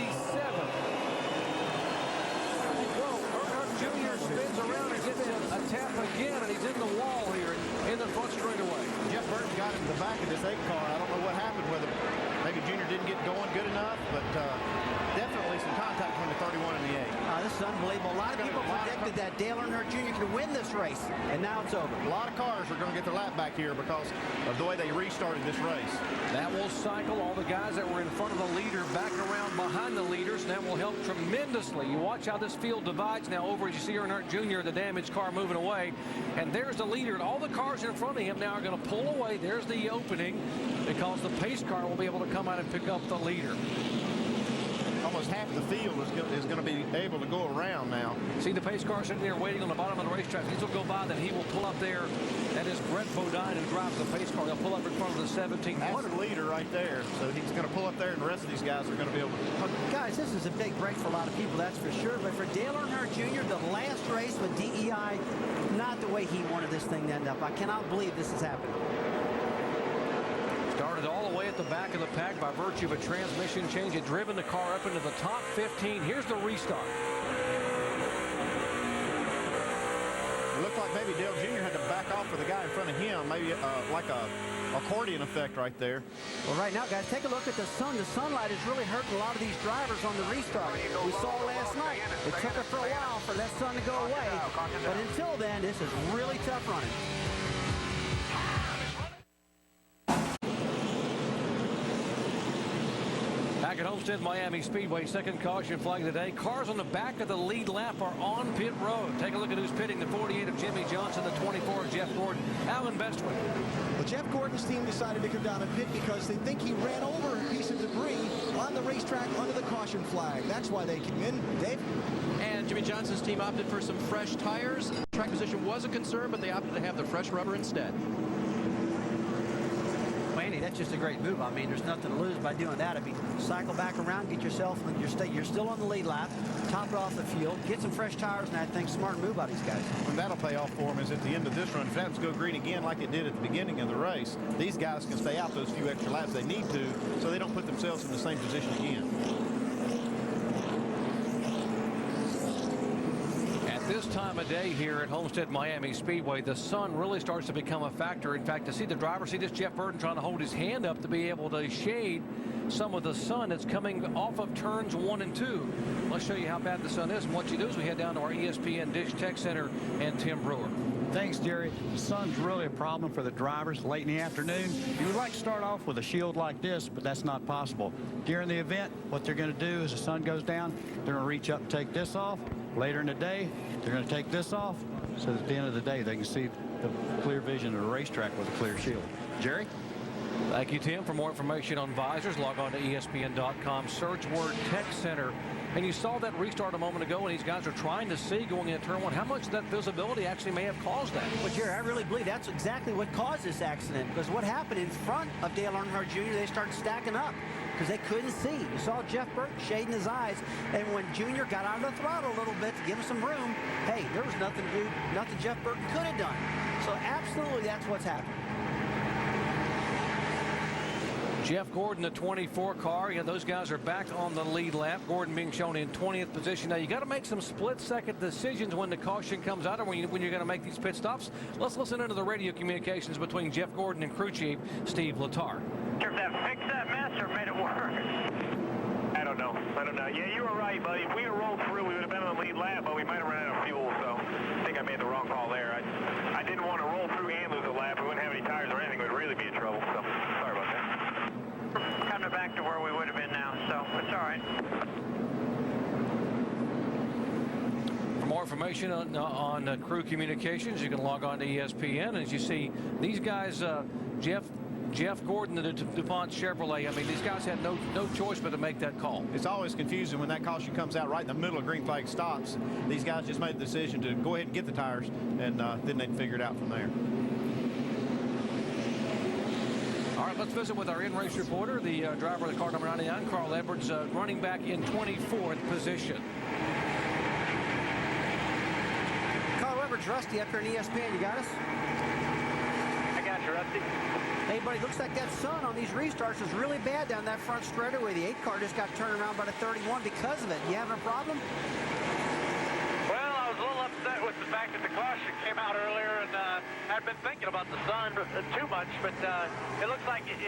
Well, Earnhardt Jr. spins around and gets a tap again, and he's in the wall here in the front straightaway. Jeff Burton got into the back of this 8 car. I don't know what happened, whether maybe Junior didn't get going good enough, but definitely racing contact between the 31 and the 8. This is unbelievable. A lot of people predicted that Dale Earnhardt Jr. could win this race, and now it's over. A lot of cars are going to get their lap back here because of the way they restarted this race. That will cycle all the guys that were in front of the leader back around behind the leaders, and that will help tremendously. You watch how this field divides now over as you see Earnhardt Jr., the damaged car moving away, and there's the leader, and all the cars in front of him now are going to pull away. There's the opening because the pace car will be able to come out and pick up the leader. Almost half the field is going to be able to go around now. See the pace car sitting there waiting on the bottom of the racetrack. These will go by, then he will pull up there. That is Brett Bodine who drives the pace car. He'll pull up in front of the 17. That's the leader right there. So he's going to pull up there, and the rest of these guys are going to be able to. Guys, this is a big break for a lot of people, that's for sure. But for Dale Earnhardt Jr., the last race with DEI, not the way he wanted this thing to end up. I cannot believe this is happening. Started all the way at the back of the pack by virtue of a transmission change. Had driven the car up into the top 15. Here's the restart. It looked like maybe Dale Jr. had to back off for the guy in front of him. Maybe like a accordion effect right there. Well, right now, guys, take a look at the sun. The sunlight is really hurting a lot of these drivers on the restart. We saw last night. It took it for a while for that sun to go away. But until then, this is really tough running. Back at Homestead Miami Speedway, second caution flag of the day. Cars on the back of the lead lap are on pit road. Take a look at who's pitting. The 48 of Jimmie Johnson, the 24 of Jeff Gordon. Alan Bestwick. Well, Jeff Gordon's team decided to come down and pit because they think he ran over a piece of debris on the racetrack under the caution flag. That's why they came in. Dave? And Jimmie Johnson's team opted for some fresh tires. Track position was a concern, but they opted to have the fresh rubber instead. Andy, that's just a great move. I mean, there's nothing to lose by doing that. I mean, cycle back around, get yourself, and you're still on the lead lap, top it off the field, get some fresh tires, and I think smart move by these guys. And that'll pay off for them is at the end of this run. If it happens to go green again like it did at the beginning of the race, these guys can stay out those few extra laps they need to so they don't put themselves in the same position again. This time of day here at Homestead Miami Speedway, the sun really starts to become a factor. In fact, to see the driver, see this Jeff Burton trying to hold his hand up to be able to shade some of the sun that's coming off of turns 1 and 2. Let's show you how bad the sun is. And what you do is we head down to our ESPN Dish Tech Center and Tim Brewer. Thanks, Jerry. The sun's really a problem for the drivers late in the afternoon. You would like to start off with a shield like this, but that's not possible. During the event, what they're going to do is the sun goes down, they're going to reach up and take this off. Later in the day, they're going to take this off, so at the end of the day, they can see the clear vision of the racetrack with a clear shield. Jerry? Thank you, Tim. For more information on visors, log on to ESPN.com, search word Tech Center. And you saw that restart a moment ago, and these guys are trying to see going into turn 1 how much that visibility actually may have caused that. But Jerry, I really believe that's exactly what caused this accident, because what happened in front of Dale Earnhardt Jr., they started stacking up because they couldn't see. You saw Jeff Burton shading his eyes, and when Jr. got out of the throttle a little bit to give him some room, hey, there was nothing to do, nothing Jeff Burton could have done. So absolutely that's what's happened. Jeff Gordon, the 24 car. Yeah, those guys are back on the lead lap. Gordon being shown in 20th position. Now, you got to make some split-second decisions when the caution comes out or when you're going to make these pit stops. Let's listen into the radio communications between Jeff Gordon and crew chief Steve Letarte. Sure, if that fixed that mess or made it worse? I don't know. Yeah, you were right, buddy. If we had rolled through, we would have been on the lead lap, but we might have run out of fuel, so I think I made the wrong call there. I didn't want to roll through and lose a lap. We wouldn't have any tires or anything. We'd really be in trouble, so sorry about that. Coming back to where we would have been now, so it's all right. For more information on crew communications, you can log on to ESPN. As you see, these guys, Jeff Gordon, the DuPont Chevrolet, I mean, these guys had no choice but to make that call. It's always confusing when that caution comes out right in the middle of green flag stops. These guys just made the decision to go ahead and get the tires, and then they'd figure it out from there. All right, let's visit with our in-race reporter, the driver of the car number 99, Carl Edwards, running back in 24th position. Carl Edwards, Rusty, up here in ESPN. You got us? I got you, Rusty. Hey, buddy, looks like that sun on these restarts is really bad down that front straightaway. The 8 car just got turned around by the 31 because of it. You having a problem? Well, I was a little upset with the fact that the caution came out earlier, and I've been thinking about the sun too much, but it looks like it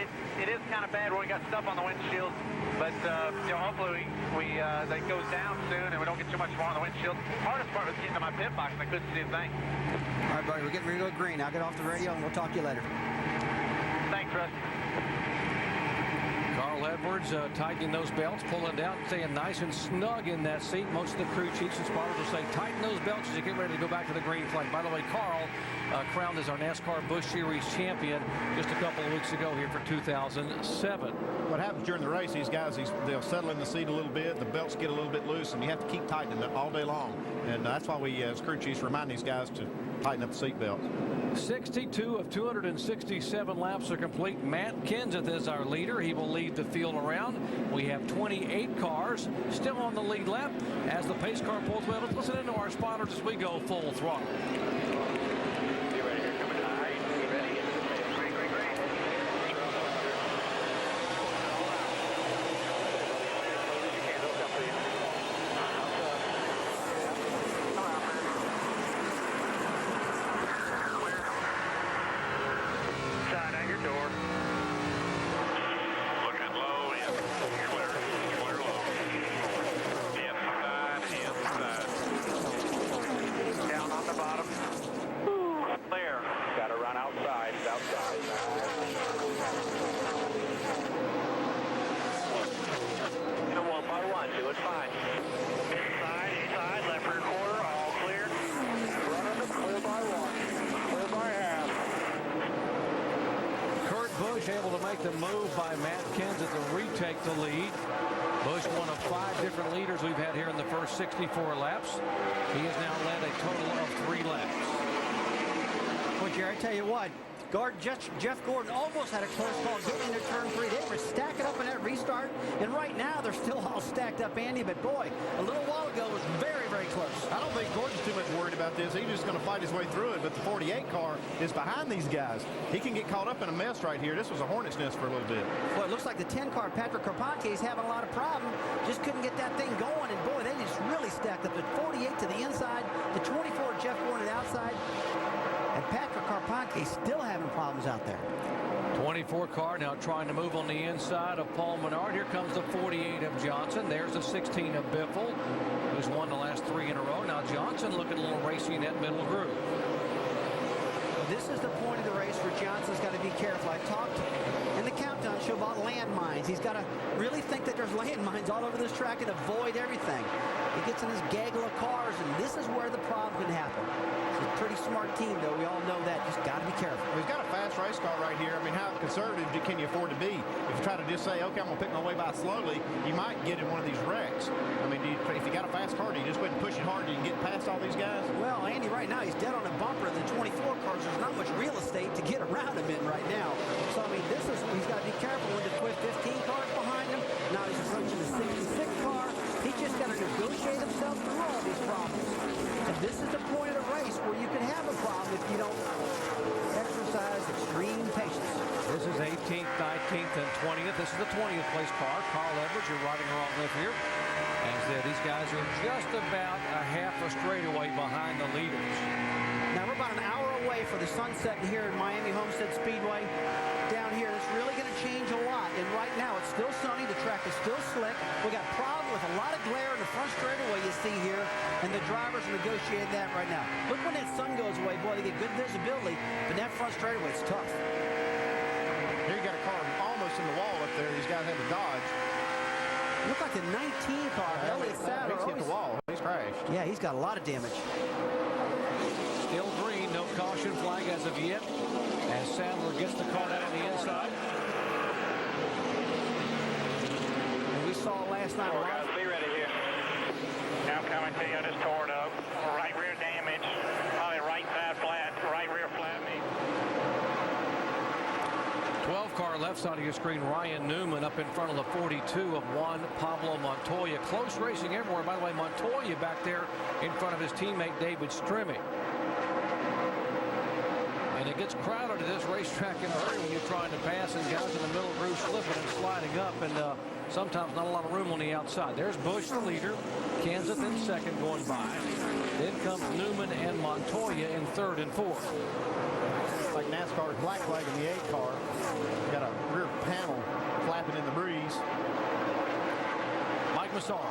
is kind of bad when we got stuff on the windshield. But you know, hopefully that goes down soon, and we don't get too much more on the windshield. Hardest part was getting to my pit box, and I couldn't see a thing. All right, buddy, we're getting ready to go green. I'll get off the radio, and we'll talk to you later. Thanks, Rusty. Carl Edwards tightening those belts, pulling down, staying nice and snug in that seat. Most of the crew chiefs and spotters will say tighten those belts as you get ready to go back to the green flag. By the way, Carl crowned as our NASCAR Busch Series champion just a couple of weeks ago here for 2007. What happens during the race, these guys, they'll settle in the seat a little bit, the belts get a little bit loose, and you have to keep tightening it all day long. And that's why we, as crew chiefs, remind these guys to tighten up the seat belt. 62 of 267 laps are complete. Matt Kenseth is our leader. He will lead the field around. We have 28 cars still on the lead lap as the pace car pulls away. Let's listen into our spotters as we go full throttle. Be ready here, coming high. Be ready. Green, green, green. Sign out your door. Looking low, yeah. Clear low. Inside. Down on the bottom. Clear. Got to run outside. It's outside. One by one. Do it fine. Inside, left rear quarter, all clear. Running the clear by one. Clear by half. Kurt Busch able to make the move by Matt Kenseth to retake the lead. Busch, one of 5 different leaders we've had here in the first 64 laps. He has now led a total of 3 laps. Well, Jerry, I tell you what, Jeff Gordon almost had a close call getting into turn 3. They were stacking up in that restart, and right now they're still all stacked up, Andy. But boy, a little while ago it was very, very close. I don't think Gordon's too much worried about this. He's just going to fight his way through it. But the 48 car is behind these guys. He can get caught up in a mess right here. This was a hornet's nest for a little bit. Well, it looks like the 10 car, Patrick Carpentier, is having a lot of problems. Just couldn't get that thing going. And boy, they just really stacked up. The 48 to the inside, the 24 Jeff Gordon outside. And Patrick Carpentier still having problems out there. 24 car now trying to move on the inside of Paul Menard. Here comes the 48 of Johnson. There's the 16 of Biffle, who's won the last 3 in a row. Now Johnson looking a little racy in that middle groove. This is the point of the race where Johnson's got to be careful. I talked in the countdown show about landmines. He's got to really think that there's landmines all over this track and avoid everything. He gets in his gaggle of cars, and this is where the problem can happen. It's a pretty smart team, though. We all know that. Just got to be careful. Well, he's got a fast race car right here. I mean, how conservative can you afford to be? If you try to just say, okay, I'm going to pick my way by slowly, you might get in one of these wrecks. I mean, if you got a fast car, do you just go ahead and push it hard? Do you get past all these guys? Well, Andy, right now, he's dead on a bumper. The 24 cars, there's not much real estate to get around him in right now. So, I mean, he's got to be careful when the 15 cars behind him. Now he's approaching the 66 car. He's just got to negotiate himself through all these problems. And this is the point of the race where you can have a problem if you don't exercise extreme patience. This is 18th, 19th, and 20th. This is the 20th place car. Carl Edwards, you're riding wrong left here. As these guys are just about a half a straightaway behind the leaders. Now we're about an hour away for the sunset here in Miami Homestead Speedway. Down here, it's really going to change a lot. And right now, it's still sunny. The track is still slick. We got problem with a lot of glare in the front straightaway you see here, and the drivers are negotiating that right now. Look when that sun goes away, boy, they get good visibility, but that front straightaway is tough. Here you got a car almost in the wall up there. These guys had to dodge. Look like the 19 car. Elliott Sadler. He's hit the wall. He's crashed. Yeah, he's got a lot of damage. Still green, no caution flag as of yet, as Sadler gets the car out on the inside. And we saw last night. All right, guys, be ready here. Now coming to you, I just tore it up. Right rear damage, probably right side flat, right rear flat knee. 12 car left side of your screen, Ryan Newman up in front of the 42 of Juan Pablo Montoya. Close racing everywhere. By the way, Montoya back there in front of his teammate David Strimmy. And it gets crowded at this racetrack in a hurry when you're trying to pass, and guys in the middle groove slipping and sliding up, and sometimes not a lot of room on the outside. There's Busch, the leader. Kansas in second going by. Then comes Newman and Montoya in third and fourth. Like NASCAR's black flag in the 8 car. Got a rear panel flapping in the breeze. Mike Massaro.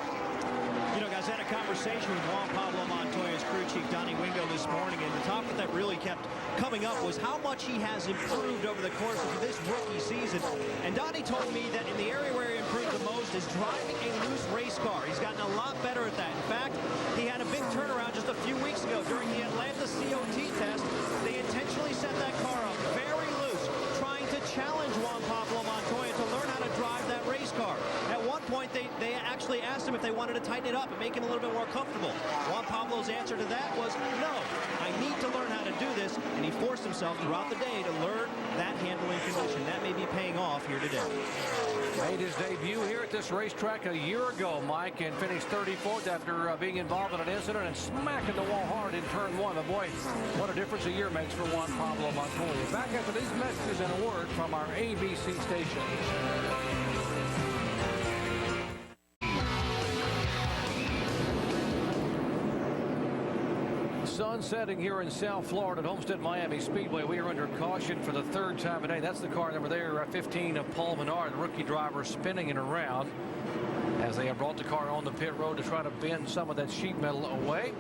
You know, guys, I had a conversation with Juan Pablo Montoya's crew chief, Donnie Wingo, this morning, and the topic that really kept coming up was how much he has improved over the course of this rookie season. And Donnie told me that in the area where he improved the most is driving a loose race car. He's gotten a lot better at that. In fact, he had a big turnaround just a few weeks ago during the Atlanta COT test. They intentionally set that car up very loose, trying to challenge Juan Pablo Montoya to learn how to drive that race car. At one point, they actually asked him if they wanted to tighten it up and make him a little bit more comfortable. Juan Pablo's answer to that was, no, I need to learn how to do this, and he forced himself throughout the day to learn that handling condition. That may be paying off here today. Made his debut here at this racetrack a year ago, Mike, and finished 34th after being involved in an incident and smacking the wall hard in turn 1. But boy, what a difference a year makes for Juan Pablo Montoya. Back after these messages and a word from our ABC station. Sun setting here in South Florida at Homestead Miami Speedway. We are under caution for the third time today. That's the car number there, 15 of Paul Menard, the rookie driver, spinning it around as they have brought the car on the pit road to try to bend some of that sheet metal away.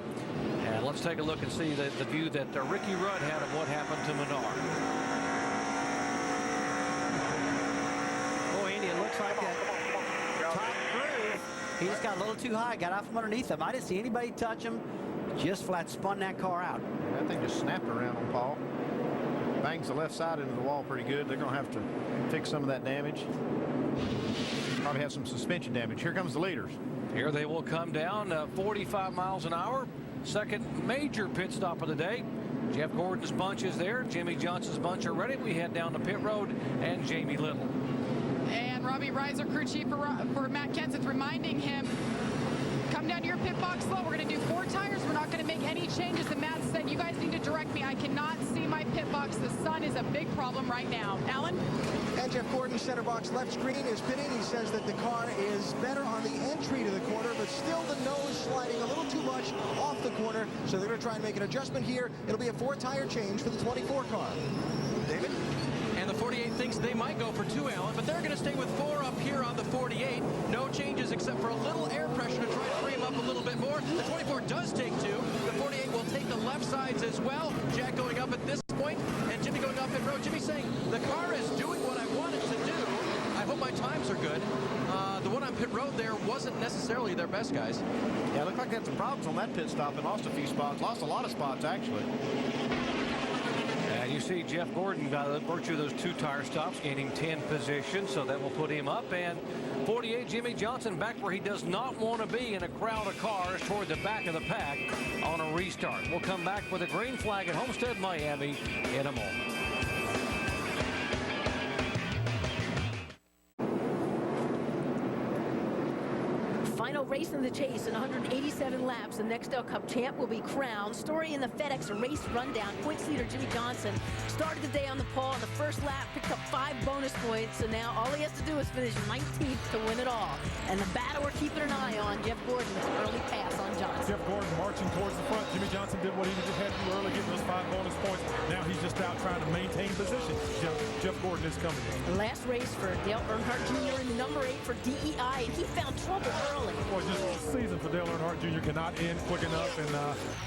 And let's take a look and see the view that Ricky Rudd had of what happened to Menard. Boy, Andy, it looks like that top groove. He just got a little too high, got out from underneath him. I didn't see anybody touch him. Just flat spun that car out. That thing just snapped around on Paul. Bangs the left side into the wall pretty good. They're going to have to fix some of that damage. Probably have some suspension damage. Here comes the leaders. Here they will come down 45 miles an hour. Second major pit stop of the day. Jeff Gordon's bunch is there. Jimmie Johnson's bunch are ready. We head down to pit road and Jamie Little. And Robbie Reiser, crew chief for Matt Kenseth, reminding him, come down to your pit box slow. We're going to do 4 tires. We're not going to make any changes. And Matt said, you guys need to direct me. I cannot see my pit box. The sun is a big problem right now. Alan? And Jeff Gordon, center box left screen, is pitting. He says that the car is better on the entry to the corner, but still the nose sliding a little too much off the corner. So they're going to try and make an adjustment here. It'll be a 4-tire change for the 24 car. David? And the 48 thinks they might go for 2, Alan, but they're going to stay with 4 up here on the 48. No changes except for a little air pressure to try to free him up a little bit more. The 24 does take 2. The 48 will take the left sides as well. Jack going up at this point, and Jimmie going off pit road. Jimmie saying, the car is doing what I want it to do. I hope my times are good. The one on pit road there wasn't necessarily their best, guys. Yeah, it looked like they had some problems on that pit stop and lost a few spots. Lost a lot of spots, actually. And you see Jeff Gordon by virtue of those 2 tire stops gaining 10 positions, so that will put him up. And 48 Jimmie Johnson back where he does not want to be in a crowd of cars toward the back of the pack on a restart. We'll come back with a green flag at Homestead Miami in a moment. Final race in the chase in 187 laps. The Nextel Cup champ will be crowned. Story in the FedEx race rundown. Points leader Jimmie Johnson started the day on the pole on the first lap, picked up 5 bonus points, and now all he has to do is finish 19th to win it all. And the battle we're keeping an eye on, Jeff Gordon with an early pass on Johnson. Jeff Gordon marching towards the front. Jimmie Johnson did what he just had to do early, getting those 5 bonus points. Now he's just out trying to maintain position. Jeff Gordon is coming. The last race for Dale Earnhardt Jr. in number 8 for DEI, and he found trouble early. Well, just the season for Dale Earnhardt Jr. cannot end quick enough, and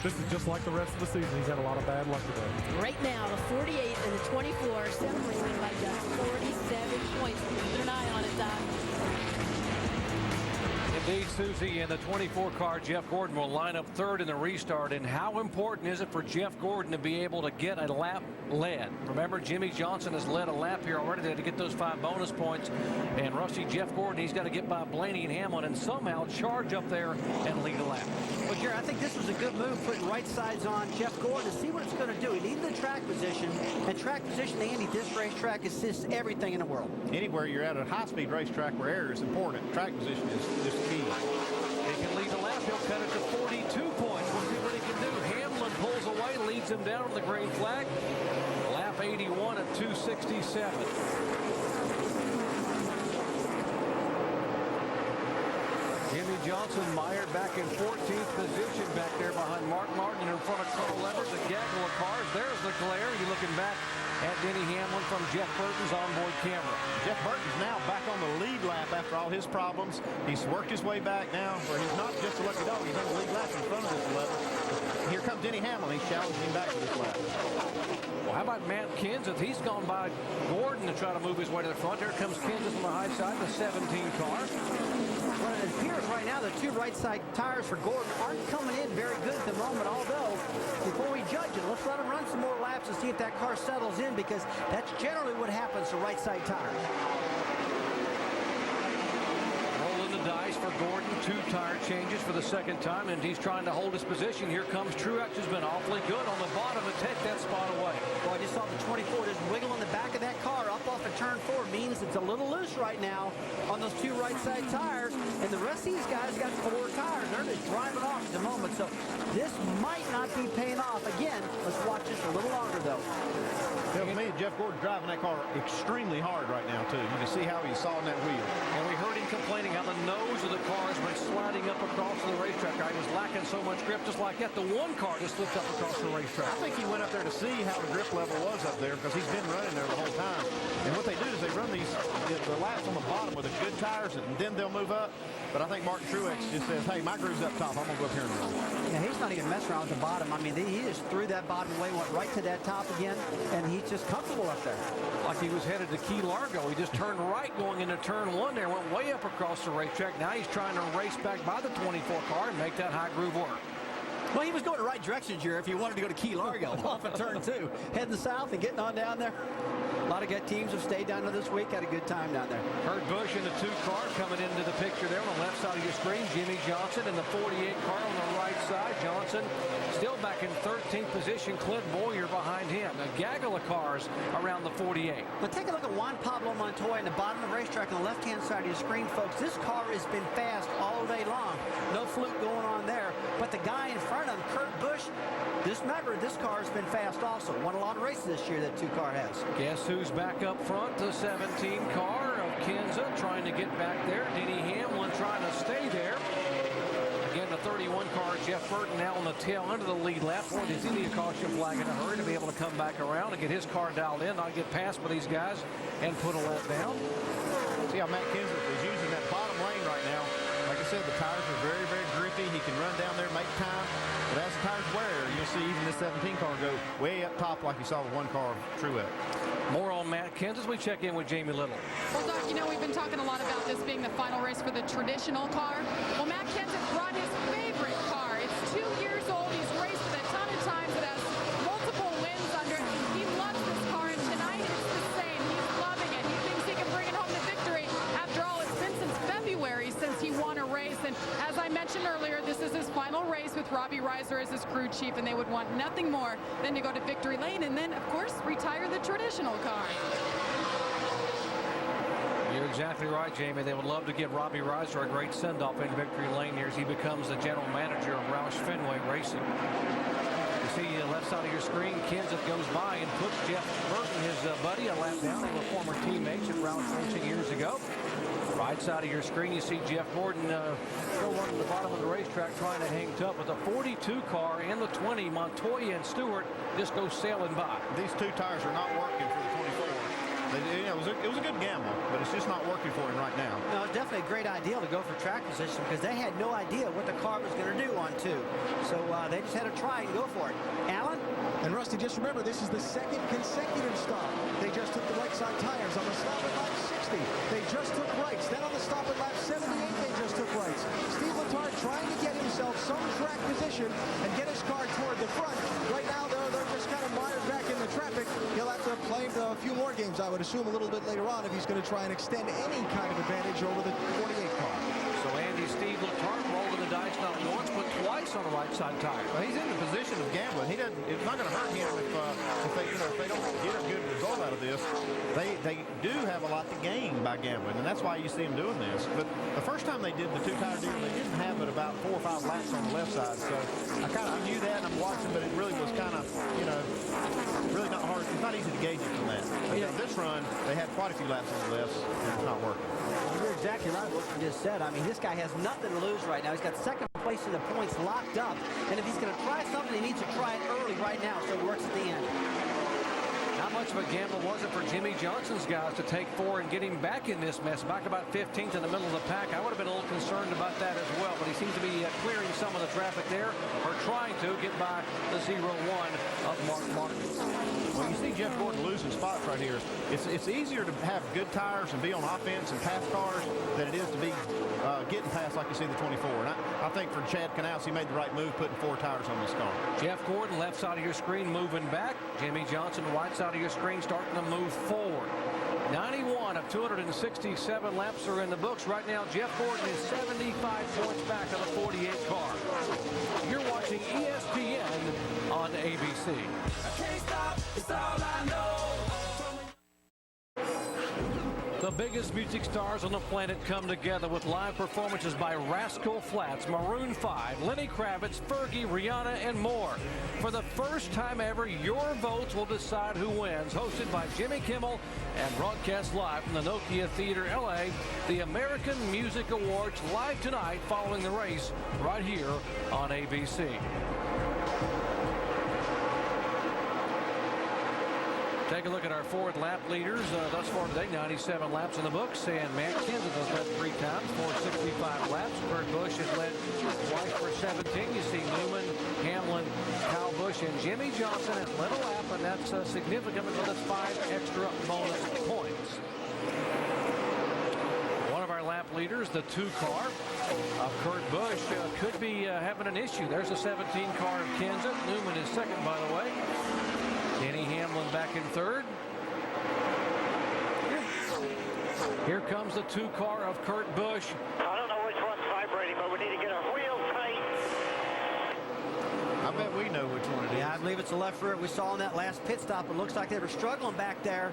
this is just like the rest of the season. He's had a lot of bad luck today. Right now, the 48 and the 24 separated by just 47 points. Keep an eye on it, Doc. Indeed, Susie, in the 24 car, Jeff Gordon will line up 3rd in the restart. And how important is it for Jeff Gordon to be able to get a lap led? Remember, Jimmie Johnson has led a lap here already to get those 5 bonus points. And Rusty, Jeff Gordon, he's got to get by Blaney and Hamlin and somehow charge up there and lead a lap. Well, Jerry, I think this was a good move, putting right sides on Jeff Gordon to see what it's going to do. He needed the track position, and track position, Andy, this racetrack assists everything in the world. Anywhere you're at a high-speed racetrack where air is important, track position is just key. He can lead the lap. He'll cut it to 42 points. We'll see what he can do. Hamlin pulls away, leads him down on the green flag. Lap 81 at 267. Jimmie Johnson mired back in 14th position back there behind Mark Martin in front of Carl Edwards. A gaggle of cars. There's Leclerc. You're looking back at Denny Hamlin from Jeff Burton's onboard camera. Jeff Burton's now back on the lead lap after all his problems. He's worked his way back now, where he's not just a lucky dog. He's on the lead lap in front of this 11. Here comes Denny Hamlin. He's challenging him back to this lap. Well, how about Matt Kenseth? He's gone by Gordon to try to move his way to the front. Here comes Kenseth on the high side, the 17 car. Well, it appears right now the two right side tires for Gordon aren't coming in very good at the moment, although before we judge it, let's let him run some more laps and see if that car settles in, because that's generally what happens to right side tires. Rolling the dice for Gordon. 2 tire changes for the second time, and he's trying to hold his position. Here comes Truex, who's been awfully good on the bottom to take that spot away. Well, I just saw the 24 just wiggle in the back of that car up off of turn 4. Means it's a little loose right now on those 2 right side tires, and the rest of these guys got 4 tires. They're just driving off at the moment, so this might not be paying off. Again, let's watch this a little longer, though. Tells me Jeff Gordon's driving that car extremely hard right now, too. You can see how he's sawing that wheel. And we heard him complaining how the nose of the car has been sliding up across the racetrack. I was lacking so much grip, just like that. The one car just slipped up across the racetrack. I think he went up there to see how the grip level was up there, because he's been running there the whole time. And what they do is they run the laps on the bottom with the good tires, and then they'll move up. But I think Martin Truex just says, hey, my groove's up top. I'm going to go up here and run. Yeah, he's not even messing around with the bottom. I mean, he just threw that bottom away, went right to that top again, and he's just comfortable up there. Like he was headed to Key Largo. He just turned right going into turn 1 there, went way up across the racetrack. Now he's trying to race back by the 24 car and make that high groove work. Well, he was going the right direction, Jerry, if he wanted to go to Key Largo off of turn 2. Heading south and getting on down there. A lot of good teams have stayed down there this week. Had a good time down there. Kurt Busch in the 2 car coming into the picture there on the left side of your screen. Jimmie Johnson in the 48 car on the right side. Johnson still back in 13th position. Clint Bowyer behind him. A gaggle of cars around the 48. But take a look at Juan Pablo Montoya in the bottom of the racetrack on the left-hand side of your screen, folks. This car has been fast all day long. No fluke going on there. But the guy in front of him, Kurt Busch, this car has been fast also. Won a lot of races this year, that 2 car has. Guess who's back up front? The 17 car of Kenseth trying to get back there. Denny Hamlin trying to stay there. Again, the 31 car, Jeff Burton, now on the tail end of the lead lap. Boy, does he need a caution flag in a hurry to be able to come back around and get his car dialed in, not get passed by these guys and put a lap down. See how Matt Kenseth is using that bottom lane right now. Like I said, the tires are very, very grippy. He can run down there, make time. But as the tires wear, you'll see even this 17 car go way up top like you saw with 1 car Truex. More on Matt Kenseth. We check in with Jamie Little. Well, Doc, you know, we've been talking a lot about this being the final race for the traditional car. Well, Matt Kenseth brought his favorite car. It's 2 years old. He's raced it a ton of times. It has multiple wins under it. He loves this car, and tonight it's the same. He's loving it. He thinks he can bring it home to victory. After all, it's been since February since he won a race. And as I mentioned earlier, this is his final race with Robbie Reiser as his crew chief, and they would want nothing more than to go to victory lane and then, of course, retire the traditional car. You're exactly right, Jamie. They would love to give Robbie Reiser a great send-off in victory lane here as he becomes the general manager of Roush Fenway Racing. You see the left side of your screen, Kenseth goes by and puts Jeff Burton, his buddy, a lap down. They were former teammates at Roush Racing years ago. Right side of your screen, you see Jeff Gordon still running the bottom of the racetrack trying to hang tough with the 42 car and the 20. Montoya and Stewart just go sailing by. These 2 tires are not working for the 24. It was a good gamble, but it's just not working for him right now. No, it's definitely a great idea to go for track position because they had no idea what the car was going to do on 2. So they just had to try and go for it. Alan? And Rusty, just remember, this is the 2nd consecutive stop. They just took the right side tires on the stop at lap 60. They just took rights. Then on the stop at lap 78, they just took rights. Steve Letarte trying to get himself some track position and get his car toward the front. Right now, they're just kind of mired back in the traffic. He'll have to play a few more games, I would assume, a little bit later on if he's going to try and extend any kind of advantage over the 48 car. So Andy Steve Letarte rolling the dice not once but twice on the right side tire. Well, he's in the position of gambling. He doesn't. It's not going to hurt him if they don't get a good result out of this. They do have a lot to gain by gambling, and that's why you see them doing this. But the first time they did the 2-tire deal, they didn't have but about 4 or 5 laps on the left side. So I knew that, and I'm watching, but it really was kind of, really not hard. It's not easy to gauge it from that. But this run, they had quite a few laps on the left, and it's not working. You're exactly right what you just said. I mean, this guy has nothing to lose right now. He's got second place in the points locked up. And if he's going to try something, he needs to try it early right now so it works at the end. How much of a gamble was it for Jimmie Johnson's guys to take 4 and get him back in this mess, back about 15th in the middle of the pack? I would have been a little concerned about that as well, but he seems to be clearing some of the traffic there, or trying to get by the 0-1 of Mark Martin. Well, you see Jeff Gordon losing spots right here. It's easier to have good tires and be on offense and pass cars than it is to be getting past like you see the 24. And I think for Chad Knaus, he made the right move putting 4 tires on this car. Jeff Gordon, left side of your screen, moving back. Jimmie Johnson, right side of your screen, starting to move forward. 91 of 267 laps are in the books. Right now, Jeff Gordon is 75 points back of the 48 car. You're watching ESPN on ABC. It's all I know. The biggest music stars on the planet come together with live performances by Rascal Flatts, Maroon 5, Lenny Kravitz, Fergie, Rihanna, and more. For the first time ever, your votes will decide who wins. Hosted by Jimmy Kimmel and broadcast live from the Nokia Theater, LA, the American Music Awards live tonight following the race right here on ABC. Take a look at our Ford lap leaders thus far today. 97 laps in the books, and Matt Kenseth has led 3 times for 65 laps. Kurt Busch has led twice for 17. You see Newman, Hamlin, Kyle Busch, and Jimmie Johnson has led a lap, and that's significant because it's 5 extra bonus points. One of our lap leaders, the 2 car of Kurt Busch, could be having an issue. There's the 17 car of Kenseth. Newman is second, by the way. Denny Hamlin back in third. Here comes the 2 car of Kurt Busch. I don't know which one's vibrating, but we need to get our wheels tight. I bet we know which one it is. Yeah, I believe it's the left rear. We saw in that last pit stop, it looks like they were struggling back there.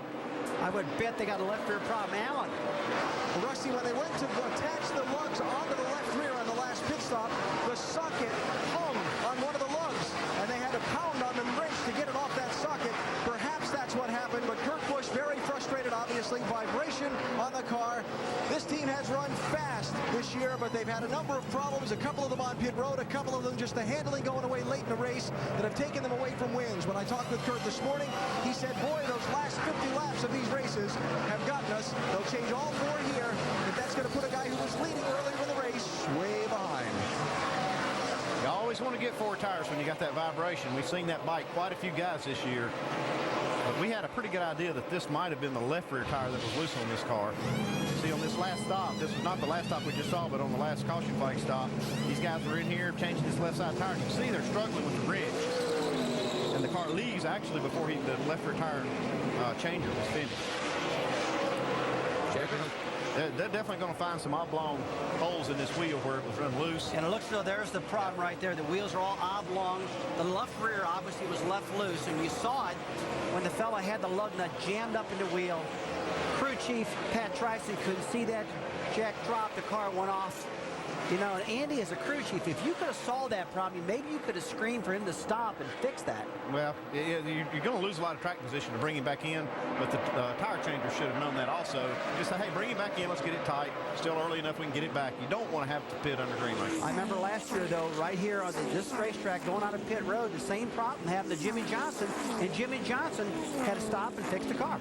I would bet they got a left rear problem. Allen. Well, Rusty, when they went to attach the lugs onto the left rear on the last pit stop, the socket hung on one of the lugs, and they had to pound on the wrench to get it off that socket. Perhaps that's what happened, but Kurt Busch very frustrated, obviously. Vibration on the car. This team has run fast this year, but they've had a number of problems, a couple of them on pit road, a couple of them just the handling going away late in the race that have taken them away from wins. When I talked with Kurt this morning, he said, boy, those last 50 laps of these races have gotten us. They'll change all 4 here, but that's going to put a guy who was leading earlier in the race way behind. You always want to get 4 tires when you got that vibration. We've seen that bite quite a few guys this year. But we had a pretty good idea that this might have been the left rear tire that was loose on this car. See, on this last stop, this was not the last stop we just saw, but on the last caution flag stop, these guys were in here changing this left side tire. You can see they're struggling with the bridge. And the car leaves actually before the left rear tire changer was finished. They're definitely going to find some oblong holes in this wheel where it was run loose. And it looks as though there's the problem right there. The wheels are all oblong. The left rear obviously was left loose, and you saw it when the fella had the lug nut jammed up in the wheel. Crew chief Pat Tryson couldn't see that. Jack dropped, the car went off. You know, and Andy, as a crew chief, if you could have solved that problem, maybe you could have screamed for him to stop and fix that. Well, you're going to lose a lot of track position to bring him back in, but the tire changer should have known that also. Just say, hey, bring him back in, let's get it tight. Still early enough we can get it back. You don't want to have to pit under green light. I remember last year, though, right here on this racetrack going out of pit road, the same problem happened to Jimmie Johnson, and Jimmie Johnson had to stop and fix the car.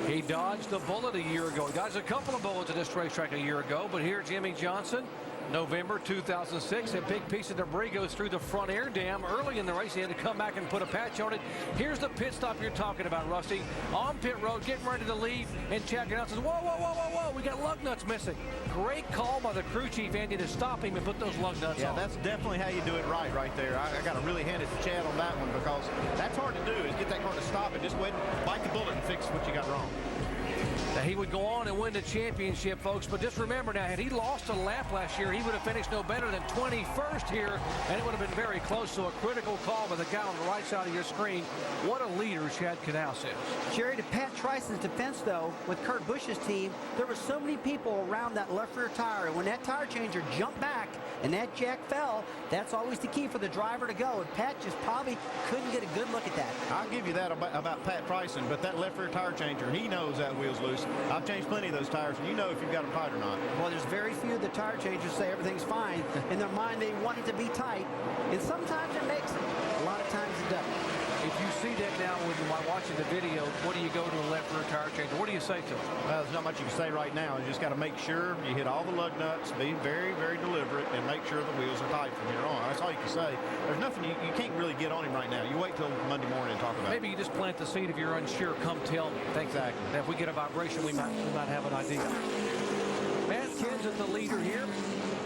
He dodged a bullet a year ago. He dodged a couple of bullets at this racetrack a year ago, but here Jimmie Johnson, November 2006, a big piece of debris goes through the front air dam early in the race. He had to come back and put a patch on it. Here's the pit stop you're talking about, Rusty. On pit road, getting ready to leave, and Chad Knaus says, whoa, whoa, whoa, whoa, whoa, we got lug nuts missing. Great call by the crew chief, Andy, to stop him and put those lug nuts on. Yeah, that's definitely how you do it right there. I got to really hand it to Chad on that one, because that's hard to do, is get that car to stop and just go ahead and bite the bullet and fix what you got wrong. Now, he would go on and win the championship, folks, but just remember now, had he lost a lap last year, he would have finished no better than 21st here, and it would have been very close. So a critical call by the guy on the right side of your screen. What a leader Chad Knaus is. Jerry, to Pat Tryson's defense, though, with Kurt Busch's team, there were so many people around that left rear tire, and when that tire changer jumped back and that jack fell, that's always the key for the driver to go, and Pat just probably couldn't get a good look at that. I'll give you that about Pat Tryson, but that left rear tire changer, he knows that wheel's loose. I've changed plenty of those tires, and you know if you've got them tight or not. Well, there's very few of the tire changers say everything's fine. In their mind, they want it to be tight, and sometimes it makes it. A lot of times it doesn't. If you see that now while watching the video, what do you go to the left rear tire changer? What do you say to them? Well, there's not much you can say right now. You just got to make sure you hit all the lug nuts, be very, very deliberate, and make sure the wheels are tight from here on. That's all you can say. There's nothing you can't really get on him right now. You wait till Monday morning and talk about it. Maybe you just plant the seed if you're unsure. Come tell me. Exactly. If we get a vibration, we might have an idea. Matt Kenseth, the leader here,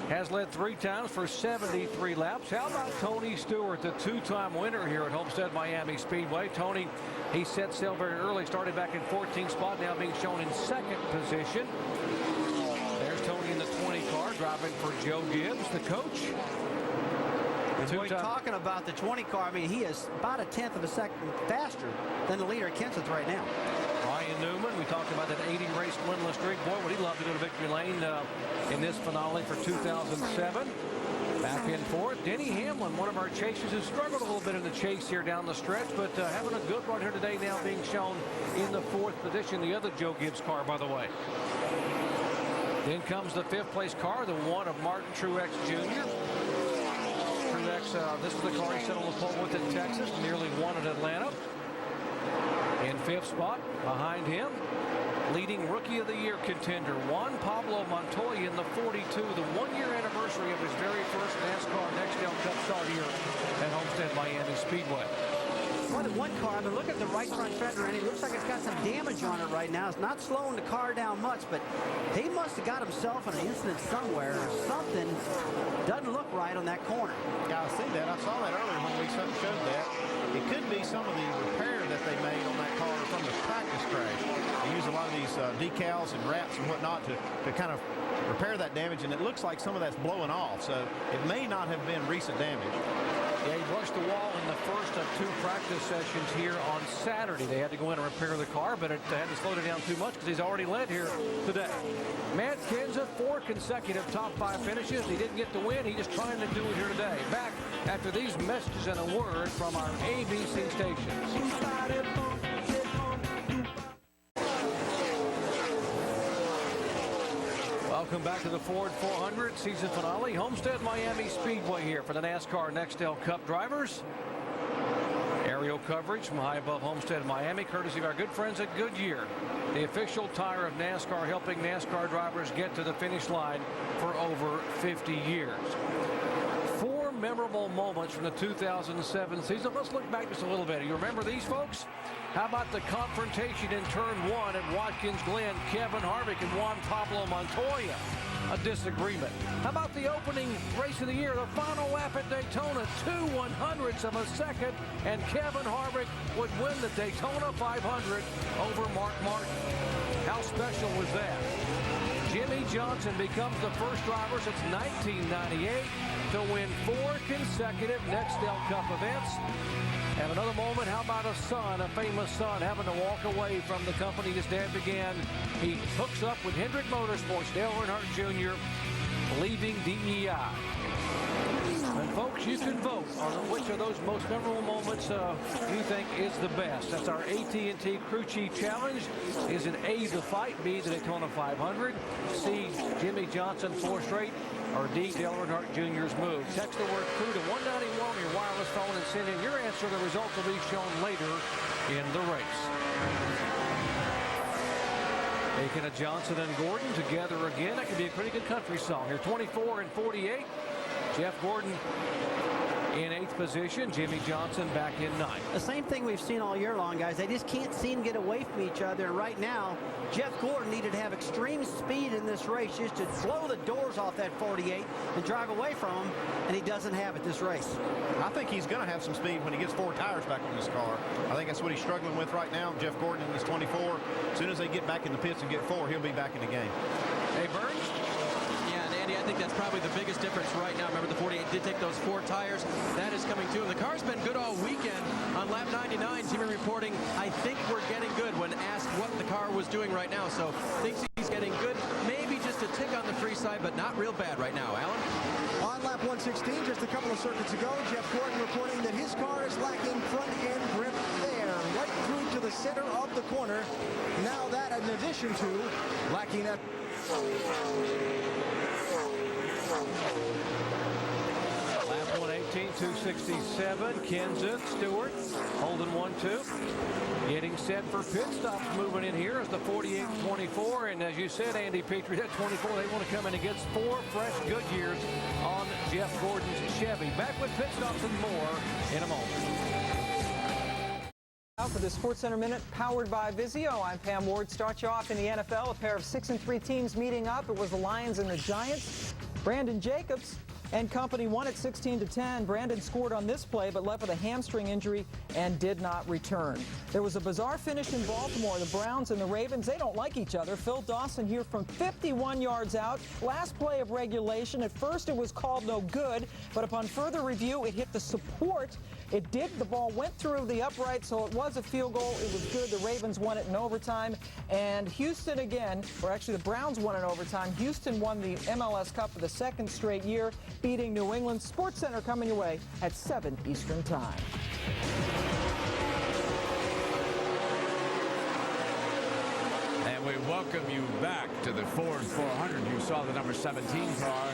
has led 3 times for 73 laps. How about Tony Stewart, the 2-time winner here at Homestead Miami Speedway? Tony, he set sail very early, started back in 14th spot, now being shown in 2nd position. There's Tony in the 20 car, driving for Joe Gibbs, the coach. We're talking about the 20 car. I mean, he is about a 1/10 of a second faster than the leader at Kenseth right now. Ryan Newman, we talked about that 80-race winless streak. Boy, would he love to go to victory lane in this finale for 2007. Back in 4th. Denny Hamlin, one of our chasers, who struggled a little bit in the chase here down the stretch, but having a good run here today, now being shown in the 4th position. The other Joe Gibbs car, by the way. Then comes the 5th place car, the one of Martin Truex Jr. This is the car he set on the pole with in Texas, nearly won at Atlanta. In 5th spot, behind him, leading Rookie of the Year contender Juan Pablo Montoya in the 42, the 1-year anniversary of his very first NASCAR Nextel Cup start here at Homestead Miami Speedway. Well, the one car, I mean, look at the right front fender, and it looks like it's got some damage on it right now. It's not slowing the car down much, but he must have got himself in an incident somewhere or something. Doesn't look right on that corner. Yeah, I see that. I saw that earlier when we showed that. It could be some of the repair that they made on that car from the practice crash. They use a lot of these decals and wraps and whatnot to kind of repair that damage, and it looks like some of that's blowing off, so it may not have been recent damage. Yeah, he brushed the wall in the first of 2 practice sessions here on Saturday. They had to go in and repair the car, but it had to slow it down too much because he's already led here today. Matt Kenseth, 4 consecutive top 5 finishes. He didn't get the win. He's just trying to do it here today. Back after these messages and a word from our ABC stations. Welcome back to the Ford 400 season finale. Homestead Miami Speedway here for the NASCAR Nextel Cup drivers. Aerial coverage from high above Homestead Miami, courtesy of our good friends at Goodyear, the official tire of NASCAR, helping NASCAR drivers get to the finish line for over 50 years. 4 memorable moments from the 2007 season. Let's look back just a little bit. You remember these, folks? How about the confrontation in turn 1 at Watkins Glen? Kevin Harvick and Juan Pablo Montoya. A disagreement. How about the opening race of the year, the final lap at Daytona, 2/100ths of a second, and Kevin Harvick would win the Daytona 500 over Mark Martin. How special was that? Jimmie Johnson becomes the first driver since 1998 to win 4 consecutive Nextel Cup events. And another moment, how about a son, a famous son, having to walk away from the company his dad began. He hooks up with Hendrick Motorsports, Dale Earnhardt Jr., leaving DEI. And folks, you can vote on which of those most memorable moments you think is the best. That's our AT&T Crew Chief Challenge. Is it A, the fight, B, the Daytona 500, C, Jimmie Johnson 4 straight, or D, Dale Earnhardt Jr.'s move? Text the word crew to 191 on your wireless phone and send in your answer. The results will be shown later in the race. Taking a Johnson and Gordon together again. That could be a pretty good country song here. 24 and 48. Jeff Gordon in 8th position. Jimmie Johnson back in 9th. The same thing we've seen all year long, guys. They just can't seem to get away from each other. And right now, Jeff Gordon needed to have extreme speed in this race just to blow the doors off that 48 and drive away from him, and he doesn't have it this race. I think he's going to have some speed when he gets 4 tires back on this car. I think that's what he's struggling with right now. Jeff Gordon is 24. As soon as they get back in the pits and get 4, he'll be back in the game. Hey, Burns? I think that's probably the biggest difference right now. Remember, the 48 did take those 4 tires. That is coming to him. The car's been good all weekend. On lap 99, Jimmie reporting, I think we're getting good when asked what the car was doing right now. So thinks he's getting good. Maybe just a tick on the free side, but not real bad right now. Alan? On lap 116, just a couple of circuits ago, Jeff Gordon reporting that his car is lacking front end grip there, right through to the center of the corner. Now that in addition to lacking that. Lap 118, 267. Kenseth, Stewart, holding 1-2. Getting set for pit stops moving in here as the 48-24. And as you said, Andy Petrie, that 24, they want to come in and get 4 fresh Goodyears on Jeff Gordon's Chevy. Back with pit stops and more in a moment. Now for the SportsCenter Minute, powered by Vizio. I'm Pam Ward. Start you off in the NFL. A pair of 6-3 teams meeting up. It was the Lions and the Giants. Brandon Jacobs and company won at 16-10. Brandon scored on this play, but left with a hamstring injury and did not return. There was a bizarre finish in Baltimore. The Browns and the Ravens, they don't like each other. Phil Dawson here from 51 yards out. Last play of regulation. At first, it was called no good, but upon further review, it hit the support. It did. The ball went through the upright, so it was a field goal. It was good. The Ravens won it in overtime. And Houston again, or actually the Browns won in overtime. Houston won the MLS Cup for the second straight year, beating New England. SportsCenter coming your way at 7 Eastern Time. And we welcome you back to the Ford 400. You saw the number 17 car,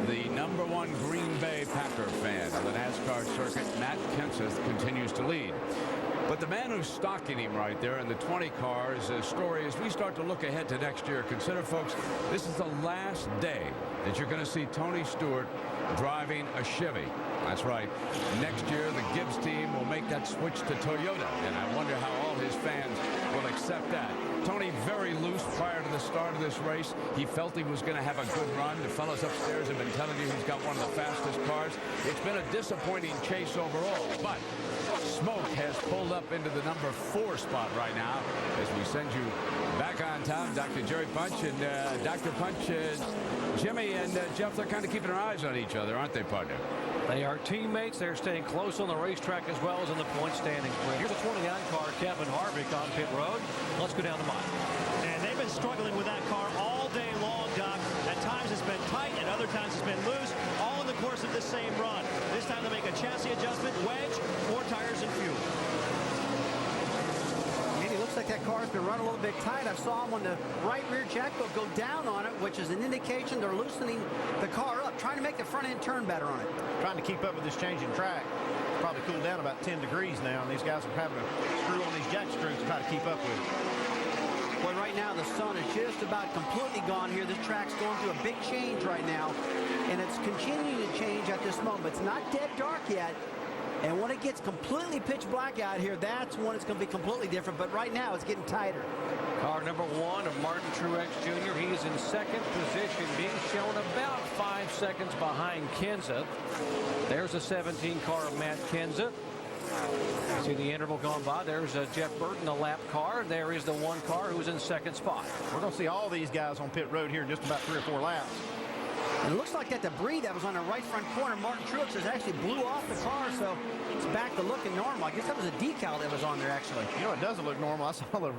the number 1 Green Bay Packer fan on the NASCAR circuit. Matt Kenseth continues to lead. But the man who's stalking him right there in the 20 car is a story as we start to look ahead to next year. Consider, folks, this is the last day that you're going to see Tony Stewart driving a Chevy. That's right. Next year, the Gibbs team will make that switch to Toyota, and I wonder how all his fans will accept that. Tony very loose prior to the start of this race. He felt he was going to have a good run. The fellows upstairs have been telling you he's got one of the fastest cars. It's been a disappointing chase overall, but smoke has pulled up into the number 4 spot right now as we send you back on time. Dr. Jerry Punch and Dr. Punch, Jimmie and Jeff, they're kind of keeping their eyes on each other, aren't they, partner? They are teammates. They're staying close on the racetrack as well as in the point standings. Here's the 29 car, Kevin Harvick on pit road. Let's go down the mile. And they've been struggling with that car all day long, Doc. At times it's been tight, and other times it's been loose, all in the course of this same run. This time they make a chassis adjustment, wedge, 4 tires and fuel. Looks like that car's been running a little bit tight. I saw him on the right rear jack boat go down on it, which is an indication they're loosening the car up, trying to make the front end turn better on it. Trying to keep up with this changing track. Probably cooled down about 10 degrees now, and these guys are having to screw on these jack screws to try to keep up with it. Well, right now the sun is just about completely gone here. This track's going through a big change right now, and it's continuing to change at this moment. It's not dead dark yet. And when it gets completely pitch black out here, that's when it's going to be completely different. But right now, it's getting tighter. Car number 1 of Martin Truex Jr. He is in second position, being shown about 5 seconds behind Kenseth. There's a 17 car of Matt Kenseth. You see the interval going by. There's Jeff Burton, the lap car. There is the 1 car who's in second spot. We're going to see all these guys on pit road here in just about 3 or 4 laps. And it looks like that debris that was on the right front corner, Martin Truex, has actually blew off the car, so it's back to looking normal. I guess that was a decal that was on there, actually. You know, it doesn't look normal. I saw the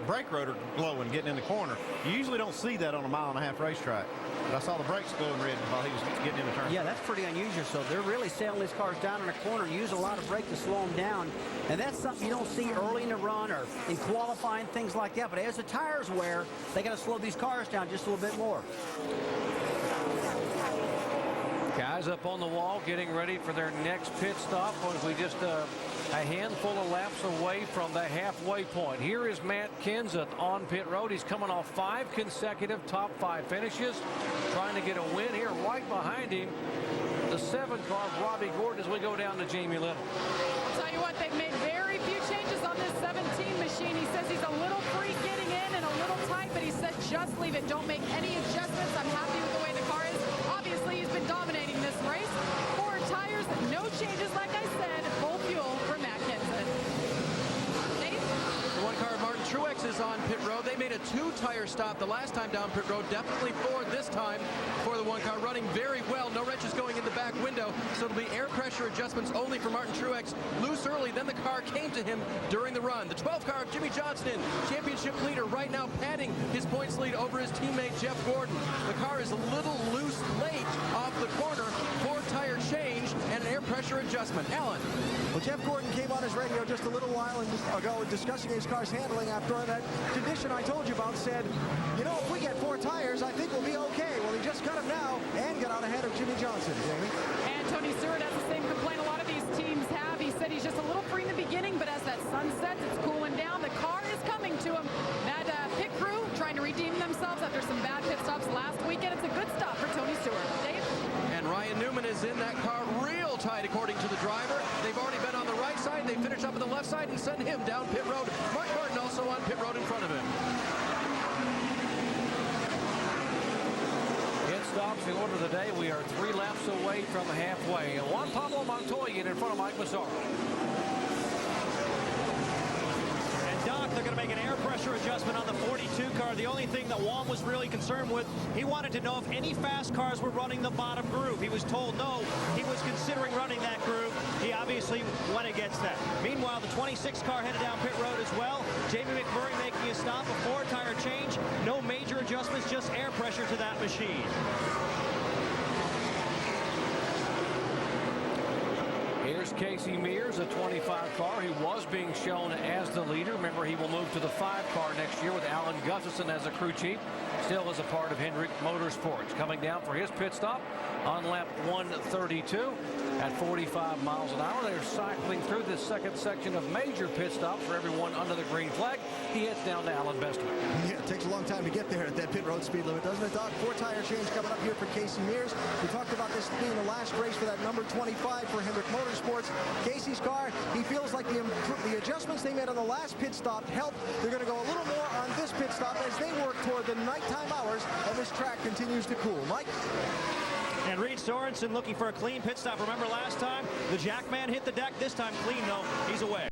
brake rotor glowing getting in the corner. You usually don't see that on a 1.5-mile racetrack. But I saw the brakes glowing red while he was getting in the turn. Yeah, that's pretty unusual. So they're really sailing these cars down in the corner and use a lot of brake to slow them down. And that's something you don't see early in the run or in qualifying, things like that. But as the tires wear, they got to slow these cars down just a little bit more. Guys up on the wall getting ready for their next pit stop as we just a handful of laps away from the halfway point. Here is Matt Kenseth on pit road. He's coming off 5 consecutive top 5 finishes, trying to get a win here. Right behind him, the 7 car of Robbie Gordon as we go down to Jamie Little. I'll tell you what, they've made very few changes on this 17 machine. He says he's a little free getting in and a little tight, but he said just leave it. Don't make any adjustments. I'm happy with the way the car is. Obviously, he's been dominating this race. 4 tires, no changes, like I said. Full fuel for Matt Kenseth. The 1 car, Martin Truex, is on pit road. They made a 2-tire stop the last time down pit road. Definitely 4 this time for the 1 car. Running very well. No wrenches going in the back window. So it'll be air pressure adjustments only for Martin Truex. Loose early, then the car came to him during the run. The 12 car of Jimmie Johnson, championship leader, right now padding his points lead over his teammate Jeff Gordon. The car is a little loose late off the corner. 4-tire change and an air pressure adjustment. Alan. Well, Jeff Gordon came on his radio just a little while ago discussing his car's handling after that condition I told you about. Said, you know, if we get 4 tires, I think we'll be okay. Well, he just cut him now and got out ahead of Jimmie Johnson, Jamie. And Tony Stewart has the same complaint a lot of these teams have. He said he's just a little free in the beginning, but as that sun sets, it's cooling down. The car is coming to him. That pit crew trying to redeem themselves after some bad pit stops last weekend. It's a good stop for Tony Stewart. Dave? And Ryan Newman is in that car real tight, according to the driver. They've already been on the right side. They finished up on the left side and sent him down pit road. Mark Martin also on pit road in front of him. Pit stops, the order of the day. We are 3 laps away from halfway. And Juan Pablo Montoya in front of Mike Massaro. Doc, they're going to make an air pressure adjustment on the 42 car. The only thing that Juan was really concerned with, he wanted to know if any fast cars were running the bottom groove. He was told no. He was considering running that groove. He obviously went against that. Meanwhile, the 26 car headed down pit road as well. Jamie McMurray making a stop, a 4-tire change. No major adjustments, just air pressure to that machine. Here's Casey Mears, a 25 car. He was being shown as the leader. Remember, he will move to the 5 car next year with Alan Gustafson as a crew chief. Still as a part of Hendrick Motorsports. Coming down for his pit stop on lap 132 at 45 miles an hour. They're cycling through this second section of major pit stops for everyone under the green flag. He heads down to Alan Bestwick. Yeah, it takes a long time to get there at that pit road speed limit, doesn't it, Doc? 4-tire change coming up here for Casey Mears. We talked about this being the last race for that number 25 for Hendrick Motorsports. Casey's car, he feels like the adjustments they made on the last pit stop helped. They're going to go a little more on this pit stop as they work toward the nighttime hours, and this track continues to cool. Mike? And Reed Sorensen looking for a clean pit stop. Remember last time, the Jackman hit the deck. This time clean, though. He's away.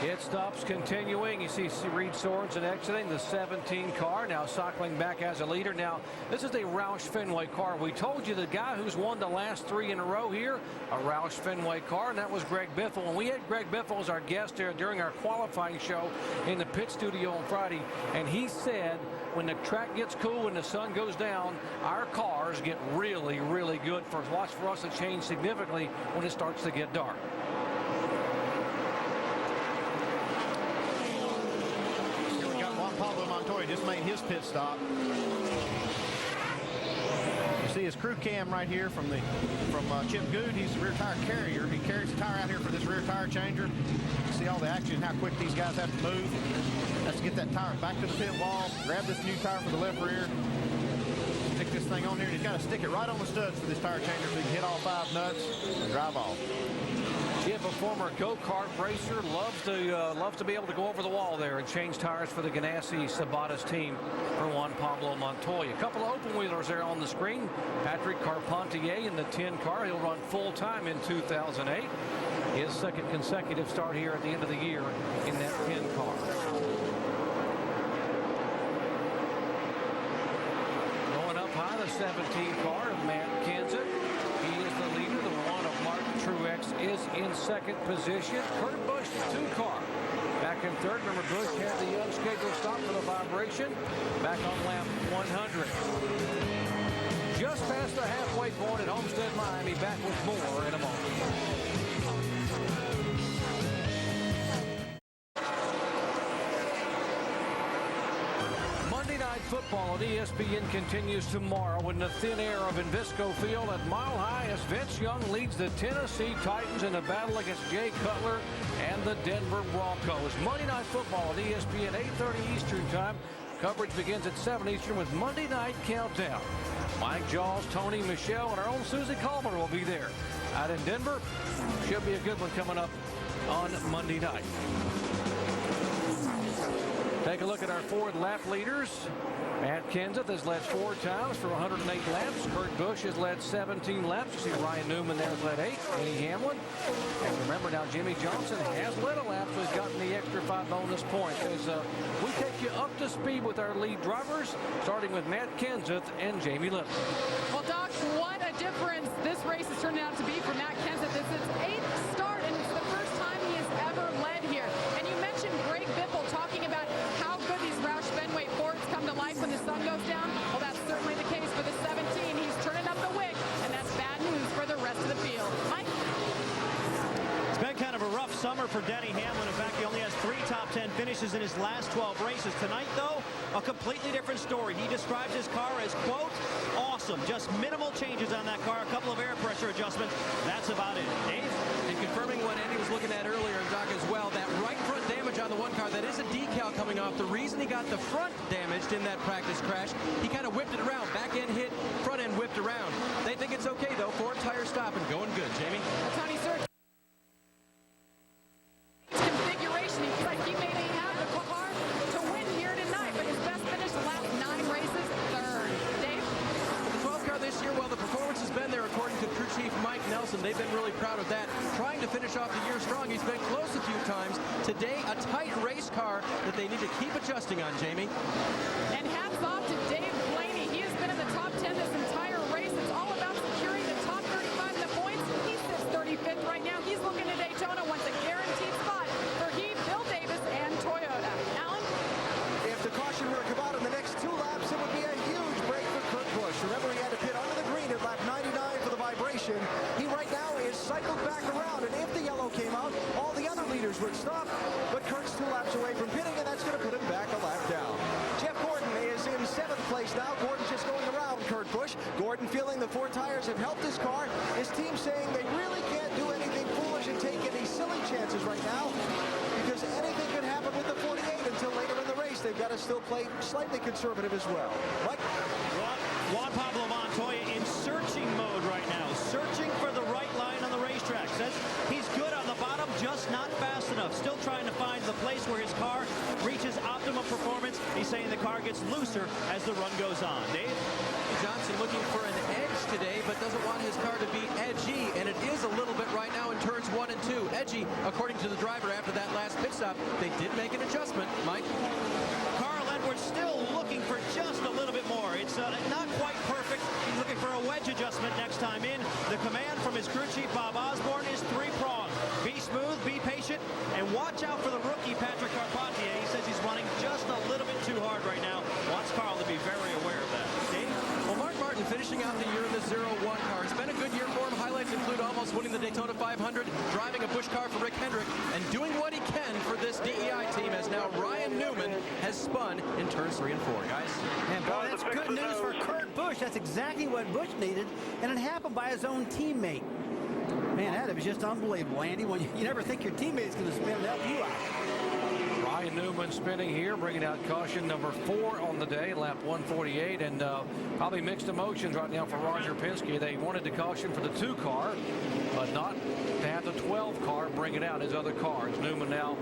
Pit stops continuing. You see Reed Sorensen exiting the 17 car, now cycling back as a leader. Now, this is a Roush Fenway car. We told you the guy who's won the last 3 in a row here, a Roush Fenway car, and that was Greg Biffle. And we had Greg Biffle as our guest here during our qualifying show in the pit studio on Friday, and he said when the track gets cool, when the sun goes down, our cars get really, really good. Watch for us to change significantly when it starts to get dark. Pablo Montoya just made his pit stop. You see his crew cam right here from Chip Good. He's the rear tire carrier. He carries the tire out here for this rear tire changer. You see all the action, how quick these guys have to move. Has to get that tire back to the pit wall, grab this new tire for the left rear, stick this thing on here, and he's got to stick it right on the studs for this tire changer so he can hit all 5 nuts and drive off. Chip, a former go-kart racer, loves to be able to go over the wall there and change tires for the Ganassi Sabatas team for Juan Pablo Montoya. A couple of open-wheelers there on the screen. Patrick Carpentier in the 10 car. He'll run full-time in 2008. His second consecutive start here at the end of the year in that 10 car. Going up high, the 17 car of Matt Kenseth. He is the leader. The one of Martin Truex is in second position. Kurt Busch, the 2 car, back in third. Remember, Busch had the unscheduled stop for the vibration back on lap 100. Just past the halfway point at Homestead, Miami. Back with more in a moment. Football at ESPN continues tomorrow in the thin air of Invisco Field at Mile High as Vince Young leads the Tennessee Titans in a battle against Jay Cutler and the Denver Broncos. Monday Night Football at ESPN, 8:30 Eastern Time. Coverage begins at 7 Eastern with Monday Night Countdown. Mike Jaws, Tony Michelle, and our own Susie Calmer will be there. Out in Denver, should be a good one coming up on Monday night. Take a look at our Ford lap leaders. Matt Kenseth has led 4 times for 108 laps. Kurt Busch has led 17 laps. You see Ryan Newman there has led 8. Denny Hamlin. And remember now, Jimmie Johnson has led a lap, so he's gotten the extra 5 bonus points. As we take you up to speed with our lead drivers, starting with Matt Kenseth and Jamie Little. Well, Doc, what a difference this race is turning out to be for Matt Kenseth. This is his 8th start, and it's the first time he has ever led here. And you mentioned Greg Biffle talking about how good these Roush Fenway Fords come to life when the sun goes down. Well, that's certainly the case for the 17. He's turning up the wick. summer for Denny Hamlin. In fact, he only has 3 top 10 finishes in his last 12 races. Tonight, though, a completely different story. He describes his car as, quote, awesome. Just minimal changes on that car, a couple of air pressure adjustments. That's about it. Dave? And confirming what Andy was looking at earlier, and Doc as well, that right front damage on the one car, that is a decal coming off. The reason he got the front damaged in that practice crash, he kind of whipped it around. Back end hit, front end whipped around. They think it's okay, though. 4 tire stop and going good. Jamie? Tony, sir. Configuration. He feels like he may have the car to win here tonight, but his best finish the last 9 races, 3rd. Dave? The 12 car this year, well, the performance has been there, according to crew chief Mike Nelson. They've been really proud of that. Trying to finish off the year strong. He's been close a few times. Today, a tight race car that they need to keep adjusting on, Jamie. And hats off to Dave Blaney. He has been in the top 10 this entire race. It's all about securing the top 35 in the points. He sits 35th right now. He's looking to Daytona, wants a guaranteed spot for he, Bill Davis, and Toyota. Alan? If the caution were to come out in the next 2 laps, it would be a huge break for Kurt Busch. Remember, he had to pit under the green at lap 99 for the vibration. He right now is cycled back around, and if the yellow came out, all the other leaders would stop. But Kurt's 2 laps away from pitting, and that's going to put him back a lap down. Jeff Gordon is in 7th place now. Gordon's just going around Kurt Busch. Gordon feeling the 4 tires have helped his car. His team saying they really can't do anything foolish and take any silly chances right now, because anything could happen with the 48 until later in the race. They've got to still play slightly conservative as well. Mike? Juan Pablo Montoya in searching mode right now, searching for the right line on the racetrack. Says he's good on the bottom, just not fast enough. Still trying to find the place where his car reaches optimum performance. He's saying the car gets looser as the run goes on. Dave? Johnson looking for an edge today, but doesn't want his car to be edgy, and it is a little bit right now in turns 1 and 2. Edgy, according to the driver after that last pit stop. They did make an adjustment. Mike? Carl Edwards still looking for just a little bit more. It's not quite perfect. He's looking for a wedge adjustment next time in. The command from his crew chief, Bob Osborne, is 3-pronged. Be smooth, be patient, and watch out for the rookie, Patrick Carpentier. He says he's running just a little bit too hard right now. Wants Carl to be very aware of that. Dave? Well, Mark Martin finishing out the year in the 0-1 car. It's been a good year for him. Highlights include almost winning the Daytona 500, driving a Busch car for Rick Hendrick, and doing what he can for this DEI team, as now Ryan Newman has spun in turns 3 and 4, guys. And boy, that's good news for Kurt Busch. That's exactly what Busch needed, and it happened by his own teammate. Man, that was just unbelievable, Andy. When you never think your teammate's going to spin and help you out. Ryan Newman spinning here, bringing out caution number 4 on the day, lap 148, and probably mixed emotions right now for Roger Penske. They wanted the caution for the 2 car, but not to have the 12 car bring it out, his other cars. Newman now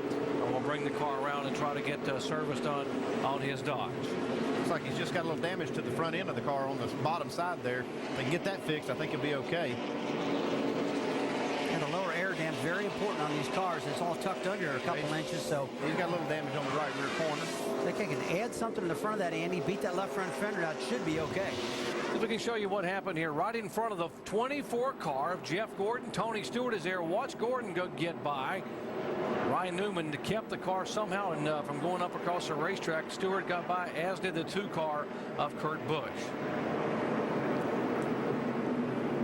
will bring the car around and try to get service done on his Dodge. Looks like he's just got a little damage to the front end of the car on the bottom side there. If they can get that fixed, I think he'll be okay. And the lower air dam's very important on these cars. It's all tucked under a couple inches, so he's got a little damage on the right rear corner. They can add something in the front of that, Andy. Beat that left front fender out. Should be okay. If we can show you what happened here, right in front of the 24 car of Jeff Gordon. Tony Stewart is there. Watch Gordon go get by. Ryan Newman kept the car somehow and from going up across the racetrack. Stewart got by, as did the 2 car of Kurt Busch.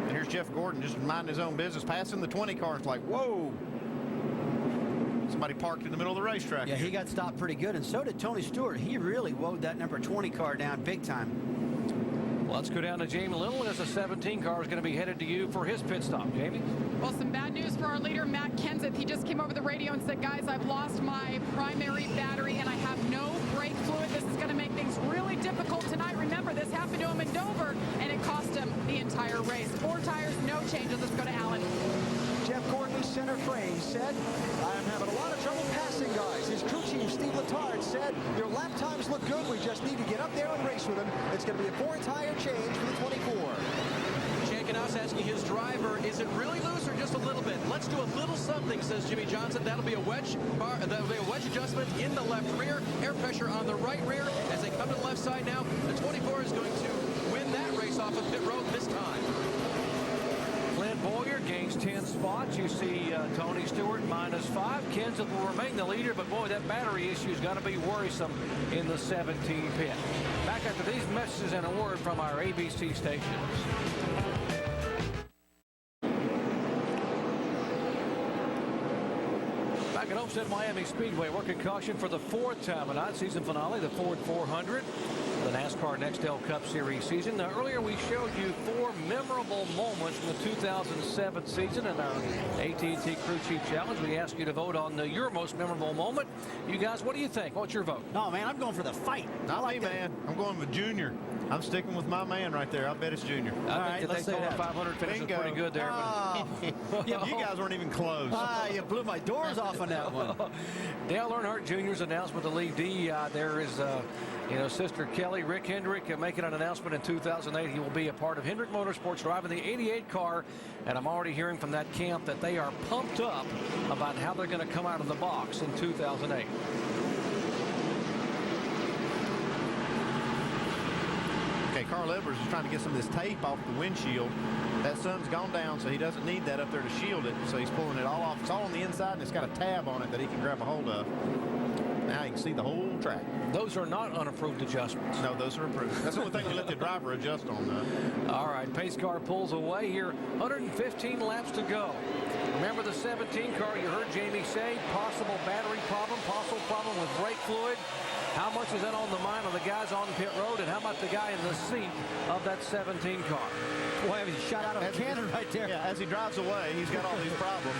And here's Jeff Gordon just minding his own business, passing the 20 car. It's like, whoa. Somebody parked in the middle of the racetrack. Yeah, he got stopped pretty good, and so did Tony Stewart. He really woed that number 20 car down big time. Let's go down to Jamie Little as the 17 car is going to be headed to you for his pit stop. Jamie? Well, some bad news for our leader, Matt Kenseth. He just came over the radio and said, guys, I've lost my primary battery and I have no brake fluid. This is going to make things really difficult tonight. Remember, this happened to him in Dover, and it cost him the entire race. 4 tires, no changes. Let's go to Allen. Jeff Gordon, center frame, said, I'm having a lot of trouble passing guys. His crew chief, Steve Letard, said, your lap times look good. We just need to get up there and race with him. It's going to be a 4-tire change for the 24. Jankenhouse asking his driver, is it really loose or just a little bit? Let's do a little something, says Jimmie Johnson. That'll be a wedge adjustment in the left rear. Air pressure on the right rear. As they come to the left side now, the 24 is going to win that race off of pit road this time. Clint Boyer gains 10 spots. You see Tony Stewart -5. Kenseth will remain the leader, but boy, that battery issue's got to be worrisome in the 17 pit. Back after these messages and a word from our ABC stations. Back at Homestead Miami Speedway, working caution for the 4th time tonight, season finale, the Ford 400, the NASCAR Nextel Cup Series season. Now, earlier we showed you 4 memorable moments from the 2007 season in our AT&T Crew Chief Challenge. We asked you to vote on your most memorable moment. You guys, what do you think? What's your vote? No, man, I'm going for the fight. Not me, man. I'm going with Junior. I'm sticking with my man right there. I bet it's Junior. I think that Daytona 500 finish is pretty good there. Yeah, you guys weren't even close. You blew my doors off on that one. Dale Earnhardt Jr.'s announcement to leave DEI. There is, sister Kelly, Rick Hendrick making an announcement in 2008. He will be a part of Hendrick Motorsports driving the 88 car. And I'm already hearing from that camp that they are pumped up about how they're going to come out of the box in 2008. Carl Edwards is trying to get some of this tape off the windshield. That sun's gone down, so he doesn't need that up there to shield it. So he's pulling it all off. It's all on the inside, and it's got a tab on it that he can grab a hold of. Now you can see the whole track. Those are not unapproved adjustments. No, those are approved. That's the only thing we let the driver adjust on, though. All right, pace car pulls away here. 115 laps to go. Remember the 17 car, you heard Jamie say, possible battery problem, possible problem with brake fluid. How much is that on the mind of the guys on pit road, and how about the guy in the seat of that 17 car? Boy, he shot out of a cannon right there. Yeah, as he drives away, he's got all these problems.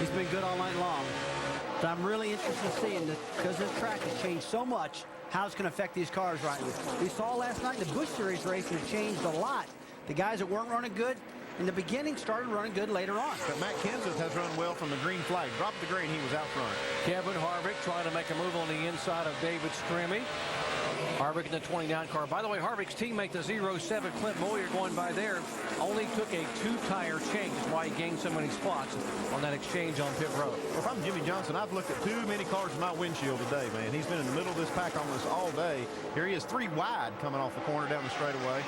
He's been good all night long. But I'm really interested in seeing this, because this track has changed so much, how it's going to affect these cars right now. We saw last night in the Busch Series race, and it changed a lot. The guys that weren't running good in the beginning started running good later on. But Matt Kenseth has run well from the green flag. Dropped the green, he was out front. Kevin Harvick trying to make a move on the inside of David Stremme. Harvick in the 29 car. By the way, Harvick's teammate, the 07 Clint Moyer, going by there, only took a 2-tire change. That's why he gained so many spots on that exchange on pit road. Well, if I'm Jimmie Johnson, I've looked at too many cars in my windshield today, man. He's been in the middle of this pack almost all day. Here he is 3 wide coming off the corner down the straightaway.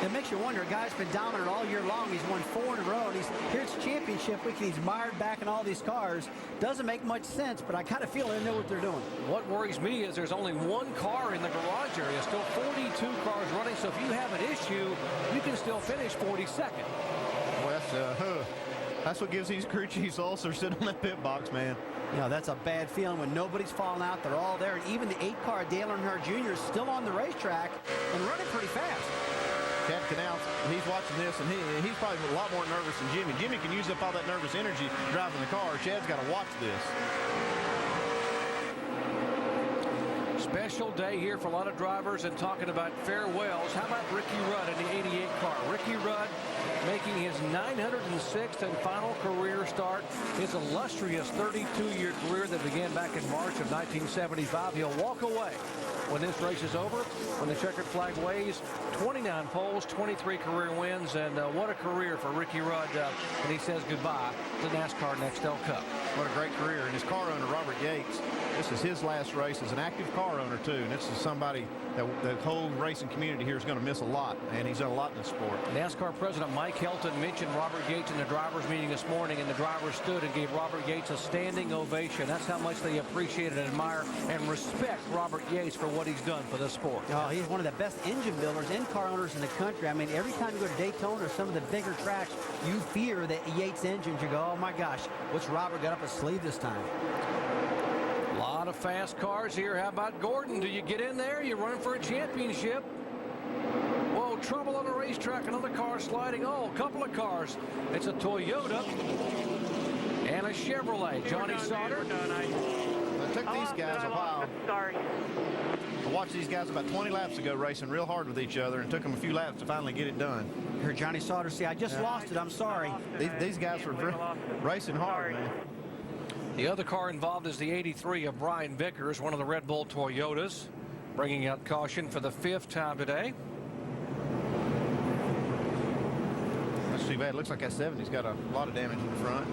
It makes you wonder. A guy's been dominant all year long. He's won 4 in a row. And here's championship week. He's mired back in all these cars. Doesn't make much sense, but I kind of feel they know what they're doing. What worries me is there's only 1 car in the garage area. Still 42 cars running. So if you have an issue, you can still finish 42nd. Well, that's what gives these crew chiefs ulcers sitting on that pit box, man. Yeah, that's a bad feeling when nobody's falling out. They're all there. And even the 8 car, Dale Earnhardt Jr. is still on the racetrack and running pretty fast. Chad Knaus, he's watching this, and he's probably a lot more nervous than Jimmie. Jimmie can use up all that nervous energy driving the car. Chad's got to watch this. Special day here for a lot of drivers, and talking about farewells. How about Ricky Rudd in the 88 car? Ricky Rudd making his 906th and final career start. His illustrious 32-year career that began back in March of 1975. He'll walk away when this race is over, when the checkered flag waves. 29 poles, 23 career wins, and what a career for Ricky Rudd. And he says goodbye to NASCAR Nextel Cup. What a great career. And his car owner, Robert Yates, this is his last race as an active car owner, too. And this is somebody that the whole racing community here is going to miss a lot, and he's done a lot in the sport. NASCAR President Mike Helton mentioned Robert Yates in the drivers' meeting this morning, and the drivers stood and gave Robert Yates a standing ovation. That's how much they appreciate and admire and respect Robert Yates for what he's done for the sport. Oh, he's one of the best engine builders and car owners in the country. I mean, every time you go to Daytona or some of the bigger tracks, you fear that Yates engines. You go, oh my gosh, what's Robert got up his sleeve this time? A lot of fast cars here. How about Gordon? Do you get in there? You're running for a championship. Whoa, trouble on the racetrack. Another car sliding. Oh, a couple of cars. It's a Toyota and a Chevrolet. Johnny Sauter. It took these guys a while. Sorry. I watched these guys about 20 laps ago racing real hard with each other, and took them a few laps to finally get it done. Here, Johnny Sauter, see, I just lost it. I'm sorry. These guys were racing hard, man. The other car involved is the 83 of Brian Vickers, one of the Red Bull Toyotas, bringing out caution for the 5th time today. That's too bad. It looks like that 70's got a lot of damage in the front.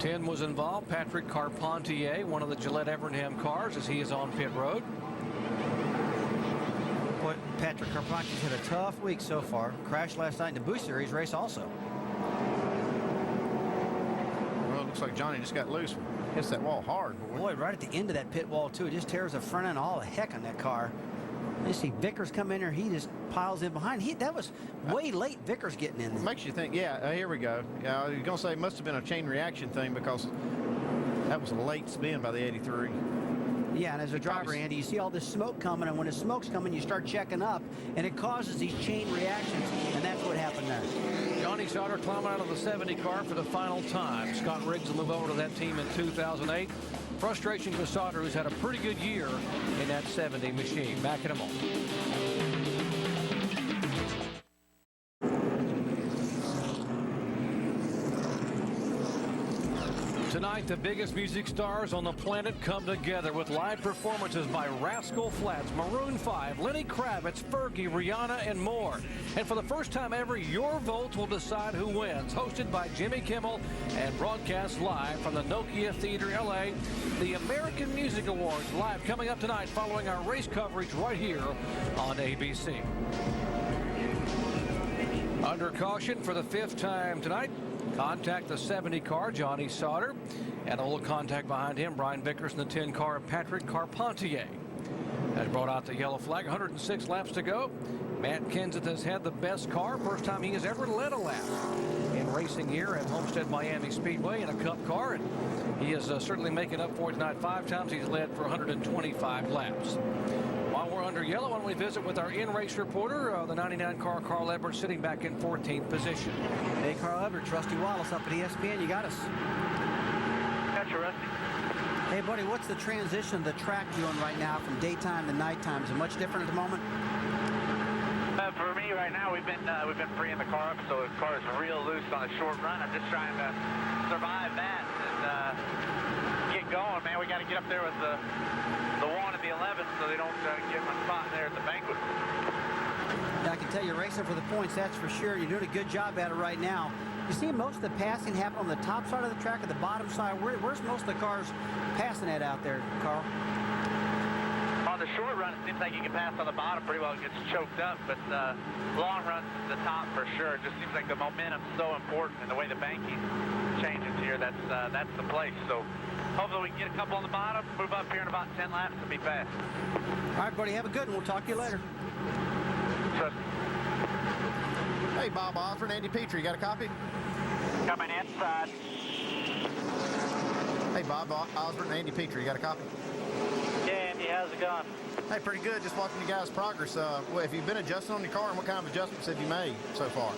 10 was involved. Patrick Carpentier, one of the Gillette Evernham cars, as he is on pit road. Boy, Patrick Carpentier's had a tough week so far. Crashed last night in the Busch Series race also. Well, it looks like Johnny just got loose. Hits that wall hard. Boy, right at the end of that pit wall, too. It just tears the front end all the heck on that car. You see Vickers come in here. He just piles in behind. That was way late, Vickers getting in there. Makes you think, yeah, here we go. I was going to say it must have been a chain reaction thing because that was a late spin by the 83. Yeah, and as a driver, Andy, you see all this smoke coming, and when the smoke's coming, you start checking up, and it causes these chain reactions, and that's what happened there. Johnny Sauter climbing out of the 70 car for the final time. Scott Riggs will move over to that team in 2008. Frustration for Sauter, who's had a pretty good year in that 70 machine. Back in a moment. Tonight, the biggest music stars on the planet come together with live performances by Rascal Flatts, Maroon 5, Lenny Kravitz, Fergie, Rihanna, and more. And for the first time ever, your votes will decide who wins. Hosted by Jimmy Kimmel and broadcast live from the Nokia Theater, LA, the American Music Awards live coming up tonight following our race coverage right here on ABC. Under caution for the 5th time tonight. Contact the 70 car, Johnny Sauter, and a little contact behind him, Brian Vickers in the 10 car, Patrick Carpentier. Has brought out the yellow flag, 106 laps to go. Matt Kenseth has had the best car, first time he has ever led a lap in racing here at Homestead Miami Speedway in a Cup car, and he is certainly making up for it tonight. 5 times he's led for 125 laps. While we're under yellow, why don't we visit with our in-race reporter, the 99 car, Carl Edwards, sitting back in 14th position. Hey, Carl Edwards, Rusty Wallace up at ESPN. You got us. Gotcha, Rusty. Hey, buddy, what's the transition of the track doing right now from daytime to nighttime? Is it much different at the moment? For me right now, we've been freeing the car up, so the car is real loose on a short run. I'm just trying to survive that and get going, man. We got to get up there with the 1 and the 11 so they don't get my spot there at the banquet. Now, I can tell you're racing for the points, that's for sure. You're doing a good job at it right now. You see most of the passing happen on the top side of the track or the bottom side? Where's most of the cars passing at out there, Carl? On the short run, it seems like you can pass on the bottom pretty well. It gets choked up, but long runs the top for sure. It just seems like the momentum's so important, and the way the banking changes here, that's the place. So hopefully we can get a couple on the bottom, move up here in about 10 laps, and be fast. All right, buddy, have a good one. We'll talk to you later. Hey, Bob Osborne, Andy Petrie, you got a copy? Coming inside. Hey, Bob Osborne, Andy Petrie, you got a copy? Yeah, Andy, how's it going? Hey, pretty good. Just watching you guys' progress. Well, have you been adjusting on your car, and what kind of adjustments have you made so far?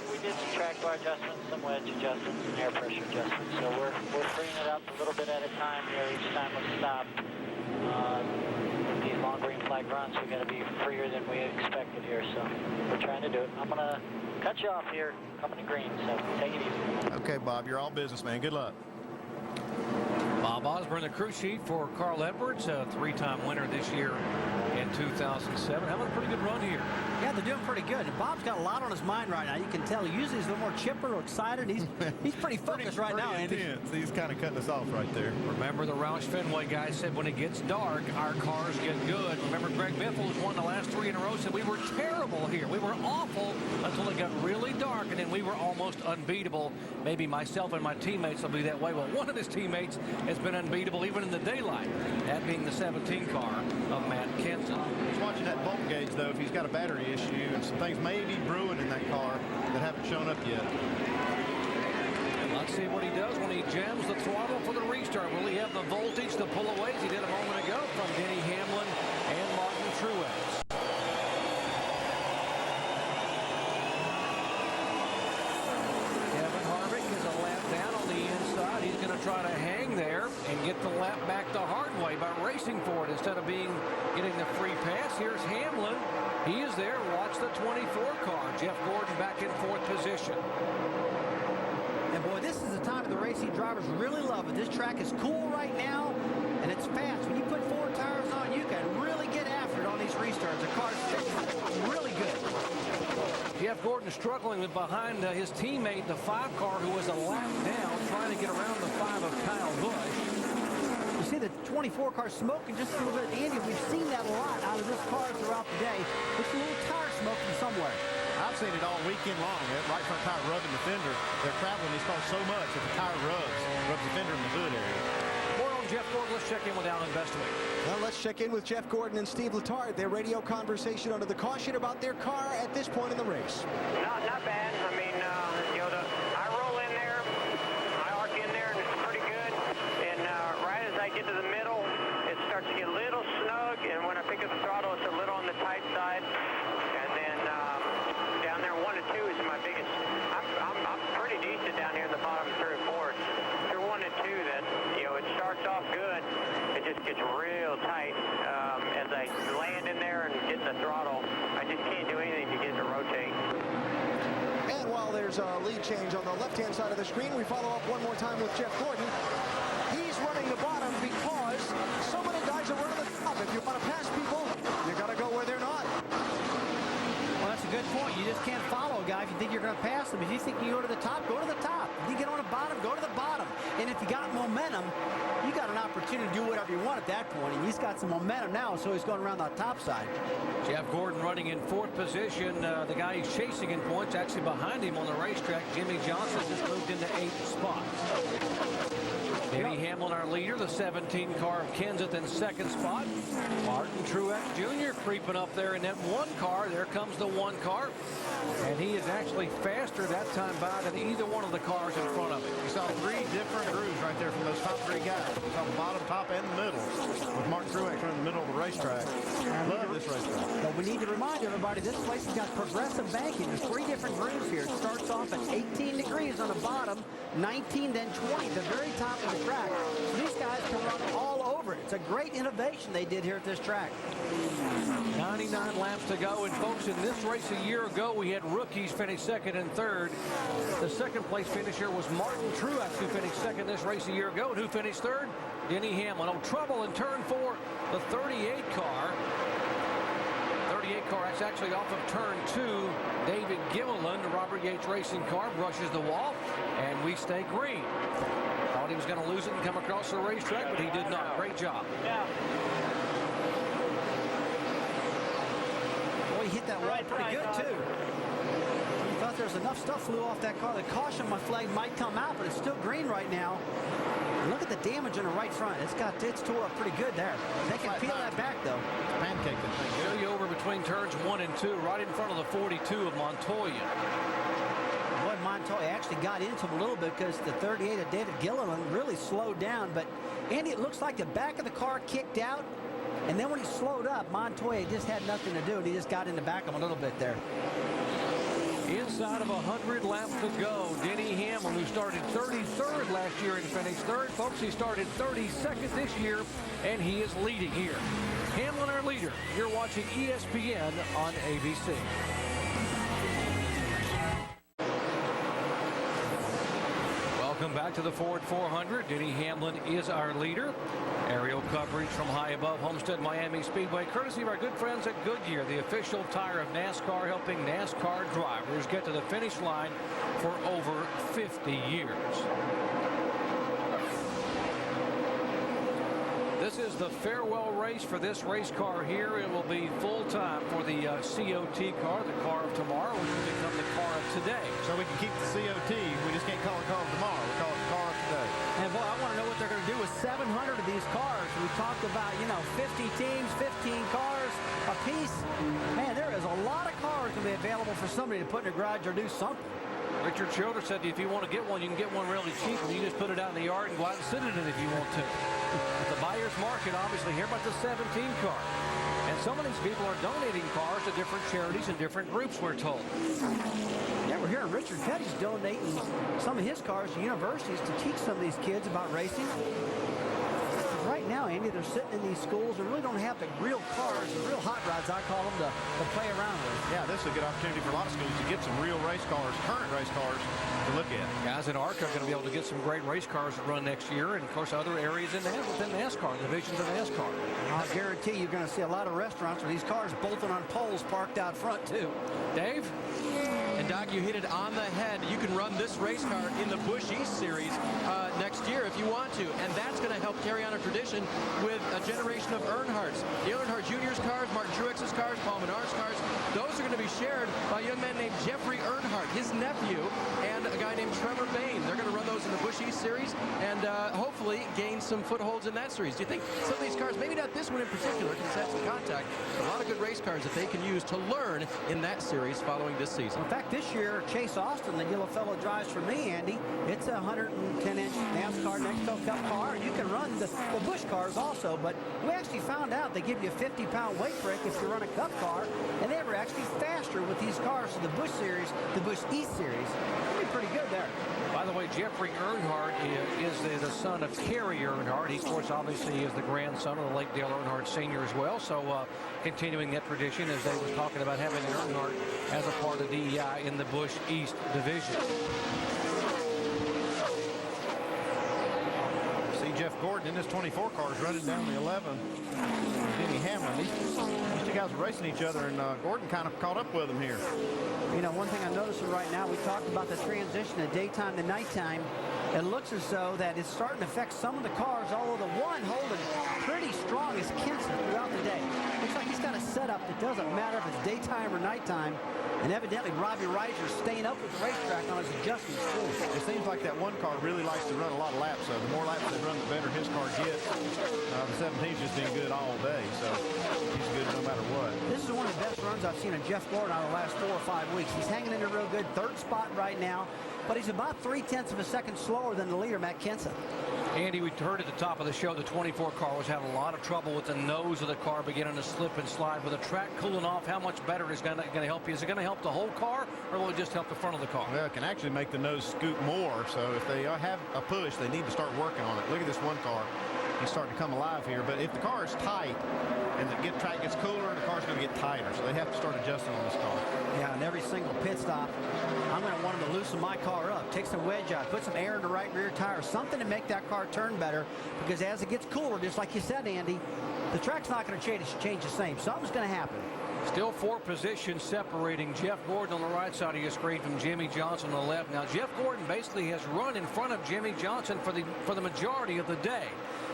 We did some track bar adjustments, some wedge adjustments, and air pressure adjustments. So we're freeing it up a little bit at a time here each time we stop. With these long green flag runs, we got to be freer than we expected here. So we're trying to do it. I'm gonna cut you off here, coming to green. So take it easy. Okay, Bob, you're all business, man. Good luck. Bob Osborne, the crew chief for Carl Edwards, a 3-time winner this year in 2007. Having a pretty good run here. Yeah, they're doing pretty good. And Bob's got a lot on his mind right now. You can tell usually he's a little more chipper or excited. He's pretty focused right now, Andy. Intense. He's kind of cutting us off right there. Remember the Roush Fenway guy said when it gets dark, our cars get good. Remember Greg Biffle, who's won the last 3 in a row, said we were terrible here. We were awful until it got really dark, and then we were almost unbeatable. Maybe myself and my teammates will be that way. Well, one of his teammates has been unbeatable even in the daylight, that being the 17 car of Matt Kenseth. Just watching that bolt gauge, though, if he's got a battery issue, and some things may be brewing in that car that haven't shown up yet. And let's see what he does when he jams the throttle for the restart. Will he have the voltage to pull away as he did a moment ago from Denny Hamlin and Martin Truex? Kevin Harvick is a lap down on the inside. He's going to try to hang there and get the lap back the hard way by racing for it instead of getting the free pass. Here's Hamlin. He is there. Watch the 24 car. Jeff Gordon back in 4th position. And boy, this is the time of the race drivers really love it. This track is cool right now, and it's fast. When you put 4 tires on, you can really get after it on these restarts. The car's really good. Jeff Gordon struggling with behind his teammate, the 5 car, who was a lap down, trying to get around the 5 of Kyle Busch. You see the 24 car smoking just a little bit. Andy, we've seen that a lot out of this car throughout the day. It's a little tire smoke from somewhere. I've seen it all weekend long. That right front tire rubbing the fender. They're traveling these cars so much that the tire rubs the fender in the hood area. More on Jeff Gordon. Let's check in with Alan Bestwick. Well, let's check in with Jeff Gordon and Steve Letarte. Their radio conversation under the caution about their car at this point in the race. Not bad. I mean, I roll in there, I arc in there, and it's pretty good. And right as I get to the middle, it starts to get a little snug, and when I pick up the throttle, it's a little on the tight side. And then down there, 1 and 2 is my biggest. I'm pretty decent down here in the bottom 3 or 4. Through 1 and 2, that it starts off good. It just gets real tight as I land in there and get the throttle. I just can't do anything to get it to rotate. And while there's a lead change on the left-hand side of the screen, we follow up one more time with Jeff Gordon. He's running the bottom because so many guys are running the top. If you want to pass people, you got to go where they're not. Well, that's a good point. You just can't follow a guy if you think you're going to pass him. If you think you go to the top, go to the top. If you get on the bottom, go to the bottom. And if you got momentum, you got an opportunity to do whatever you want at that point. And he's got some momentum now, so he's going around the top side. Jeff Gordon running in 4th position. The guy he's chasing in points, actually behind him on the racetrack, Jimmie Johnson, just moved into 8th spot. Denny Hamlin, our leader, the 17 car of Kenseth in 2nd spot. Martin Truex Jr. creeping up there in that 1 car. There comes the 1 car. And he is actually faster that time by than either one of the cars in front of him. You saw 3 different grooves right there from those top 3 guys. You saw the bottom, top, and the middle. With Martin Truex in the middle of the racetrack. Love this racetrack. But we need to remind everybody, this place has got progressive banking. There's 3 different grooves here. It starts off at 18 degrees on the bottom, 19, then 20, the very top of the track. So these guys can run all over it. It's a great innovation they did here at this track. 99 laps to go, and folks, in this race a year ago, we had rookies finish 2nd and 3rd. The 2nd place finisher was Martin Truex, who finished 2nd this race a year ago, and who finished 3rd? Denny Hamlin. Oh, trouble in turn 4, the 38 car. 38 car, that's actually off of turn 2. David Gilliland, the Robert Yates Racing car, brushes the wall, and we stay green. Thought he was going to lose it and come across the racetrack, but he did not. Great job. Boy, he hit that wall pretty good, too. He thought there was enough stuff flew off that car. The caution flag might come out, but it's still green right now. Look at the damage in the right front. It's tore up pretty good there. They can peel that back, though. Pancake that thing. Really over between turns 1 and 2, right in front of the 42 of Montoya. Boy, Montoya actually got into him a little bit because the 38 of David Gilliland really slowed down. But, Andy, it looks like the back of the car kicked out. And then when he slowed up, Montoya just had nothing to do, and he just got in the back of him a little bit there. Inside of 100 laps to go, Denny Hamlin, who started 33rd last year and finished 3rd. Folks, he started 32nd this year, and he is leading here. Hamlin, our leader. You're watching ESPN on ABC. Welcome back to the Ford 400. Denny Hamlin is our leader. Aerial coverage from high above Homestead Miami Speedway, courtesy of our good friends at Goodyear, the official tire of NASCAR, helping NASCAR drivers get to the finish line for over 50 years. This is the farewell race for this race car here. It will be full time for the COT car, the car of tomorrow, which will become the car of today. So we can keep the COT. We just can't call it car of tomorrow. We call it the car of today. And boy, I want to know what they're going to do with 700 of these cars. We talked about, 50 teams, 15 cars a piece. Man, there is a lot of cars going to be available for somebody to put in their garage or do something. Richard Childress said if you want to get one, you can get one really cheap, and you just put it out in the yard and go out and sit in it if you want to. The buyer's market, obviously. Here about the 17 car. And some of these people are donating cars to different charities and different groups, we're told. Yeah, we're hearing Richard Petty's donating some of his cars to universities to teach some of these kids about racing. Right now, Andy, they're sitting in these schools and really don't have the real cars, the real hot rods, I call them, to play around with. Yeah, this is a good opportunity for a lot of schools to get some real race cars, current race cars, to look at. Guys in ARCA are going to be able to get some great race cars to run next year, and of course other areas within NASCAR, divisions of NASCAR. I guarantee you're going to see a lot of restaurants with these cars bolted on poles parked out front, too. Dave? And Doc, you hit it on the head. You can run this race car in the Busch East Series next year if you want to, and that's going to help carry on a tradition with a generation of Earnhardts. Dale Earnhardt Jr.'s cars, Martin Truex's cars, Paul Menard's cars, those are going to be shared by a young man named Jeffrey Earnhardt, his nephew, and a guy named Trevor Bayne. They're going to run those in the Busch East Race Series and hopefully gain some footholds in that series. Do you think some of these cars, maybe not this one in particular, because it's had some contact, but a lot of good race cars that they can use to learn in that series following this season? In fact, this year, Chase Austin, the yellow fellow drives for me, Andy. It's a 110-inch NASCAR Nextel Cup car. You can run the Busch cars also, but we actually found out they give you a 50-pound weight break if you run a Cup car, and they were actually faster with these cars. So the Busch Series, the Busch East Series, it'll be pretty good there. By the way, Jeffrey Earnhardt is the son of Kerry Earnhardt. He, of course, obviously is the grandson of the late Dale Earnhardt Sr. as well. So continuing that tradition, as they was talking about having Earnhardt as a part of DEI in the Busch East division. See Jeff Gordon in his 24 cars running down the 11. Denny Hamlin. These two guys are racing each other, and Gordon kind of caught up with him here. You know, one thing I'm noticing right now, we talked about the transition of daytime to nighttime. It looks as though that it's starting to affect some of the cars, although the one holding pretty strong is Kinson throughout the day. Looks like he's got a setup that doesn't matter if it's daytime or nighttime. And evidently, Robbie Reiser's staying up with the racetrack on his adjustments, too. It seems like that one car really likes to run a lot of laps, so the more laps they run, the better his car gets. The 17's just been good all day, so he's good no matter what. This is one of the best runs I've seen of Jeff Gordon out of the last 4 or 5 weeks. He's hanging in there real good, third spot right now, but he's about 0.3 of a second slower than the leader, Matt Kenseth. Andy, we heard at the top of the show the 24 car was having a lot of trouble with the nose of the car beginning to slip and slide. With the track cooling off, how much better is going to help you? Is it going to help the whole car, or will it just help the front of the car? Well, it can actually make the nose scoot more, so if they have a push, they need to start working on it. Look at this one car. He's starting to come alive here, but if the car is tight and the track gets cooler, the car's going to get tighter, so they have to start adjusting on this car. Yeah, and every single pit stop, I'm going to want him to loosen my car up, take some wedge out, put some air in the right rear tire, something to make that car turn better, because as it gets cooler, just like you said, Andy, the track's not going to change the same. Something's going to happen. Still 4 positions separating Jeff Gordon on the right side of your screen from Jimmie Johnson on the left. Now, Jeff Gordon basically has run in front of Jimmie Johnson for the majority of the day.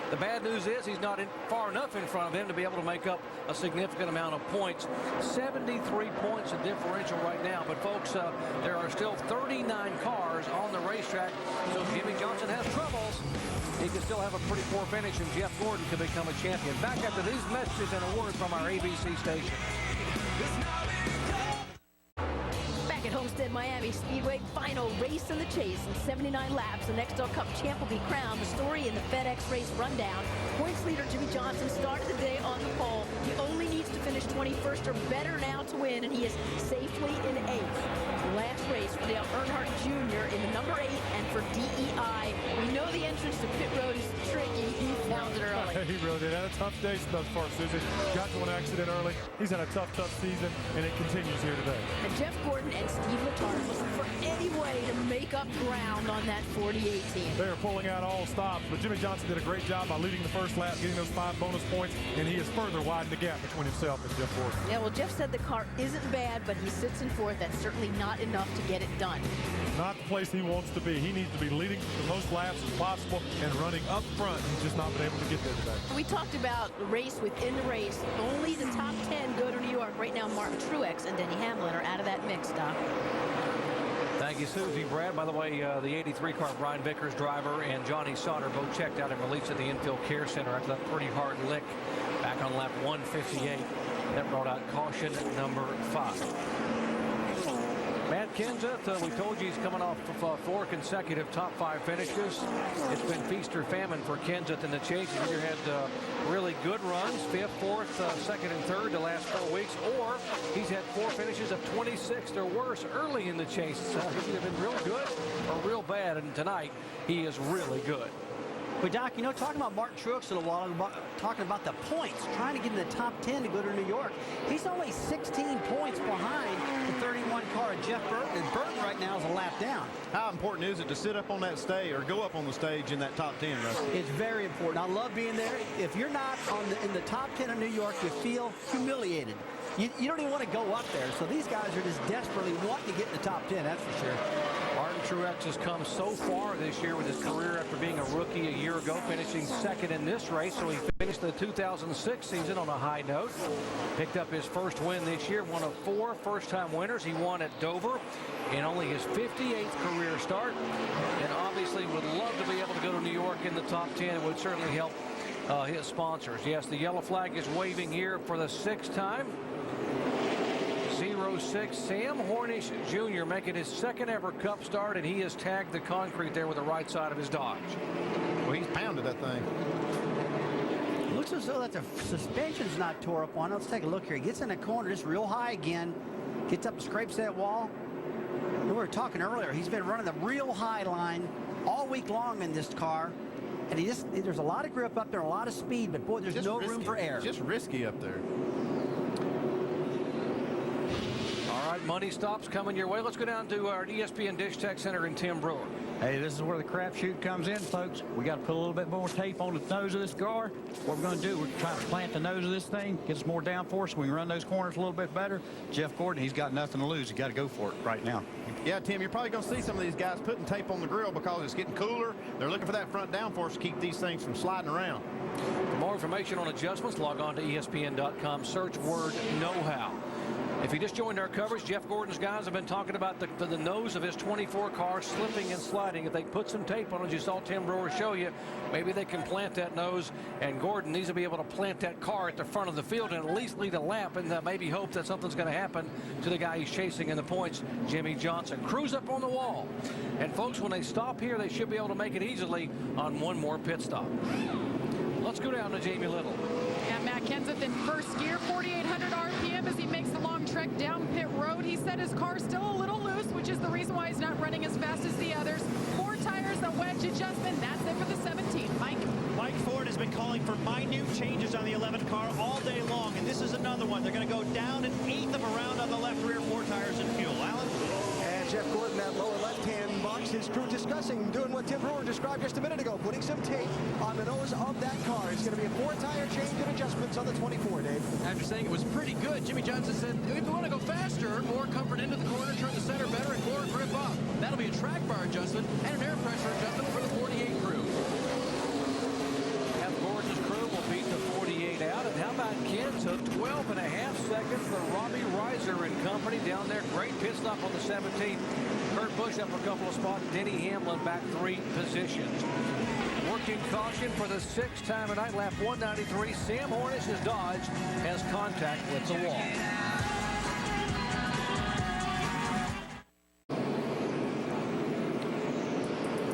The bad news is he's not far enough in front of him to be able to make up a significant amount of points. 73 points of differential right now. But, folks, there are still 39 cars on the racetrack. So if Jimmie Johnson has troubles, he can still have a pretty poor finish, and Jeff Gordon can become a champion. Back after these messages and a word from our ABC station. Back at Homestead Miami Speedway, final race in the chase in 79 laps. The Nextel Cup champ will be crowned. The story in the FedEx race rundown. Points leader Jimmie Johnson started the day on the pole. He only needs to finish 21st or better now to win, and he is safely in 8th. Last race for Dale Earnhardt Jr. in the number 8, and for DEI. We know the entrance to pit road is tricky. He found it early. He really did. Had a tough day thus far, Susan. Got to an accident early. He's had a tough season, and it continues here today. And Jeff Gordon and Steve Letarte looking for any way to make up ground on that 48 team. They are pulling out all stops, but Jimmie Johnson did a great job by leading the first lap, getting those 5 bonus points, and he has further widened the gap between himself and Jeff Gordon. Yeah, well, Jeff said the car isn't bad, but he sits in 4th. That's certainly not enough to get it done. Not the place he wants to be. He needs to be leading the most laps as possible and running up front. He's just not been able to get there today. We talked about the race within the race. Only the top 10 go to New York. Right now, Martin Truex and Denny Hamlin are out of that mix, Doc. Thank you, Susie. Brad, by the way, the 83 car, Brian Vickers driver, and Johnny Sauter both checked out and released at the infield care center after that pretty hard lick back on lap 158. That brought out caution number 5. Matt Kenseth, we told you he's coming off of 4 consecutive top 5 finishes. It's been feast or famine for Kenseth in the chase. He's either had really good runs, 5th, 4th, 2nd, and 3rd the last 4 weeks, or he's had 4 finishes of 26th or worse early in the chase. He's either been real good or real bad, and tonight he is really good. But, Doc, you know, talking about Martin Truex a little while ago, talking about the points, trying to get in the top 10 to go to New York. He's only 16 points behind the 31 car of Jeff Burton, and Burton right now is a lap down. How important is it to sit up on that stage or go up on the stage in that top 10, Rusty? It's very important. I love being there. If you're not in the top 10 of New York, you feel humiliated. You don't even want to go up there. So these guys are just desperately wanting to get in the top 10, that's for sure. Martin Truex has come so far this year with his career after being a rookie a year ago, finishing 2nd in this race. So he finished the 2006 season on a high note. Picked up his first win this year, one of 4 first-time winners. He won at Dover in only his 58th career start, and obviously would love to be back in the top 10. It would certainly help his sponsors. Yes, the yellow flag is waving here for the 6th time. 06 Sam Hornish Jr. making his 2nd ever Cup start, and he has tagged the concrete there with the right side of his Dodge. Well, he's pounded that thing. Looks as though that the suspension's not tore up on it. Let's take a look here. He gets in the corner just real high again. Gets up and scrapes that wall. And we were talking earlier. He's been running the real high line all week long in this car. And there's a lot of grip up there, a lot of speed, but boy, there's no room for air. Just risky up there. All right, money stops coming your way. Let's go down to our ESPN Dish Tech Center in Tim Brewer. Hey, this is where the crapshoot comes in, folks. We got to put a little bit more tape on the nose of this car. What we're going to do, we're trying to plant the nose of this thing, get us more downforce so we can run those corners a little bit better. Jeff Gordon, he's got nothing to lose. He's got to go for it right now. Yeah, Tim, you're probably going to see some of these guys putting tape on the grill because it's getting cooler. They're looking for that front downforce to keep these things from sliding around. For more information on adjustments, log on to ESPN.com. Search word know-how. If you just joined our coverage, Jeff Gordon's guys have been talking about the nose of his 24 car slipping and sliding. If they put some tape on it, as you saw Tim Brewer show you, maybe they can plant that nose, and Gordon needs to be able to plant that car at the front of the field and at least lead a lap and maybe hope that something's going to happen to the guy he's chasing in the points, Jimmie Johnson. Cruise up on the wall. And folks, when they stop here, they should be able to make it easily on one more pit stop. Let's go down to Jamie Little. Yeah, Matt Kenseth in first gear, 4,800 RPM as he makes the long trek down pit road. He said his car's still a little loose, which is the reason why he's not running as fast as the others. 4 tires, a wedge adjustment. That's it for the 17. Mike Ford has been calling for minute changes on the 11 car all day long, and this is another one. They're going to go down an 1/8 of a round on the left rear, 4 tires and fuel. Alan? And Jeff Gordon, that lower left-hand box, his crew doing what Tim Brewer described just a minute ago, putting some tape on the nose of that car. It's going to be a 4-tire change and adjustments on the 24, Dave. After saying it was pretty good, Jimmie Johnson said, if you want to go faster, more comfort into the corner, turn the center better, and more grip up. That'll be a track bar adjustment and an air pressure adjustment for the 48 crew. Jeff Gordon's crew will beat the 48 out. And how about Kenseth? 12.5 seconds for Robbie Reiser and company down there. Great pit stop on the 17th. Kurt Busch up a couple of spots. Denny Hamlin back 3 positions. Working caution for the 6th time tonight. Lap 193. Sam Hornish's Dodge has contact with the wall.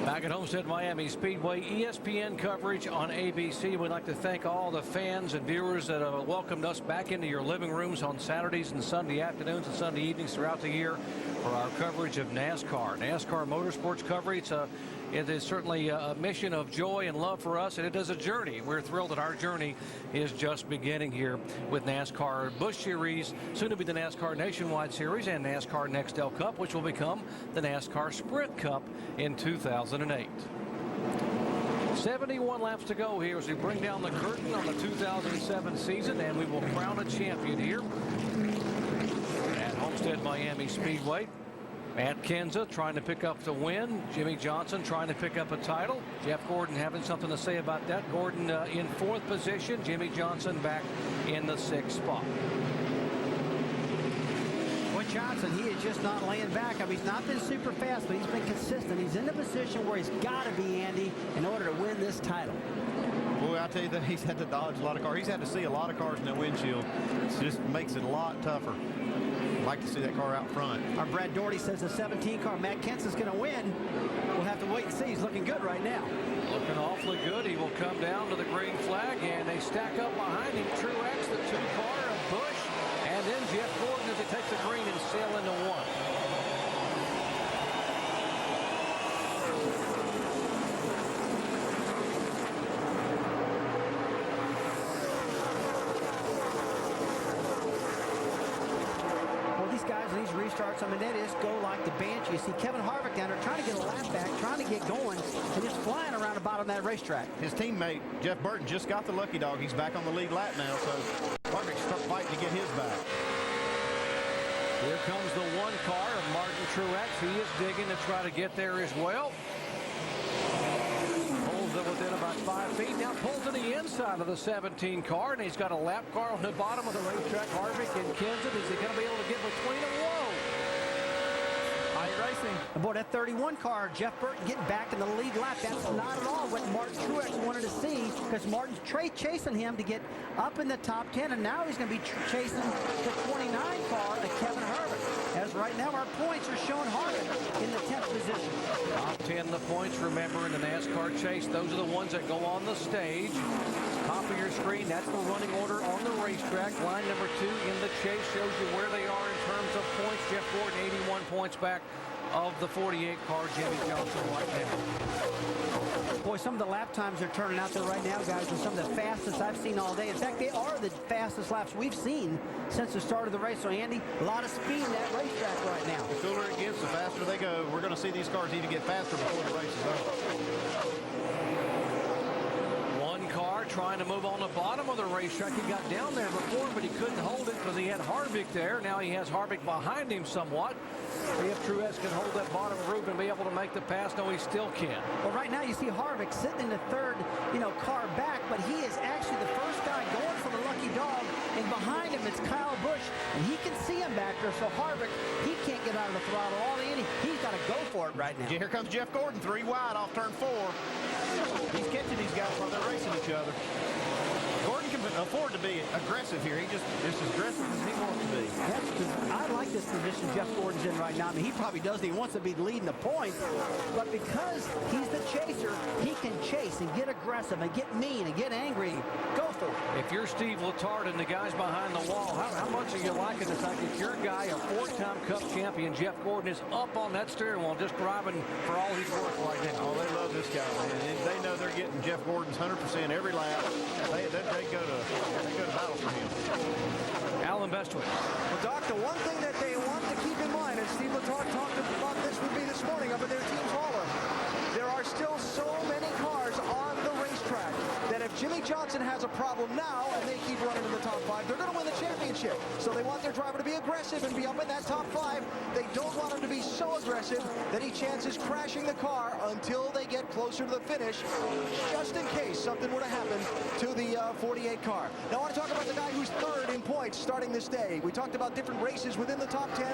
Back at Homestead Miami Speedway, ESPN coverage on ABC. We'd like to thank all the fans and viewers that have welcomed us back into your living rooms on Saturdays and Sunday afternoons and Sunday evenings throughout the year for our coverage of NASCAR. NASCAR motorsports coverage. It is certainly a mission of joy and love for us, and it is a journey. We're thrilled that our journey is just beginning here with NASCAR Busch Series, soon to be the NASCAR Nationwide Series, and NASCAR Nextel Cup, which will become the NASCAR Sprint Cup in 2008. 71 laps to go here as we bring down the curtain on the 2007 season, and we will crown a champion here at Homestead Miami Speedway. Matt Kenseth trying to pick up the win. Jimmie Johnson trying to pick up a title. Jeff Gordon having something to say about that. Gordon in 4th position. Jimmie Johnson back in the 6th spot. Boy, Johnson, he is just not laying back. I mean, he's not been super fast, but he's been consistent. He's in a position where he's got to be, Andy, in order to win this title. Boy, I tell you that he's had to dodge a lot of cars. He's had to see a lot of cars in that windshield. It just makes it a lot tougher. Like to see that car out front. Our Brad Doherty says the 17 car, Matt Kenseth's going to win. We'll have to wait and see. He's looking good right now. Looking awfully good. He will come down to the green flag, and they stack up behind him. Truex, the 2-car of Busch, and then Jeff Gordon as he takes the green and sail into 1. Restarts. I mean, that is go like the banshee. You see Kevin Harvick down there trying to get a lap back, trying to get going, and just flying around the bottom of that racetrack. His teammate, Jeff Burton, just got the lucky dog. He's back on the lead lap now, so Harvick's fighting to get his back. Here comes the 1 car of Martin Truex. He is digging to try to get there as well. Pulls it within about 5 feet. Now pulls to the inside of the 17 car, and he's got a lap car on the bottom of the racetrack. Harvick and Kenseth, is he going to be able to get between them? Whoa! racing. And boy, that 31 car, Jeff Burton getting back in the lead lap. That's not at all what Martin Truex wanted to see, because Martin's chasing him to get up in the top 10, and now he's going to be chasing the 29 car, the Kevin Harvick. As right now, our points are showing Harvick in the 10th position. Top 10 the points, remember, in the NASCAR chase. Those are the ones that go on the stage. Top of your screen, that's the running order on the racetrack. Line number 2 in the chase shows you where they are in terms of points. Jeff Gordon, 81 points back of the 48 car, Jimmie Johnson right now. Boy, some of the lap times are turning out there right now, guys, are some of the fastest I've seen all day. In fact, they are the fastest laps we've seen since the start of the race. So, Andy, a lot of speed in that racetrack right now. The cooler it gets, the faster they go. We're going to see these cars even get faster before the race is over. One car trying to move on the bottom of the racetrack. He got down there before, but he couldn't hold it because he had Harvick there. Now he has Harvick behind him somewhat. See if Truex can hold that bottom group and be able to make the pass. No, he still can't. Well, right now you see Harvick sitting in the third, car back, but he is actually the first guy going for the lucky dog, and behind him it's Kyle Busch, and he can see him back there. So Harvick, he can't get out of the throttle. All he's got to go for it right now. Here comes Jeff Gordon, 3 wide off turn 4. He's catching these guys while they're racing each other. Gordon can afford to be aggressive here. He just as aggressive as he wants to be. I like this position Jeff Gordon's in right now. I mean, he probably doesn't. He wants to be leading the points, but because he's the chaser, he can chase and get aggressive and get mean and get angry. Go for it. If you're Steve Letarte and the guys behind the wall, how much are you liking the fact that your guy, a 4-time Cup champion, Jeff Gordon, is up on that steering wheel just driving for all he's worth right now? Oh, they love this guy, man. They know they're getting Jeff Gordon's 100% every lap. They go to battle for him. Alan Bestwick. Well, Doc, the one thing that they want to keep in mind, and Steve Letarte talked about this with me this morning up at their team's hauler, there are still so many cars on the racetrack that if Jimmie Johnson has a problem now and they keep running in the top 5, they're going to win the championship. So they want their driver to be aggressive and be up in that top 5. They don't want him to be so aggressive that he chances crashing the car until they get closer to the finish, just in case something were to happen to the 48 car. Now I want to talk about the guy who's 3rd in points starting this day. We talked about different races within the top 10.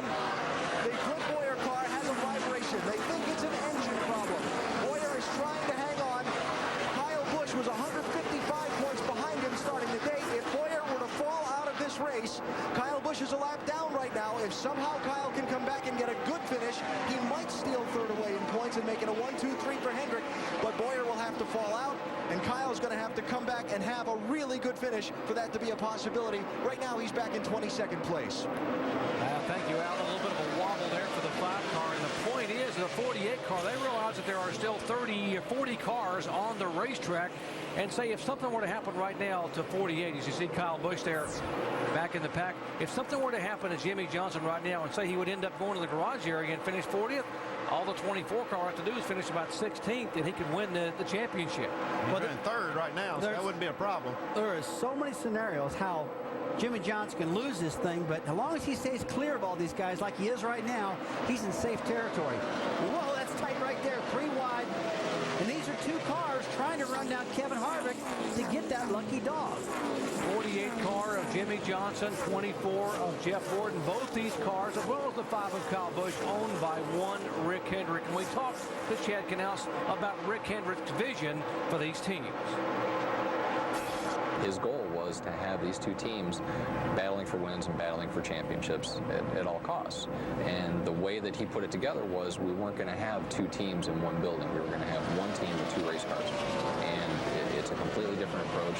The Clint Bowyer car has a vibration. They think it's an engine problem. Bowyer is trying to hang on. Kyle Busch was 155 points behind him starting the day. If Bowyer were to fall out of this race, Kyle Busch is a lap down right now. If somehow Kyle can come back and get a good finish, he might steal 3rd away in points and make it a 1-2-3 for Hendrick. But Bowyer will have to fall out, and Kyle's going to have to come back and have a really good finish for that to be a possibility. Right now, he's back in 22nd place. Thank you, Alan. A little bit of a wobble there for the 5 car. And the point is, the 48 car, they realize that there are still 30 or 40 cars on the racetrack. And say if something were to happen right now to 48, as you see Kyle Busch there back in the pack, if something were to happen to Jimmie Johnson right now and say he would end up going to the garage area and finish 40th, all the 24 car have to do is finish about 16th, and he can win the championship. He's in 3rd right now, so that wouldn't be a problem. There are so many scenarios how Jimmie Johnson can lose this thing, but as long as he stays clear of all these guys like he is right now, he's in safe territory. Whoa, that's tight right there, 3 wide. And these are 2 cars trying to run down Kevin Harvick to get that lucky dog. 48 car of Jimmie Johnson, 24 of Jeff Gordon. Both these cars, as well as the 5 of Kyle Busch, owned by one Rick Hendrick. And we talked to Chad Knaus about Rick Hendrick's vision for these teams. His goal was to have these 2 teams battling for wins and battling for championships at all costs. And the way that he put it together was we weren't going to have 2 teams in one building. We were going to have one team with 2 race cars. And it's a completely different approach.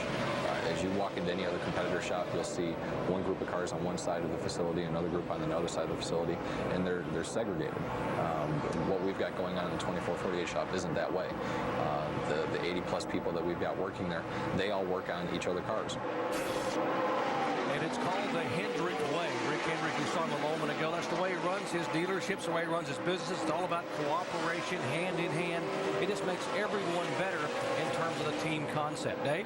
As you walk into any other competitor shop, you'll see one group of cars on one side of the facility, another group on the other side of the facility, and they're segregated. What we've got going on in the 24-48 shop isn't that way. The 80-plus people that we've got working there, they all work on each other's cars. And it's called the Hendrick way. Rick Hendrick, you saw him a moment ago. That's the way he runs his dealerships, the way he runs his business. It's all about cooperation, hand in hand. It just makes everyone better in terms of the team concept. Dave?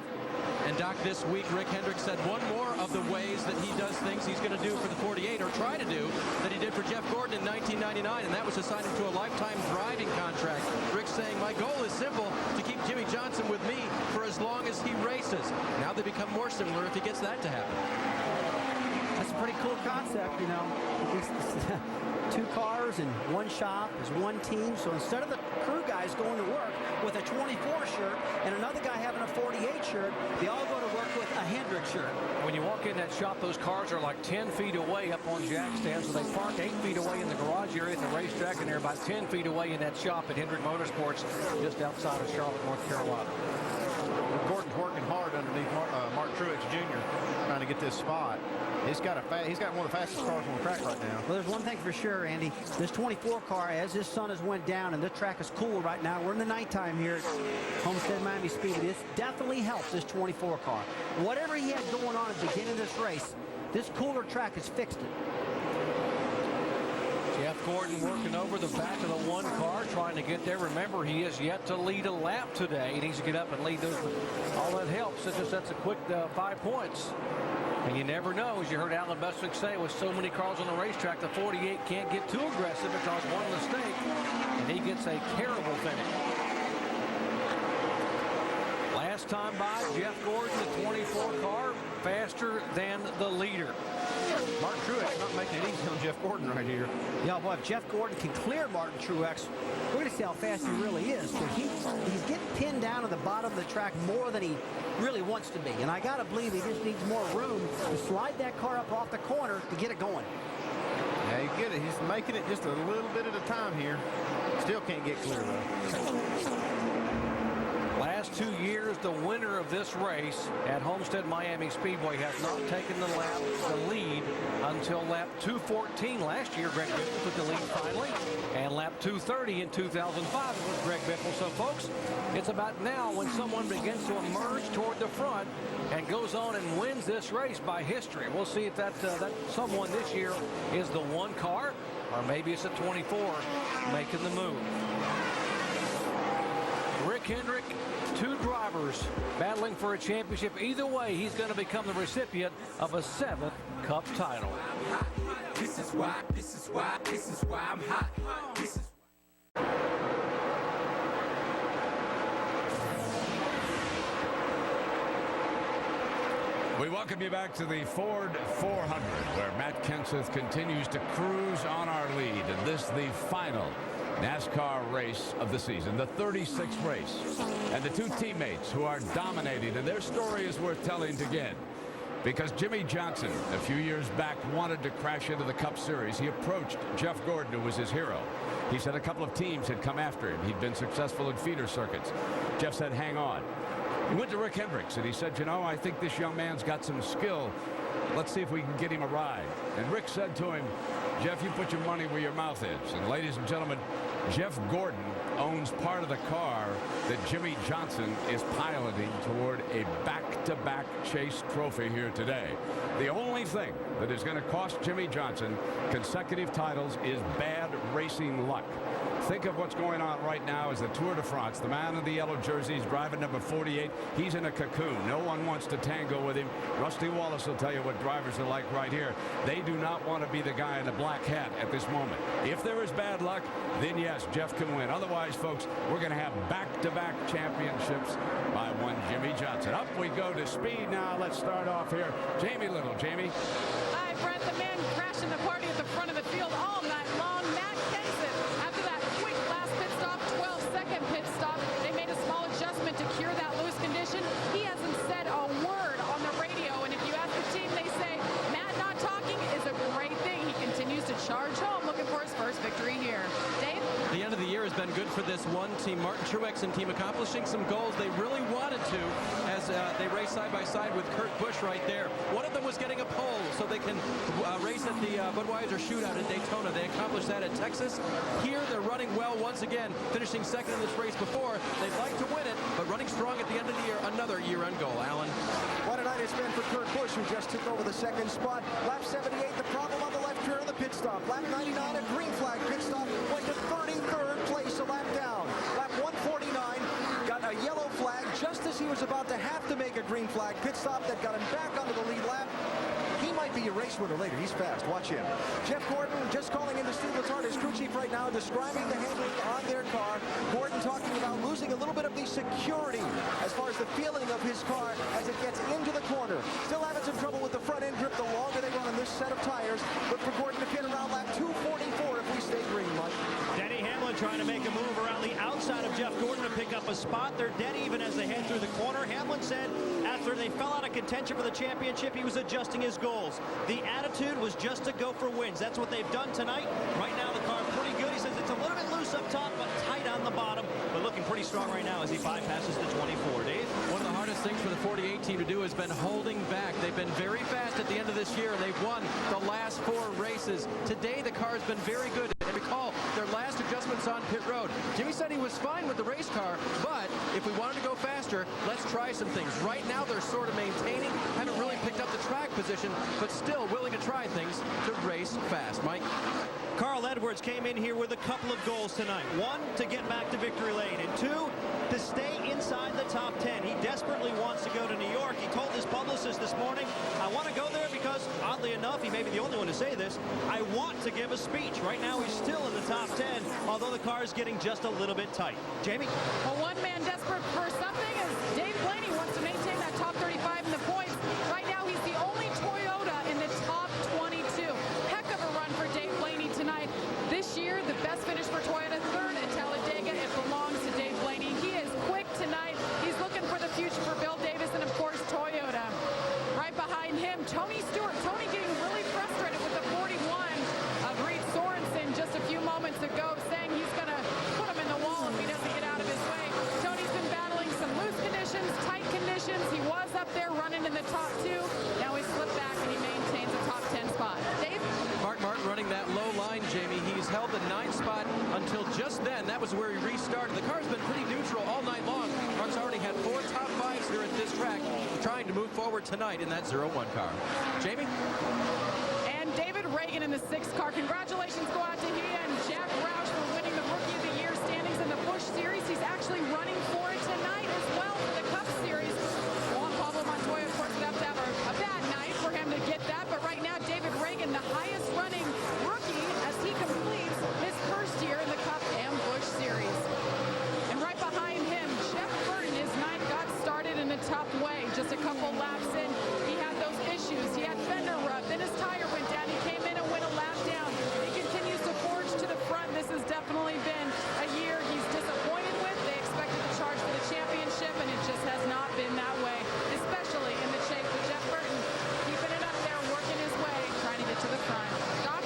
And Doc, this week, Rick Hendrick said one more of the ways that he does things he's going to do for the 48, or try to do, that he did for Jeff Gordon in 1999, and that was to sign him to a lifetime driving contract. Rick's saying, my goal is simple, to keep Jimmie Johnson with me for as long as he races. Now they become more similar if he gets that to happen. That's pretty cool concept, you know. Two cars and one shop is one team. So instead of the crew guys going to work with a 24 shirt and another guy having a 48 shirt, they all go to work with a Hendrick shirt. When you walk in that shop, those cars are like 10 feet away up on jack stands. So they park 8 feet away in the garage area at the racetrack, and they're about 10 feet away in that shop at Hendrick Motorsports just outside of Charlotte, North Carolina. Gordon's working hard underneath Mark Truex Jr. trying to get this spot. He's got one of the fastest cars on the track right now. Well, there's one thing for sure, Andy. This 24 car, as this sun has went down and this track is cool right now, we're in the nighttime here at Homestead Miami Speedway. This definitely helps this 24 car. Whatever he had going on at the beginning of this race, this cooler track has fixed it. Jeff Gordon working over the back of the one car, trying to get there. Remember, he has yet to lead a lap today. He needs to get up and lead those. All that helps. That's a quick 5 points. And you never know, as you heard Alan Bestwick say, with so many cars on the racetrack, the 48 can't get too aggressive because one mistake, and he gets a terrible finish. Last time by, Jeff Gordon, the 24 car, faster than the leader. Mark Truex not making it easy on Jeff Gordon right here. Yeah, boy, if Jeff Gordon can clear Martin Truex, we're going to see how fast he really is. But he's getting pinned down at the bottom of the track more than he really wants to be. And I got to believe he just needs more room to slide that car up off the corner to get it going. Yeah, you get it. He's making it just a little bit at a time here. Still can't get clear, though. Last 2 years, the winner of this race at Homestead Miami Speedway has not taken the lead until lap 214 last year. Greg Biffle took the lead finally, and lap 230 in 2005 was Greg Biffle. So, folks, it's about now when someone begins to emerge toward the front and goes on and wins this race by history. We'll see if that someone this year is the one car, or maybe it's a 24 making the move. Rick Hendrick, two drivers battling for a championship. Either way, he's going to become the recipient of a 7th Cup title. This is why I'm hot. We welcome you back to the Ford 400, where Matt Kenseth continues to cruise on our lead. And this, the final NASCAR race of the season, the 36th race. And the two teammates who are dominating, and their story is worth telling again. Because Jimmie Johnson, a few years back, wanted to crash into the Cup Series. He approached Jeff Gordon, who was his hero. He said a couple of teams had come after him. He'd been successful in feeder circuits. Jeff said, hang on. He went to Rick Hendricks, and he said, you know, I think this young man's got some skill. Let's see if we can get him a ride. And Rick said to him, Jeff, you put your money where your mouth is. And ladies and gentlemen, Jeff Gordon owns part of the car that Jimmie Johnson is piloting toward a back-to-back chase trophy here today. The only thing that is going to cost Jimmie Johnson consecutive titles is bad racing luck. Think of what's going on right now as the Tour de France. The man in the yellow jersey is driving number 48. He's in a cocoon. No one wants to tango with him. Rusty Wallace will tell you what drivers are like right here. They do not want to be the guy in the black hat at this moment. If there is bad luck, then yes, Jeff can win. Otherwise, folks, we're going to have back-to-back championships by one Jimmie Johnson. Up we go to speed now. Let's start off here. Jamie Little. Jamie. Hi, Brett. The man crashing the party at the front of the field all night long. Matt Kenseth, after that quick last pit stop, 12-second pit stop, they made a small adjustment to cure that loose condition. He hasn't said a word on the radio, and if you ask the team, they say Matt not talking is a great thing. He continues to charge home, looking for his first victory here. Dave? The end of the year has been good for this one team. Martin Truex and team accomplishing some goals they really wanted to as they race side by side with Kurt Busch right there. One of them was getting a pole so they can race at the Budweiser Shootout in Daytona. They accomplished that at Texas. Here they're running well once again, finishing second in this race before. They'd like to win it, but running strong at the end of the year. Another year-end goal. Alan. What a night it's been for Kurt Busch, who just took over the second spot. Lap 78, the problem on the left rear of the pit stop. Lap 99, a green flag pit stop, went to 33rd place, a lap down. Lap 149, got a yellow flag just as he was about to have to make a green flag pit stop that got him back onto the lead lap. He might be a race winner later. He's fast. Watch him. Jeff Gordon just calling into Steve Letarte, his crew chief right now, describing the handling on their car. Gordon talking about losing losing a little bit of the security as far as the feeling of his car as it gets into the corner. Still having some trouble with the front end grip the longer they run on this set of tires. Look for Gordon to pit around lap 244 if we stay green, Mike. Denny Hamlin trying to make a move around the outside of Jeff Gordon to pick up a spot. They're dead even as they head through the corner. Hamlin said after they fell out of contention for the championship, he was adjusting his goals. The attitude was just to go for wins. That's what they've done tonight. Right now the car pretty good. He says it's a little bit loose up top, but tight on the bottom. But looking pretty strong right now as he bypasses the 24. Dave? One of the hardest things for the 48 team to do has been holding back. They've been very fast at the end of this year, and they've won the last 4 races. Today, the car has been very good. And recall, their last adjustments on pit road. Jimmie said he was fine with the race car, but if we wanted to go faster, let's try some things. Right now, they're sort of maintaining, haven't really picked up the track position, but still willing to try things to race fast. Mike? Carl Edwards came in here with a couple of goals tonight. 1, to get back to victory lane, and 2, to stay inside the top 10. He desperately wants to go to New York. He told his publicist this morning, I want to go there because, oddly enough, he may be the only one to say this, I want to give a speech. Right now, he's still in the top 10, although the car is getting just a little bit tight. Jamie? Well, one man desperate for something is Dave Blaney wants to maintain that top 35 in the points. Right now, he's the only Toyota in the top 22. Heck of a run for Dave Blaney tonight. This year, the best finish for Toyota, 3rd at Talladega. It belongs to Dave Blaney. He is quick tonight. He's looking for the future for Bill Davis and, of course, Toyota. Right behind him, Tony Stewart. Tony getting really frustrated with the 41 of Reed Sorensen just a few moments ago, saying he's going to put him in the wall if he doesn't get out of his way. Tony's been battling some loose conditions, tight conditions. He was up there running in the top 2. Now he slipped back and he maintains a top 10 spot. Dave? Mark Martin running that low line, Jamie. He's held the 9th spot until just then. That was where he restarted. The car's been pretty neutral all night long. Mark's already had 4 top 5s here at this track, trying to move forward tonight in that 0-1 car. Jamie? And David Reagan in the 6th car. Congratulations go out to he and Jack Roush for winning the Rookie of the Year standings in the Busch Series. He's actually running for it tonight as well for the Cup Series. Juan Pablo Montoya, of course, would have to have a bad night for him to get that. But right now, David Reagan, the highest running rookie as he completes his first year in the Cup and Busch Series. And right behind him, Jeff Burton, his 9th, got started in a tough way. Just a couple laps in, he had those issues. He had fender rub, then his tire went down. He came in and went a lap down. He continues to forge to the front. This has definitely been a year he's disappointed with. They expected to charge for the championship, and it just has not been that way, especially in the shape of Jeff Burton, keeping it up there, working his way, trying to get to the front. Doc?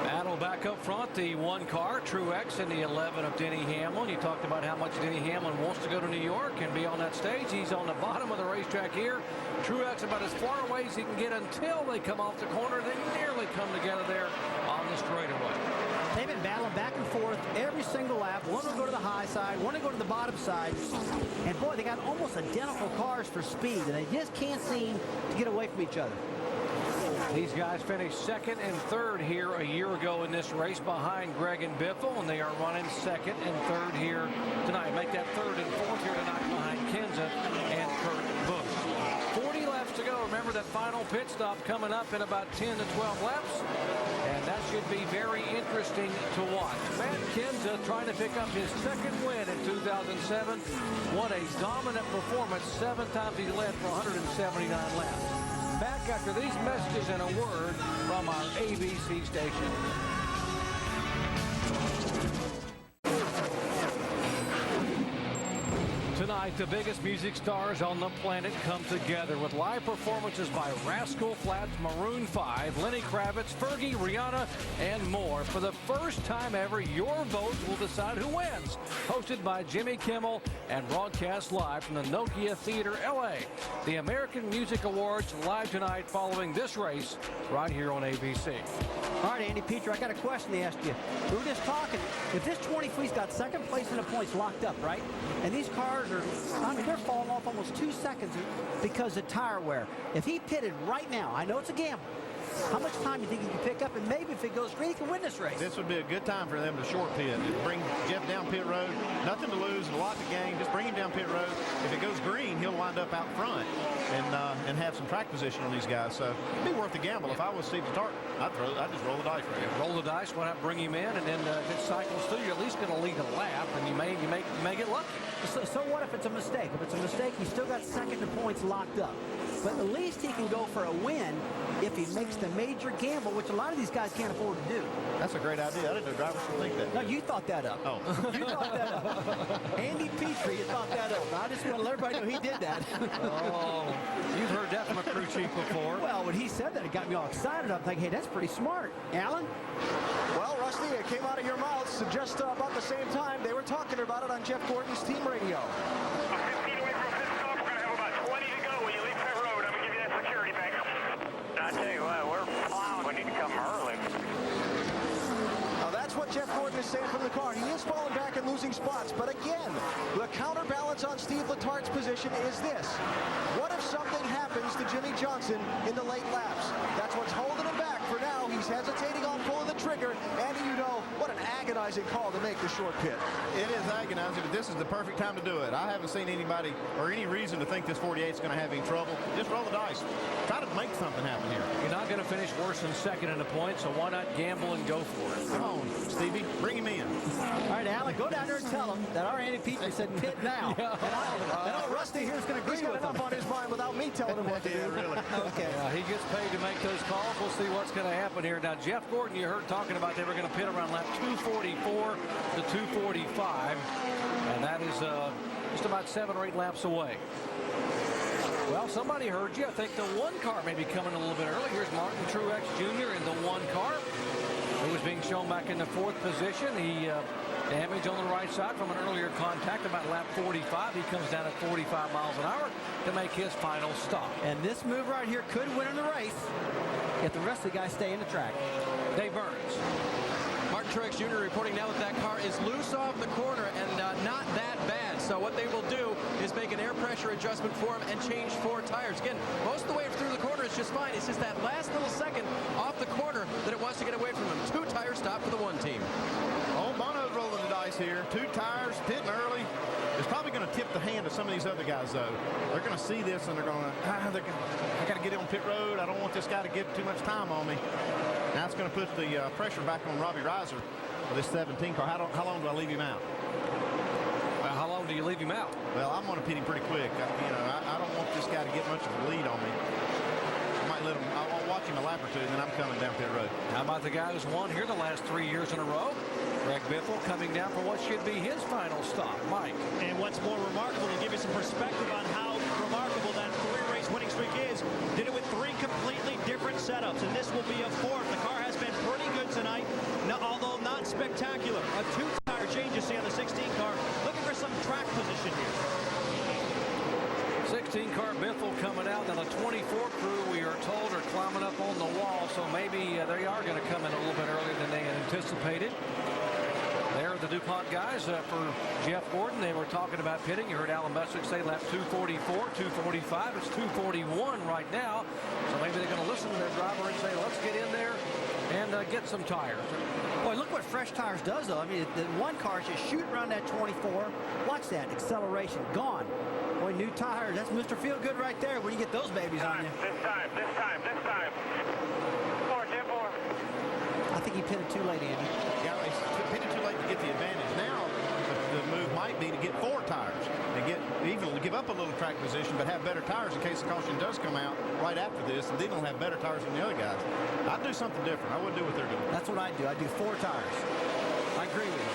Battle back up front, the 1 car, Truex, and the 11 of Denny Hamlin. You talked about how much Denny Hamlin wants to go to New York and be on that stage. He's on the bottom of the racetrack here. Truex about as far away as he can get until they come off the corner. They nearly come together there on the straightaway. They've been battling back and forth every single lap. One will go to the high side, one will go to the bottom side. And boy, they got almost identical cars for speed, and they just can't seem to get away from each other. These guys finished 2nd and 3rd here a year ago in this race behind Greg and Biffle, and they are running 2nd and 3rd here tonight. Make that 3rd and 4th here tonight behind Kenza and Kurt Busch. 40 laps to go. Remember that final pit stop coming up in about 10 to 12 laps, and that should be very interesting to watch. Matt Kenza trying to pick up his 2nd win in 2007. What a dominant performance. 7 times he led for 179 laps. Back after these messages and a word from our ABC station. Tonight, the biggest music stars on the planet come together with live performances by Rascal Flatts, Maroon 5, Lenny Kravitz, Fergie, Rihanna, and more. For the first time ever, your vote will decide who wins. Hosted by Jimmy Kimmel and broadcast live from the Nokia Theater, LA. The American Music Awards live tonight following this race right here on ABC. All right, Andy Peter, I got a question to ask you. We were just talking. If this 23's got 2nd place in the points locked up, right? And these cars are, I mean, they're falling off almost 2 seconds because of tire wear. If he pitted right now, I know it's a gamble. How much time do you think he can pick up? And maybe if it goes green, he can win this race. This would be a good time for them to short pit. Just bring Jeff down pit road. Nothing to lose, a lot to gain. Just bring him down pit road. If it goes green, he'll wind up out front and have some track position on these guys. So it'd be worth the gamble. If I was Steve Tart, I'd just roll the dice right here. Roll the dice, why not bring him in, and then if it cycles through, you at least least going to lead a lap, and you may get lucky. So what if it's a mistake? If it's a mistake, he's still got second to points locked up. But at least he can go for a win if he makes the major gamble, which a lot of these guys can't afford to do. That's a great idea. I didn't know drivers would think that. No, you thought that up. Oh. You thought that up. Andy Petrie, you thought that up. I just want to let everybody know he did that. Oh, you've heard that from a crew chief before. Well, when he said that, it got me all excited. I'm thinking, hey, that's pretty smart. Alan? Well, Rusty, it came out of your mouths just about the same time. They were talking about it on Jeff Gordon's team radio. 15 away from pit stop. We're going to have about 20 to go when you leave pit road. I'm going to give you that security back. I tell you what, we're plowing. We need to come early. Now, that's what Jeff Gordon is saying from the car. He is falling back and losing spots. But again, the counterbalance on Steve Letard's position is this. What if something happens to Jimmie Johnson in the late laps? That's what's holding him back for now. He's hesitating on pulling the trigger. And you know, what an agonizing call to make the short pit. It is agonizing, but this is the perfect time to do it. I haven't seen anybody or any reason to think this 48 is going to have any trouble. Just roll the dice. Try to make something happen here. You're not going to finish worse than second in the points, so why not gamble and go for it? Come on, Stevie. Bring him in. All right, Alan, go down there and tell him that our Andy Petrie said pit now. Yeah. And I know Rusty here is going to agree with him. on his mind without me telling him what to do. Really. Okay. Yeah, he gets paid to make those calls. We'll see what's going to happen here. Now, Jeff Gordon, you heard talking about they were going to pit around lap 244 to 245, and that is just about 7 or 8 laps away. Well, somebody heard you. I think the 1 car may be coming a little bit early. Here's Martin Truex Jr. in the 1 car. He was being shown back in the 4th position. He damage on the right side from an earlier contact about lap 45. He comes down at 45 miles an hour to make his final stop. And this move right here could win in the race if the rest of the guys stay in the track. Dave Burns. Martin Truex Jr. reporting now that that car is loose off the corner and not that bad. So what they will do is make an air pressure adjustment for him and change 4 tires. Again, most of the way through the corner is just fine. It's just that last little second off the corner that it wants to get away from him. 2 tire stop for the 1 team. Oh, Bono's rolling the dice here. 2 tires, pitting early. It's probably going to tip the hand of some of these other guys, though. They're going to see this and they're going to, I got to get on pit road. I don't want this guy to get too much time on me. Now it's going to put the pressure back on Robbie Reiser with this 17 car. How long do I leave him out? Well, how long do you leave him out? Well, I'm going to pit him pretty quick. I don't want this guy to get much of a lead on me. I might let him. I'll watch him a lap or 2, and then I'm coming down pit road. How about the guy who's won here the last 3 years in a row? Greg Biffle coming down for what should be his final stop. Mike. And what's more remarkable, to give you some perspective on how remarkable that 3-race winning streak is, did it with 3 completely different setups, and this will be a 4th. The car has been pretty good tonight, although not spectacular. A 2-tire change you see on the 16 car. Looking for some track position here. 16-car Biffle coming out. Now the 24 crew, we are told, are climbing up on the wall, so maybe they are going to come in a little bit earlier than they had anticipated. There are the DuPont guys for Jeff Gordon. They were talking about pitting. You heard Alan Bessick say lap 244, 245. It's 241 right now. So maybe they're going to listen to their driver and say, let's get in there and get some tires. Boy, look what fresh tires does, though. I mean, the 1 car is just shooting around that 24. Watch that. Acceleration. Gone. Boy, new tires. That's Mr. Feel-Good right there when you get those babies on you. This time. 4, 10, 4. I think he pitted too late, Andy. Yeah, he's pitted too late to get the advantage. Now the move might be to get 4 tires and give up a little track position, but have better tires in case the caution does come out right after this, and then they'll have better tires than the other guys. I'd do something different. I wouldn't do what they're doing. That's what I do. I do 4 tires. I agree with you.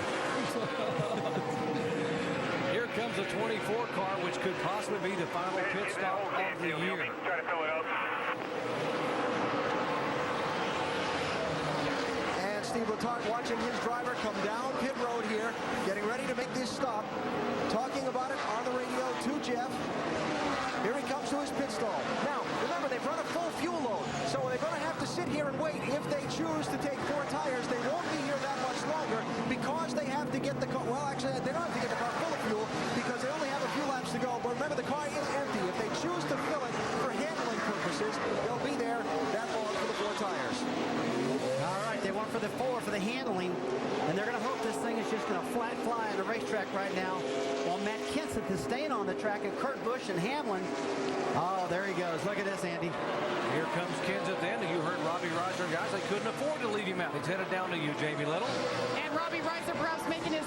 Here comes a 24 car, which could possibly be the final pit stop of the year. Try to fill it up. And Steve Letard watching his driver come down pit road here, getting ready to make this stop, talking about it on the radio to Jeff. Here he comes to his pit stall. Now, remember, they've run a full fuel load, so they're going to have to sit here and wait. If they choose to take 4 tires, they won't be here that much longer because they have to get the car, well, actually, they don't have to get the car full of fuel because they only have a few laps to go. But remember, the car is empty. If they choose to fill it for handling purposes, they'll be there that long for the 4 tires. All right, they went for the 4 for the handling, and they're going to hope this thing is just going to flat fly on the racetrack right now. While Matt Kenseth is staying on the track, and Kurt Busch and Hamlin. Oh, there he goes. Look at this, Andy. Here comes Kenseth in. You heard Robbie Reiser, guys. They couldn't afford to leave him out. It's headed down to you, Jamie Little. And Robbie Reiser perhaps making his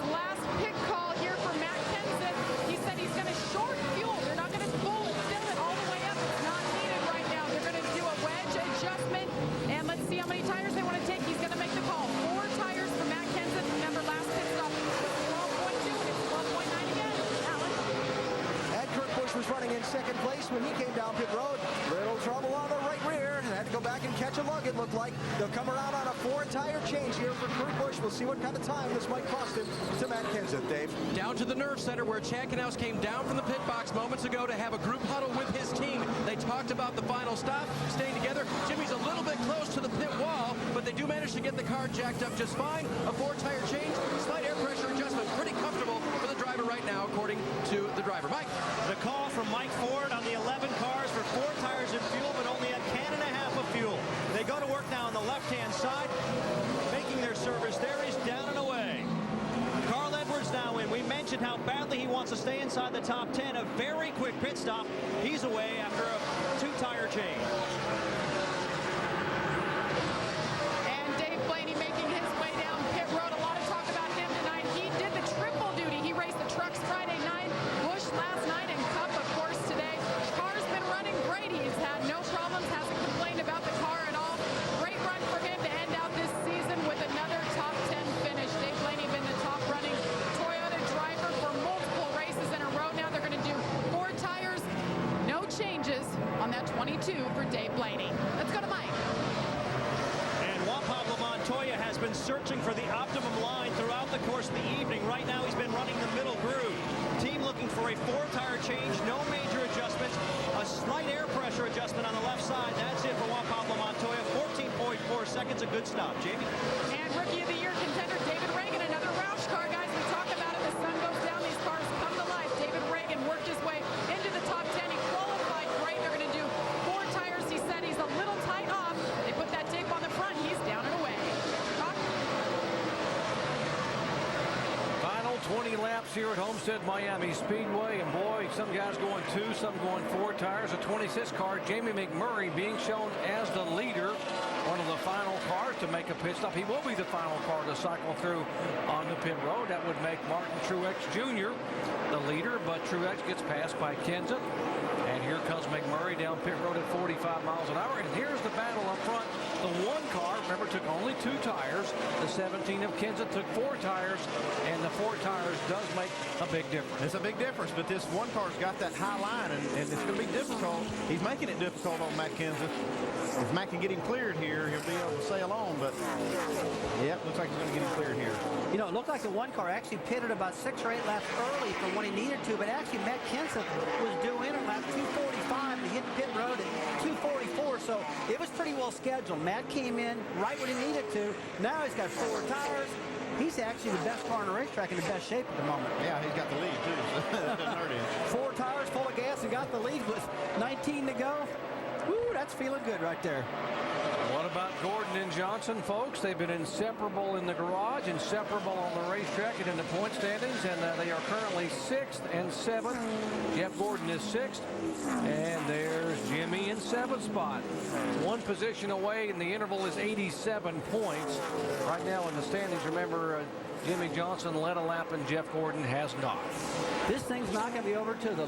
was running in second place when he came down pit road. Little trouble on the right rear. Had to go back and catch a lug, it looked like. They'll come around on a 4-tire change here for Kurt Busch. We'll see what kind of time this might cost him to Matt Kenseth, Dave. Down to the Nerve Center where Chad Knaus came down from the pit box moments ago to have a group huddle with his team. They talked about the final stop, staying together. Jimmie's a little bit close to the pit wall, but they do manage to get the car jacked up just fine. A 4-tire change, slight air pressure adjustment. Pretty comfortable for the driver right now, according to the driver. Mike. The call from Mike Ford on the 11 cars for 4 tires and fuel, but only a can and a half of fuel. They go to work now on the left-hand side, making their service there. He's down and away. Carl Edwards now in. We mentioned how badly he wants to stay inside the top 10. A very quick pit stop. He's away after a 2-tire change. And Dave Blaney making his way down pit road. A lot of talk about him tonight. He did the triple duty. He raced the trucks Friday night, Busch last night, and Cup, of course, today. Car's been running great. He's had no problems, hasn't complained about the car at all. Great run for him to end out this season with another top 10 finish. Dave Blaney been the top running Toyota driver for multiple races in a row. Now they're going to do 4 tires, no changes on that 22 for Dave Blaney. Let's go to Mike. And Juan Pablo Montoya has been searching for the optimum line throughout the course of the evening. Right now he's been running the middle groove. Team looking for a 4-tire change, no major adjustments, a slight air pressure adjustment on the left side. That's it for Juan Pablo Montoya. 14.4 seconds, a good stop. Jamie? And Rookie of the Year contender David Reagan, another Roush car, guys. We talk about it. The sun goes down, these cars come to life. David Reagan worked his way into the top 10. He qualified great. They're going to do 4 tires. He said he's a little tight off. They put that tape on the front. He's down and away. Final 20 laps here at Homestead Miami Speedway, and boy, some guys going 2, some going 4 tires. A 26 car, Jamie McMurray, being shown as the leader, one of the final cars to make a pit stop. He will be the final car to cycle through on the pit road. That would make Martin Truex Jr. the leader, but Truex gets passed by Kenseth. And here comes McMurray down pit road at 45 miles an hour. And here's the battle up front. The 1 car, remember, took only 2 tires. The 17 of Kenseth took 4 tires. And the 4 tires does make a big difference. It's a big difference, but this 1 car's got that high line, and it's going to be difficult. He's making it difficult on Matt Kenseth. If Matt can get him cleared here, he'll be able to sail on, but yep, looks like he's going to get him cleared here. You know, it looked like the 1 car actually pitted about 6 or 8 laps early from when he needed to, but actually Matt Kenseth was due in at lap 245 to hit pit road at 244, so it was pretty well scheduled. Matt came in right when he needed to. Now he's got 4 tires. He's actually the best car on the racetrack, in the best shape at the moment. Yeah, he's got the lead, too. So that doesn't hurt him. 4 tires, full of gas, and got the lead with 19 to go. Woo, that's feeling good right there. What about Gordon and Johnson, folks? They've been inseparable in the garage, inseparable on the racetrack and in the point standings, and they are currently 6th and 7th. Jeff Gordon is 6th, and there's Jimmie in 7th spot. 1 position away, and the interval is 87 points. Right now in the standings, remember, Jimmie Johnson led a lap, and Jeff Gordon has not. This thing's not going to be over to the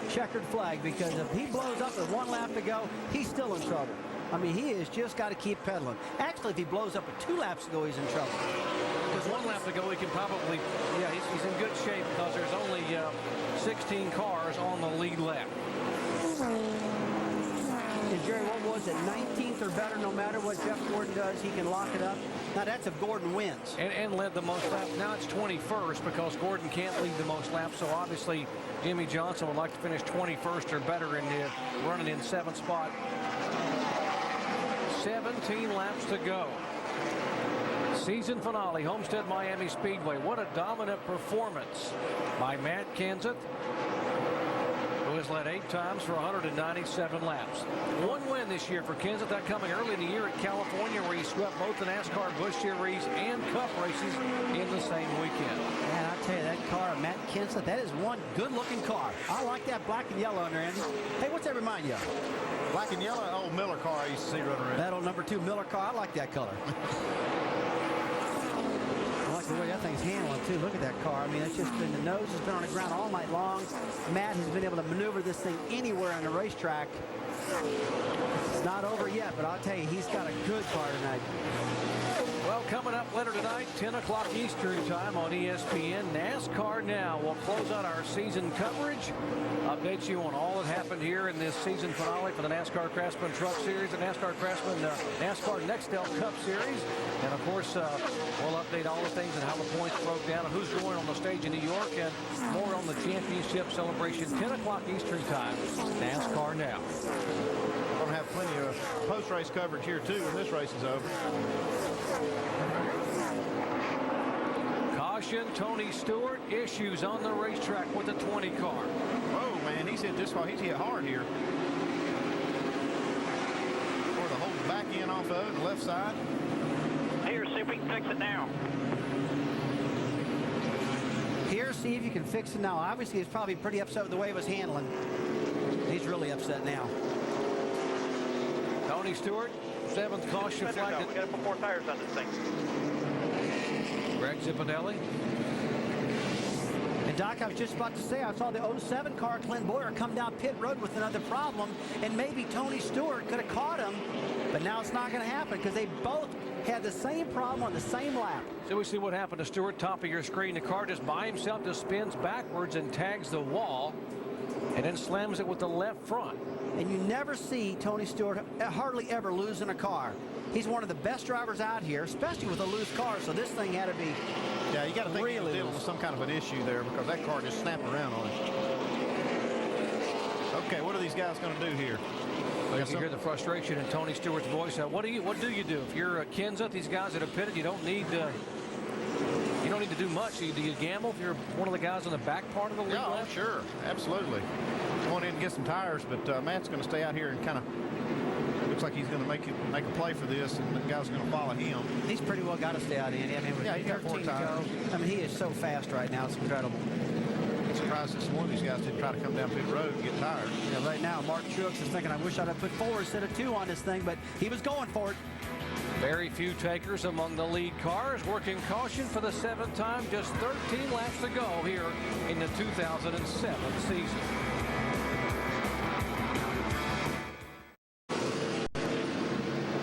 checkered flag, because if he blows up with 1 lap to go, he's still in trouble. I mean, he has just got to keep pedaling. Actually, if he blows up with 2 laps to go, he's in trouble. Because 1 lap to go, he can probably, yeah, he's in good shape because there's only 16 cars on the lead lap. And Jerry, what was it? 19th or better, no matter what Jeff Gordon does, he can lock it up. Now, that's if Gordon wins. And led the most laps. Now it's 21st because Gordon can't lead the most laps. So obviously, Jimmie Johnson would like to finish 21st or better in the running in 7th spot. 17 laps to go. Season finale, Homestead Miami Speedway. What a dominant performance by Matt Kenseth, who has led 8 times for 197 laps. 1 win this year for Kenseth, that coming early in the year at California, where he swept both the NASCAR Busch Series and Cup races in the same weekend. Man, I tell you, that car, Matt Kenseth, that is one good-looking car. I like that black and yellow on there, Andy. Hey, what's that remind you of? Black and yellow, old Miller car I used to see running around. That old number 2 Miller car, I like that color. I like the way that thing's handling, too. Look at that car. I mean, it's just been, the nose has been on the ground all night long. Matt has been able to maneuver this thing anywhere on the racetrack. It's not over yet, but I'll tell you, he's got a good car tonight. Well, coming up later tonight, 10 o'clock Eastern time on ESPN, NASCAR Now. We'll close out our season coverage, update you on all that happened here in this season finale for the NASCAR Craftsman Truck Series, the NASCAR Craftsman NASCAR Nextel Cup Series. And, of course, we'll update all the things and how the points broke down and who's going on the stage in New York and more on the championship celebration, 10 o'clock Eastern time, NASCAR Now. We're going to have plenty of post-race coverage here, too, when this race is over. Caution, Tony Stewart, issues on the racetrack with the 20 car. Whoa, man, he's hit this far. He's hit hard here. Or the whole back end off of it, the left side. Here, see if we can fix it now. Here, see if you can fix it now. Obviously, he's probably pretty upset with the way he was handling. He's really upset now. Tony Stewart, 7th caution flag. We got to put more tires on this thing. Greg Zipadelli. And Doc, I was just about to say, I saw the 07 car, Clint Boyer, come down pit road with another problem, and maybe Tony Stewart could have caught him, but now it's not going to happen because they both had the same problem on the same lap. So we see what happened to Stewart, top of your screen. The car just by himself just spins backwards and tags the wall and then slams it with the left front. And you never see Tony Stewart hardly ever losing a car. He's one of the best drivers out here, especially with a loose car, so this thing had to be Yeah, you got to think really he's dealing with some kind of an issue there because that car just snapped around on him. Okay, what are these guys going to do here? Well, you can hear the frustration in Tony Stewart's voice. What do you do? If you're Kenseth, these guys that have pitted, you don't need to do much. Do you gamble if you're one of the guys on the back part of the lead? Yeah, oh, sure, absolutely. Going in and get some tires, but Matt's going to stay out here and kind of looks like he's going to make a play for this, and the guys are going to follow him. He's pretty well got to stay out, Andy. I mean, with yeah, he's got 4 tires. I mean, he is so fast right now. It's incredible. I'm surprised that one of these guys didn't try to come down pit road and get tires. Yeah, right now, Mark Truex is thinking, I wish I'd have put 4 instead of 2 on this thing, but he was going for it. Very few takers among the lead cars. Working caution for the 7th time. Just 13 laps to go here in the 2007 season.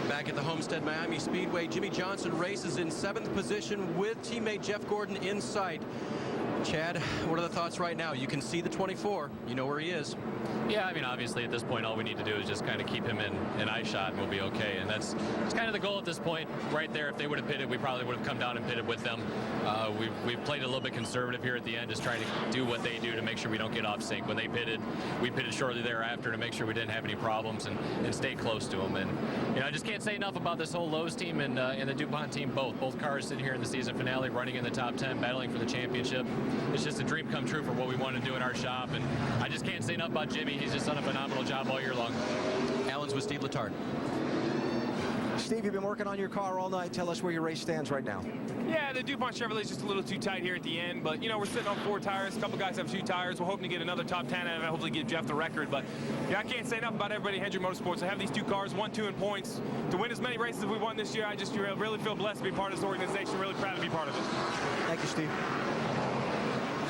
Back at the Homestead Miami Speedway, Jimmie Johnson races in 7th position with teammate Jeff Gordon in sight. Chad, what are the thoughts right now? You can see the 24. You know where he is. Yeah, I mean, obviously at this point, all we need to do is just kind of keep him in eye shot and we'll be okay. And that's kind of the goal at this point right there. If they would have pitted, we probably would have come down and pitted with them. We've played a little bit conservative here at the end, just trying to do what they do to make sure we don't get off sync. When they pitted, we pitted shortly thereafter to make sure we didn't have any problems and stay close to them. And, you know, I just can't say enough about this whole Lowe's team and the DuPont team both. Both cars sitting here in the season finale, running in the top 10, battling for the championship. It's just a dream come true for what we want to do in our shop. And I just can't say enough about Jimmie. He's just done a phenomenal job all year long. Allen's with Steve Letarte. Steve, you've been working on your car all night. Tell us where your race stands right now. Yeah, the DuPont Chevrolet is just a little too tight here at the end, but, you know, we're sitting on 4 tires. A couple guys have 2 tires. We're hoping to get another top 10 and hopefully give Jeff the record. But, yeah, I can't say enough about everybody at Hendrick Motorsports. I have these 2 cars, 1, 2 in points. To win as many races as we won this year, I just really feel blessed to be part of this organization. Really proud to be part of it. Thank you, Steve.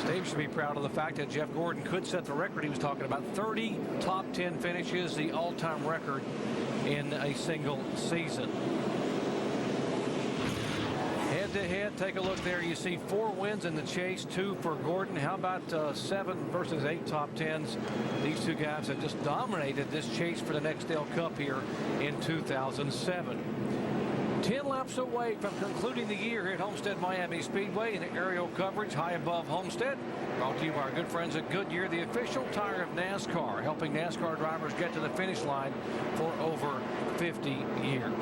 Steve should be proud of the fact that Jeff Gordon could set the record. He was talking about 30 top 10 finishes, the all-time record in a single season. Head-to-head, take a look there. You see 4 wins in the chase, 2 for Gordon. How about 7 versus 8 top 10s? These 2 guys have just dominated this chase for the Nextel Cup here in 2007. 10 laps away from concluding the year here at Homestead Miami Speedway in aerial coverage high above Homestead. Brought to you by our good friends at Goodyear, the official tire of NASCAR, helping NASCAR drivers get to the finish line for over 50 years.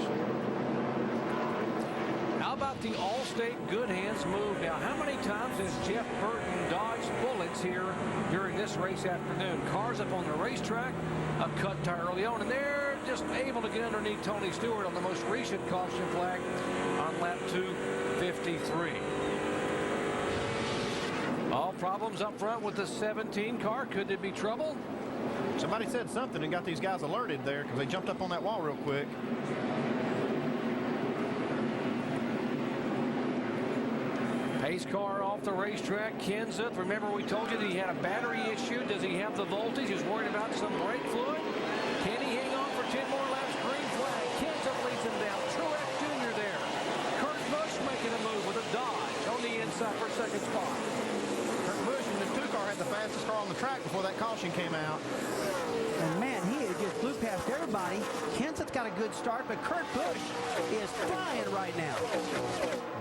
How about the Allstate Good Hands move? Now, how many times has Jeff Burton dodged bullets here during this race afternoon? Cars up on the racetrack, a cut tire early on, and they're just able to get underneath Tony Stewart on the most recent caution flag on lap 253. All problems up front with the 17 car. Could there be trouble? Somebody said something and got these guys alerted there because they jumped up on that wall real quick. Pace car off the racetrack. Kenseth, remember we told you that he had a battery issue. Does he have the voltage? He's worried about some brake fluid. Can he hang on for 10 more laps? Green flag. Kenseth leads him down. Truex Jr. there. Kurt outside for second spot. Kurt Busch in the 2 car had the fastest car on the track before that caution came out. And man, he just blew past everybody. Kenseth's got a good start, but Kurt Busch is flying right now.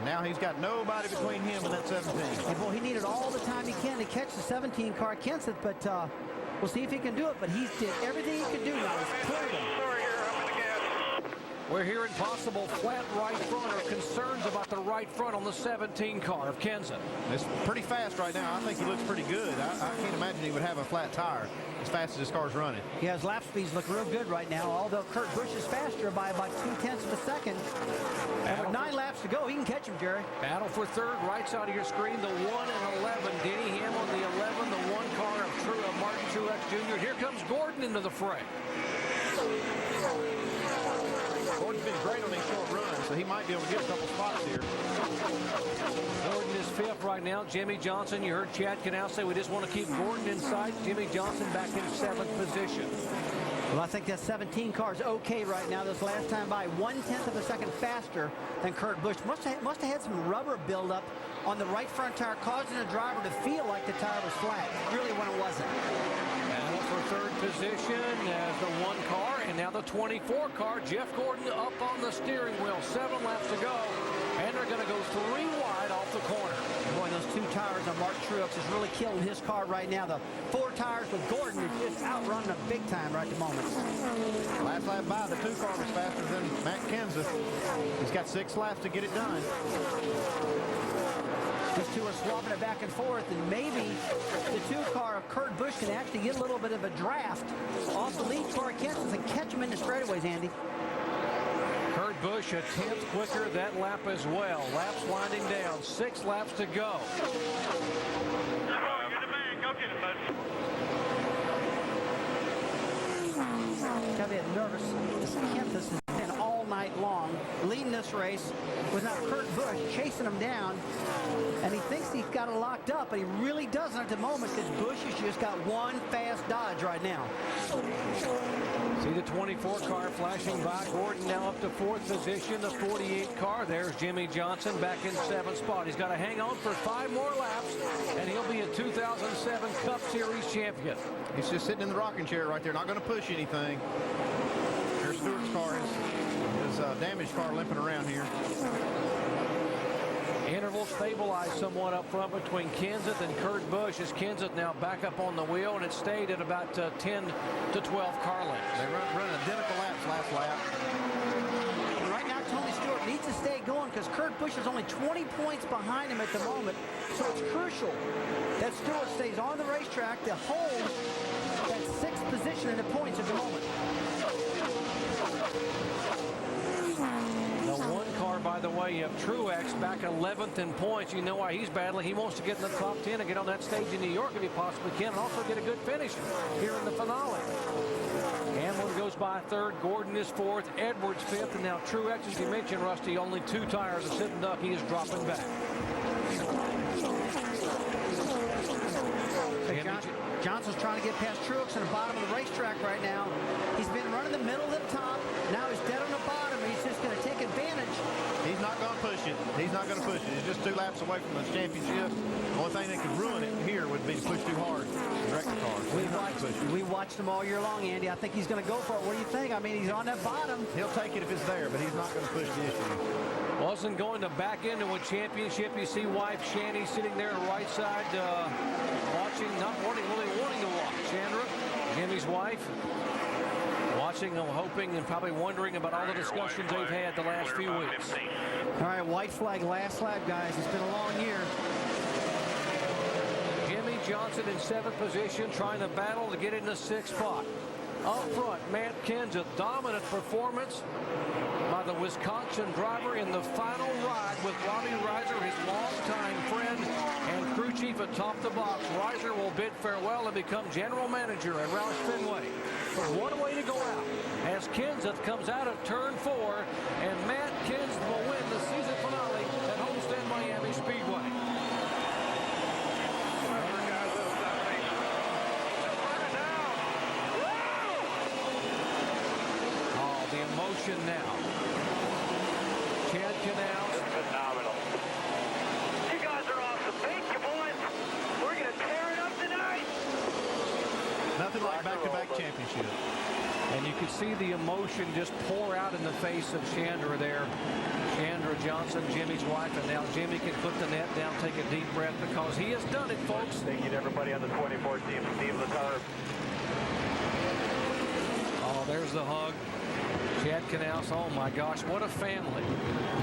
Now he's got nobody between him and that 17. And boy, he needed all the time he can to catch the 17 car Kenseth, but we'll see if he can do it. But he did everything he could do now. He's cleared him. We're hearing possible flat right front or concerns about the right front on the 17 car of Kenseth. It's pretty fast right now. I think he looks pretty good. I can't imagine he would have a flat tire as fast as his car's running. Yeah, his lap speeds look real good right now, although Kurt Busch is faster by about 0.2 of a second. And with 9 laps to go, he can catch him, Jerry. Battle for third, right side of your screen, the 1 and 11. Denny Ham on the 11, the 1 car of Martin Truex Jr. Here comes Gordon into the fray. Gordon's been great on these short runs, so he might be able to get a couple spots here. Gordon is 5th right now. Jimmie Johnson, you heard Chad Canal say we just want to keep Gordon inside. Jimmie Johnson back in 7th position. Well, I think that 17 car is okay right now. This last time by 1/10 of a second faster than Kurt Busch. Must have had some rubber buildup on the right front tire, causing the driver to feel like the tire was flat, really when it wasn't. Battle for third position as the 1 car, and now the 24 car. Jeff Gordon up on the steering wheel. 7 laps to go, and they're going to go 3 wide off the corner. Boy, those 2 tires on Mark Truex is really killing his car right now. The 4 tires with Gordon is just outrunning them big time right at the moment. Last lap by, the 2 car was faster than Matt Kenseth. He's got 6 laps to get it done. These 2 are swapping it back and forth, and maybe the 2 car of Kurt Busch can actually get a little bit of a draft off the lead car Kenseth and catch him in the straightaways, Andy. Kurt Busch a 10th quicker that lap as well. Laps winding down. 6 laps to go. You're the man. Go get it, bud. Got to be nervous. This Kenseth has been all night long leading this race with now Kurt Busch chasing him down, and he thinks he's got it locked up, but he really doesn't at the moment because Busch has just got one fast dodge right now. See the 24 car flashing by. Gordon now up to 4th position. The 48 car, there's Jimmie Johnson back in 7th spot. He's got to hang on for 5 more laps, and he'll be a 2007 Cup Series champion. He's just sitting in the rocking chair right there, not going to push anything. There's Stewart's car, his damaged car limping around here. Interval stabilized somewhat up front between Kenseth and Kurt Busch as Kenseth now back up on the wheel, and it stayed at about 10 to 12 car lengths. They run identical laps last lap. And right now, Tony Stewart needs to stay going because Kurt Busch is only 20 points behind him at the moment. So it's crucial that Stewart stays on the racetrack to hold that 6th position in the points at the moment. The 1 car, by the way, you have Truex back 11th in points. You know why he's battling. He wants to get in the top 10 and get on that stage in New York if he possibly can, and also get a good finish here in the finale. Hamlin goes by 3rd. Gordon is 4th. Edwards 5th. And now Truex, as you mentioned, Rusty, only 2 tires are sitting up. He is dropping back. Johnson's trying to get past Truex in the bottom of the racetrack right now. He's been running the middle to the top. Now he's dead on the bottom. He's just going to take advantage. He's not going to push it. He's not going to push it. He's just 2 laps away from the championship. The only thing that could ruin it here would be to push too hard and wreck the car. We watched him all year long, Andy. I think he's going to go for it. What do you think? I mean, he's on that bottom. He'll take it if it's there, but he's not going to push the issue. Wasn't going to back into a championship. You see wife Shanny sitting there right side watching, not really wanting to watch. Chandra, Jimmy's wife, watching, hoping, and probably wondering about all the discussions they've had the last few weeks. All right, white flag, last lap, guys. It's been a long year. Jimmie Johnson in 7th position, trying to battle to get in the 6th spot. Up front, Matt Kenseth, dominant performance by the Wisconsin driver in the final ride with Robbie Reiser, his longtime friend and crew chief atop the box. Reiser will bid farewell and become general manager at Roush Fenway. But what a way to go out as Kenseth comes out of turn 4, and Matt Kenseth will win the season finale at Homestead Miami Speedway. The emotion now. Chad Canal. Phenomenal. You guys are back-to-back championship. And you could see the emotion just pour out in the face of Chandra there. Chandra Johnson, Jimmie's wife, and now Jimmie can put the net down, take a deep breath, because he has done it, folks. Thank you to everybody on the 24 team. Steve Latar. Oh, there's the hug. Chad Knaus, oh my gosh, what a family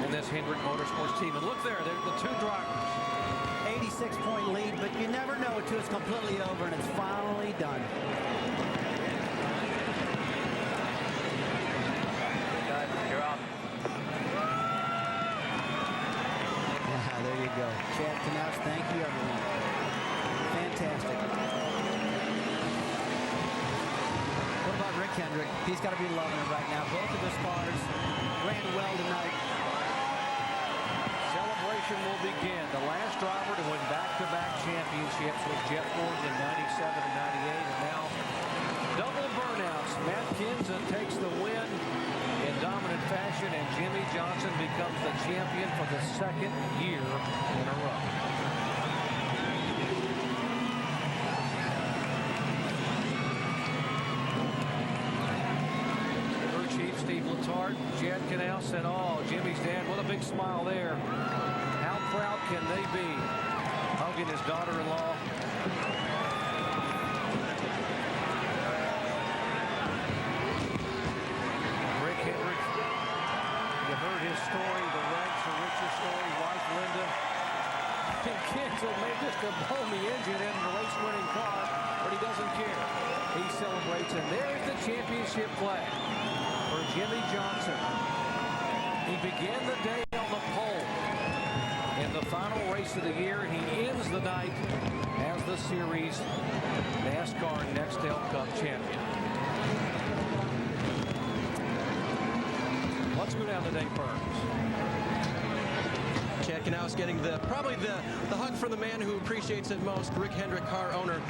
in this Hendrick Motorsports team. And look there, they're the two drivers. 86-point lead, but you never know until it's completely over, and it's finally done. You're up. Yeah, there you go. Chad Knaus, thank you, everyone. Fantastic. What about Rick Hendrick? He's got to be loving it right now. Both of his cars ran well tonight. Celebration will begin. The last driver to win back-to-back championships was Jeff Gordon in 97 and 98, and now double burnouts. Matt Kenseth takes the win in dominant fashion, and Jimmie Johnson becomes the champion for the second year in a row. Her chief, Steve Letarte, Chad Knaus, and Jimmie's dad. What a big smile there. How proud can they be? Hugging his daughter-in-law. Rick Hendrick, you heard his story, the rags to riches story, wife Linda. And Kenseth made just a bony engine in the race-winning car, but he doesn't care. He celebrates, and there's the championship flag for Jimmie Johnson. He began the day on the pole in the final race of the year, and he ends the night as the series NASCAR Nextel Cup champion. Let's go down to Dave Burns. Chad Knaus getting probably the hug from the man who appreciates it most, Rick Hendrick, car owner.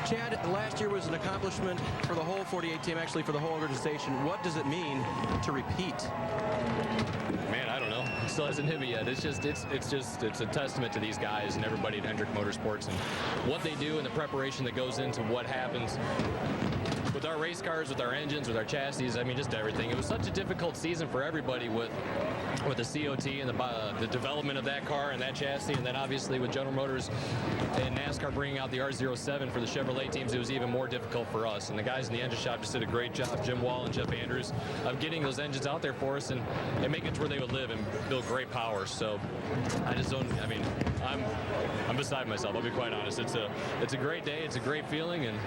Chad, last year was an accomplishment for the whole 48 team, actually for the whole organization. What does it mean to repeat? Man, I don't know. It still hasn't hit me yet. It's a testament to these guys and everybody at Hendrick Motorsports and what they do and the preparation that goes into what happens with our race cars, with our engines, with our chassis. I mean, just everything. It was such a difficult season for everybody with the COT and the development of that car and that chassis, and then obviously with General Motors and NASCAR bringing out the R07 for the Chevrolet teams, it was even more difficult for us. And the guys in the engine shop just did a great job, Jim Wall and Jeff Andrews, of getting those engines out there for us and making it to where they would live and build great power. So I just don't, I mean, I'm beside myself, I'll be quite honest. It's a great day, it's a great feeling, and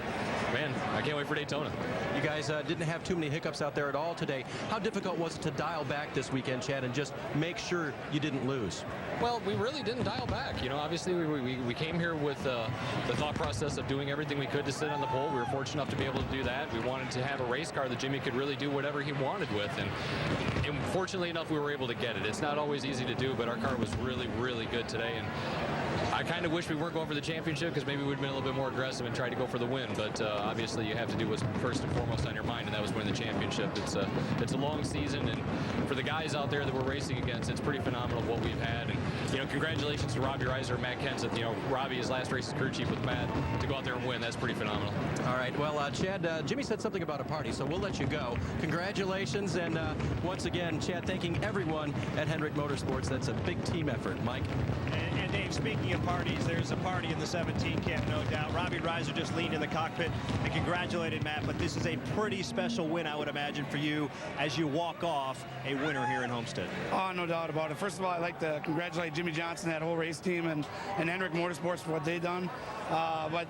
man, I can't wait for Daytona. You guys didn't have too many hiccups out there at all today. How difficult was it to dial back this weekend, Chad, and just make sure you didn't lose? Well, we really didn't dial back. You know, obviously we came here with the thought process of doing everything we could to sit on the pole. We were fortunate enough to be able to do that. We wanted to have a race car that Jimmie could really do whatever he wanted with, and fortunately enough, we were able to get it. It's not always easy to do, but our car was really, really good today, and I kind of wish we weren't going for the championship because maybe we'd been a little bit more aggressive and tried to go for the win. But obviously, you have to do what's first and foremost on your mind, and that was win the championship. It's a long season, and for the guys out there that we're racing against, it's pretty phenomenal what we've had. And you know, congratulations to Robbie Reiser and Matt Kenseth. You know, Robbie, his last race as crew chief with Matt, to go out there and win. That's pretty phenomenal. All right. Well, Chad, Jimmie said something about a party, so we'll let you go. Congratulations, and once again, Chad, thanking everyone at Hendrick Motorsports. That's a big team effort, Mike. And Dave, speaking of parties, there's a party in the 17 camp, no doubt. Robbie Reiser just leaned in the cockpit and congratulated Matt, but this is a pretty special win, I would imagine, for you as you walk off a winner here in Homestead. Oh, no doubt about it. First of all, I'd like to congratulate Jimmie Johnson, that whole race team, and Hendrick Motorsports for what they've done. But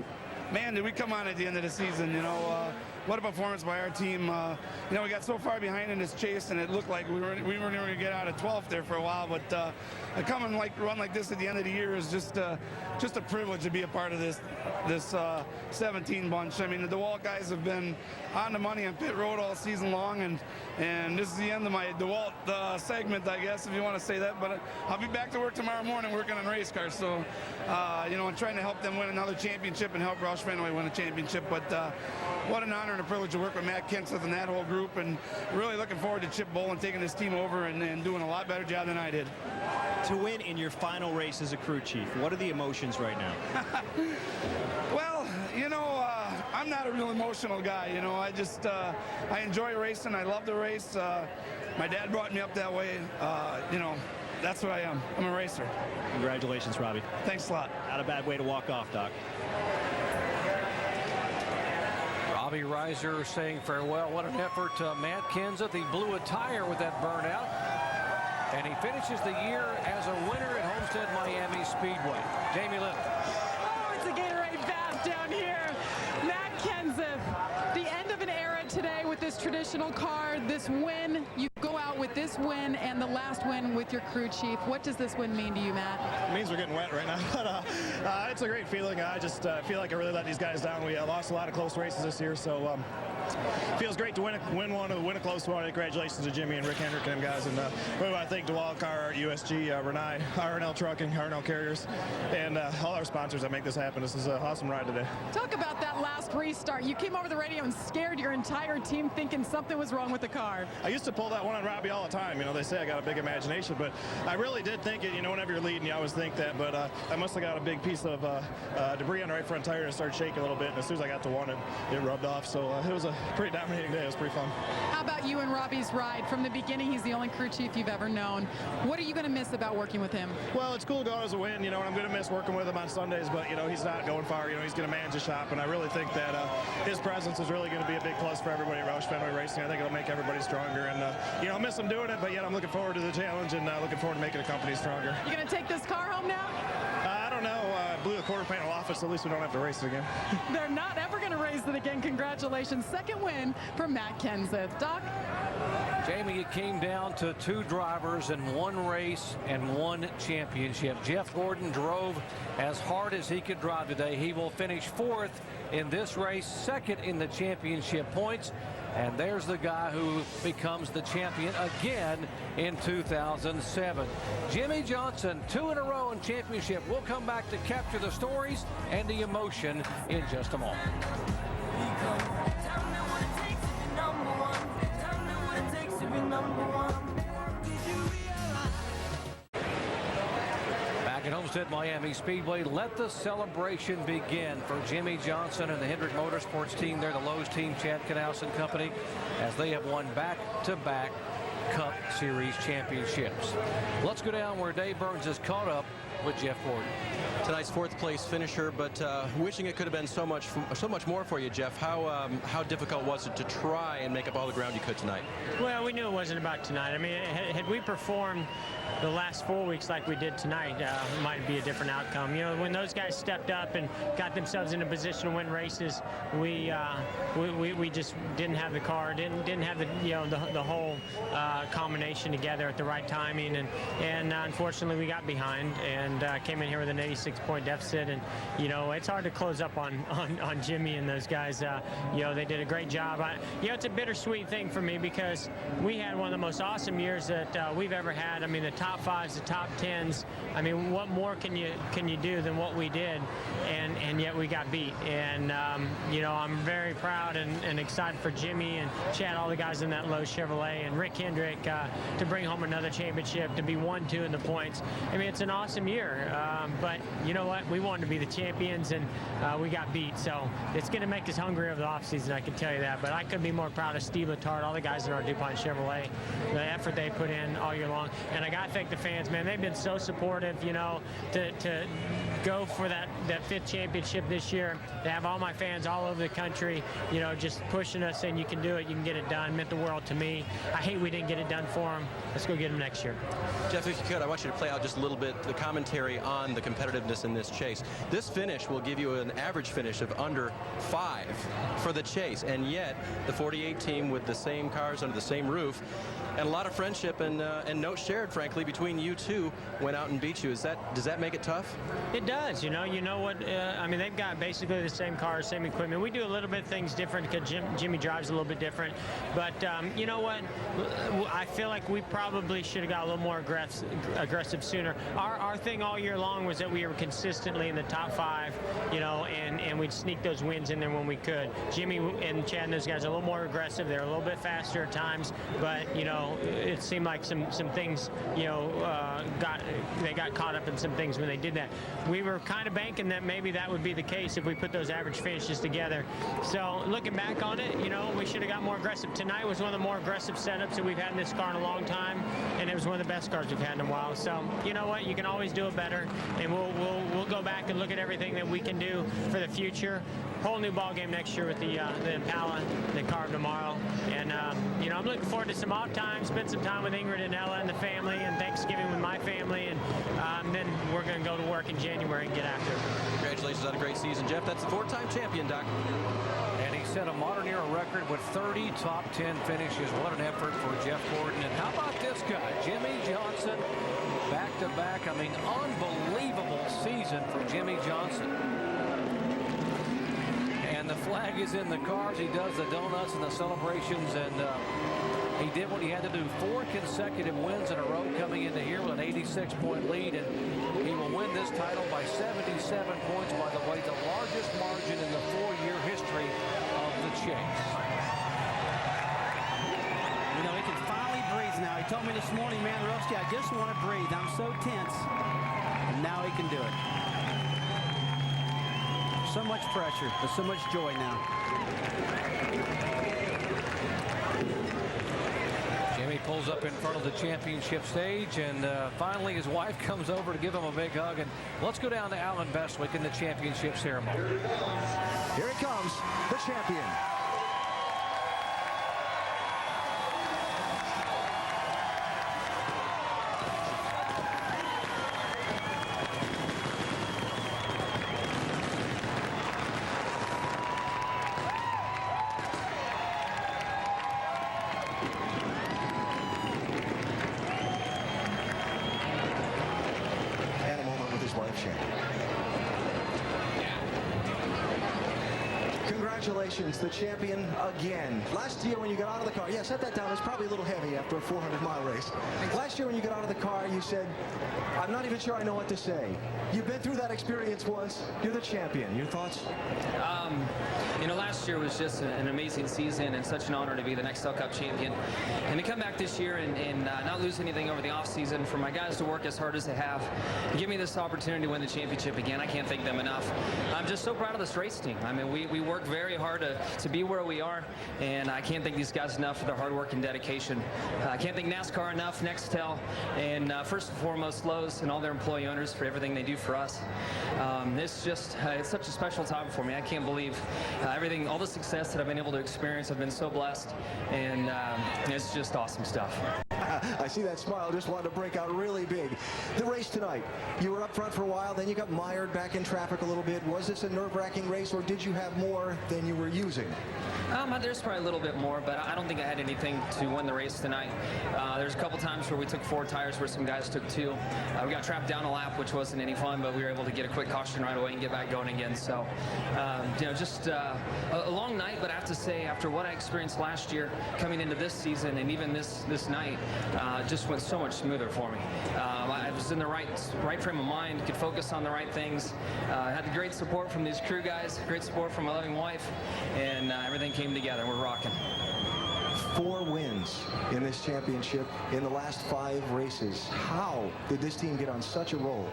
man, did we come on at the end of the season, you know. What a performance by our team. You know, we got so far behind in this chase, and it looked like we weren't going to get out of 12th there for a while. But a coming run like this at the end of the year is just a privilege to be a part of this 17 bunch. I mean, the DeWalt guys have been on the money on pit road all season long, and this is the end of my DeWalt segment, I guess, if you want to say that. But I'll be back to work tomorrow morning working on race cars. So, you know, I'm trying to help them win another championship and help Roush Fenway win a championship. But what an honor and a privilege to work with Matt Kenseth and that whole group, and really looking forward to Chip Bolin taking this team over and doing a lot better job than I did. To win in your final race as a crew chief, what are the emotions right now? Well, you know, I'm not not a real emotional guy, you know. I enjoy racing. I love the race. My dad brought me up that way. You know, that's what I am. I'm a racer. Congratulations, Robbie. Thanks a lot. Not a bad way to walk off, Doc. Robbie Reiser saying farewell. What an effort. Matt Kenseth, he blew a tire with that burnout. And he finishes the year as a winner at Homestead Miami Speedway. Jamie Little. Oh, it's a Gatorade bath down here. Matt Kenseth, the end of an era today with this traditional car, this win. You go out with this win and the last win with your crew chief. What does this win mean to you, Matt? It means we're getting wet right now, but it's a great feeling. I just feel like I really let these guys down. We lost a lot of close races this year, so feels great to win a close one. Congratulations to Jimmie and Rick Hendrick and them guys. And we want to thank DeWalt Car, USG, Renai, RNL Trucking, RNL Carriers, and all our sponsors that make this happen. This is an awesome ride today. Talk about that last restart. You came over the radio and scared your entire team thinking something was wrong with the car. I used to pull that one on Robbie all the time. You know, they say I got a big imagination, but I really did think it. You know, whenever you're leading, you always think that. But I must have got a big piece of debris on the right front tire and it started shaking a little bit. And as soon as I got to one, it rubbed off. So it was a pretty dominating day. It was pretty fun. How about you and Robbie's ride? From the beginning, he's the only crew chief you've ever known. What are you going to miss about working with him? Well, it's cool going as a win, you know, and I'm going to miss working with him on Sundays, but, you know, he's not going far. You know, he's going to manage the shop, and I really think that his presence is really going to be a big plus for everybody at Roush Fenway Racing. I think it'll make everybody stronger, and, you know, I'll miss him doing it, but yet I'm looking forward to the challenge and looking forward to making the company stronger. You going to take this car home now? I don't know. Blew the quarter panel off it, so at least we don't have to race it again. They're not ever going to race it again. Congratulations. Second win for Matt Kenseth. Doc? Jamie, it came down to two drivers in one race and one championship. Jeff Gordon drove as hard as he could drive today. He will finish fourth in this race, second in the championship points. And there's the guy who becomes the champion again in 2007. Jimmie Johnson, 2 in a row in championship. We'll come back to capture the stories and the emotion in just a moment. Back at Homestead Miami Speedway, let the celebration begin for Jimmie Johnson and the Hendrick Motorsports team. They're the Lowe's team, Chad Knaus and company, as they have won back-to-back Cup Series championships. Let's go down where Dave Burns is caught up with Jeff Gordon. Tonight's fourth place finisher, but wishing it could have been so much more for you, Jeff. How difficult was it to try and make up all the ground you could tonight? Well, we knew it wasn't about tonight. I mean, had we performed the last 4 weeks like we did tonight, it might be a different outcome. You know, when those guys stepped up and got themselves in a position to win races, we just didn't have the car, didn't have the whole combination together at the right timing, and unfortunately we got behind and came in here with an 86-point deficit. And you know, it's hard to close up on Jimmie and those guys. You know, they did a great job. You know, it's a bittersweet thing for me because we had one of the most awesome years that we've ever had. I mean, the top 5s, the top 10s. I mean, what more can you do than what we did? And yet we got beat. And you know, I'm very proud and excited for Jimmie and Chad, all the guys in that Lowe's Chevrolet, and Rick Hendrick to bring home another championship, to be 1-2 in the points. I mean, it's an awesome year. But you know what? We wanted to be the champions, and we got beat. So it's going to make us hungry over the offseason, I can tell you that. But I couldn't be more proud of Steve Letarte, all the guys in our DuPont Chevrolet, the effort they put in all year long. And I got to thank the fans, man. They've been so supportive, you know, to go for that 5th championship this year, to have all my fans all over the country, you know, just pushing us, saying you can do it, you can get it done, meant the world to me. I hate we didn't get it done for them. Let's go get them next year. Jeff, if you could, I want you to play out just a little bit the commentary on the competitiveness in this chase. This finish will give you an average finish of under 5 for the chase, and yet the 48 team with the same cars under the same roof and a lot of friendship and notes shared, frankly, between you two went out and beat you. Does that make it tough? It does. You know what? I mean, they've got basically the same cars, same equipment. We do a little bit of things different because Jimmie drives a little bit different. But you know what? I feel like we probably should have got a little more aggressive sooner. Our thing thing all year long was that we were consistently in the top 5, you know, and we'd sneak those wins in there when we could. Jimmie and Chad and those guys are a little more aggressive. They're a little bit faster at times, but, you know, it seemed like some things, you know, they got caught up in some things when they did that. We were kind of banking that maybe that would be the case if we put those average finishes together. So looking back on it, you know, we should have got more aggressive. Tonight was one of the more aggressive setups that we've had in this car in a long time, and it was one of the best cars we've had in a while. So you know what, you can always do it better, and we'll go back and look at everything that we can do for the future. Whole new ball game next year with the Impala, the car tomorrow, and you know, I'm looking forward to some off time, spend some time with Ingrid and Ella and the family, and Thanksgiving with my family, and then we're going to go to work in January and get after it. Congratulations on a great season, Jeff. That's the 4-time champion, Doc. And he set a modern era record with 30 top 10 finishes. What an effort for Jeff Gordon. And how about this guy, Jimmie Johnson, back-to-back. I mean, unbelievable season for Jimmie Johnson. And the flag is in the cars. He does the donuts and the celebrations, and he did what he had to do. 4 consecutive wins in a row coming into here with an 86-point lead, and he will win this title by 77 points, by the way, the largest margin in the 4-year history of the chase. You know, he can finally breathe now. He told me this morning, man, Rusty, I just want to breathe. I'm so tense. And now he can do it. So much pressure, but so much joy now. Jimmie pulls up in front of the championship stage, and finally his wife comes over to give him a big hug. And let's go down to Alan Bestwick in the championship ceremony. Here he comes, the champion. Congratulations, the champion again. Last year when you got out of the car, yeah, set that down, it's probably a little heavy after a 400-mile race. Last year when you got out of the car, you said, I'm not even sure I know what to say. You've been through that experience once. You're the champion. Your thoughts? You know, last year was just an amazing season and such an honor to be the Nextel Cup champion. And to come back this year and not lose anything over the offseason, for my guys to work as hard as they have, and give me this opportunity to win the championship again, I can't thank them enough. I'm just so proud of this race team. I mean, we work very hard to be where we are, and I can't thank these guys enough for their hard work and dedication. I can't thank NASCAR enough, Nextel, and first and foremost Lowe's and all their employee owners for everything they do for us. It's just, it's such a special time for me. I can't believe everything, all the success that I've been able to experience. I've been so blessed, and it's just awesome stuff. I see that smile, just wanted to break out really big. The race tonight, you were up front for a while, then you got mired back in traffic a little bit. Was this a nerve-wracking race, or did you have more than you were using? There's probably a little bit more, but I don't think I had anything to win the race tonight. There's a couple times where we took 4 tires where some guys took 2. We got trapped down a lap, which wasn't any fun, but we were able to get a quick caution right away and get back going again. So, you know, just a long night, but I have to say, after what I experienced last year, coming into this season and even this night, just went so much smoother for me. I was in the right frame of mind, could focus on the right things. Had the great support from these crew guys, great support from my loving wife, and everything came together. We're rocking. 4 wins in this championship in the last 5 races. How did this team get on such a roll?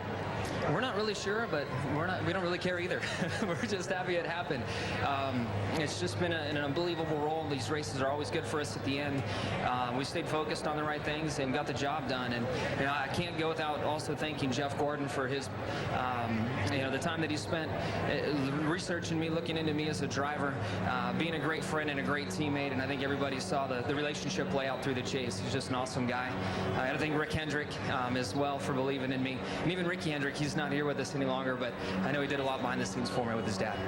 We're not really sure, but we don't really care either. We're just happy it happened. It's just been an unbelievable roll. These races are always good for us at the end. We stayed focused on the right things and got the job done. And you know, I can't go without also thanking Jeff Gordon for his, you know, the time that he spent researching me, looking into me as a driver, being a great friend and a great teammate. And I think everybody saw the relationship play out through the chase. He's just an awesome guy. I got to thank Rick Hendrick as well for believing in me. And even Ricky Hendrick, he's not here with us any longer, but I know he did a lot behind the scenes for me with his dad.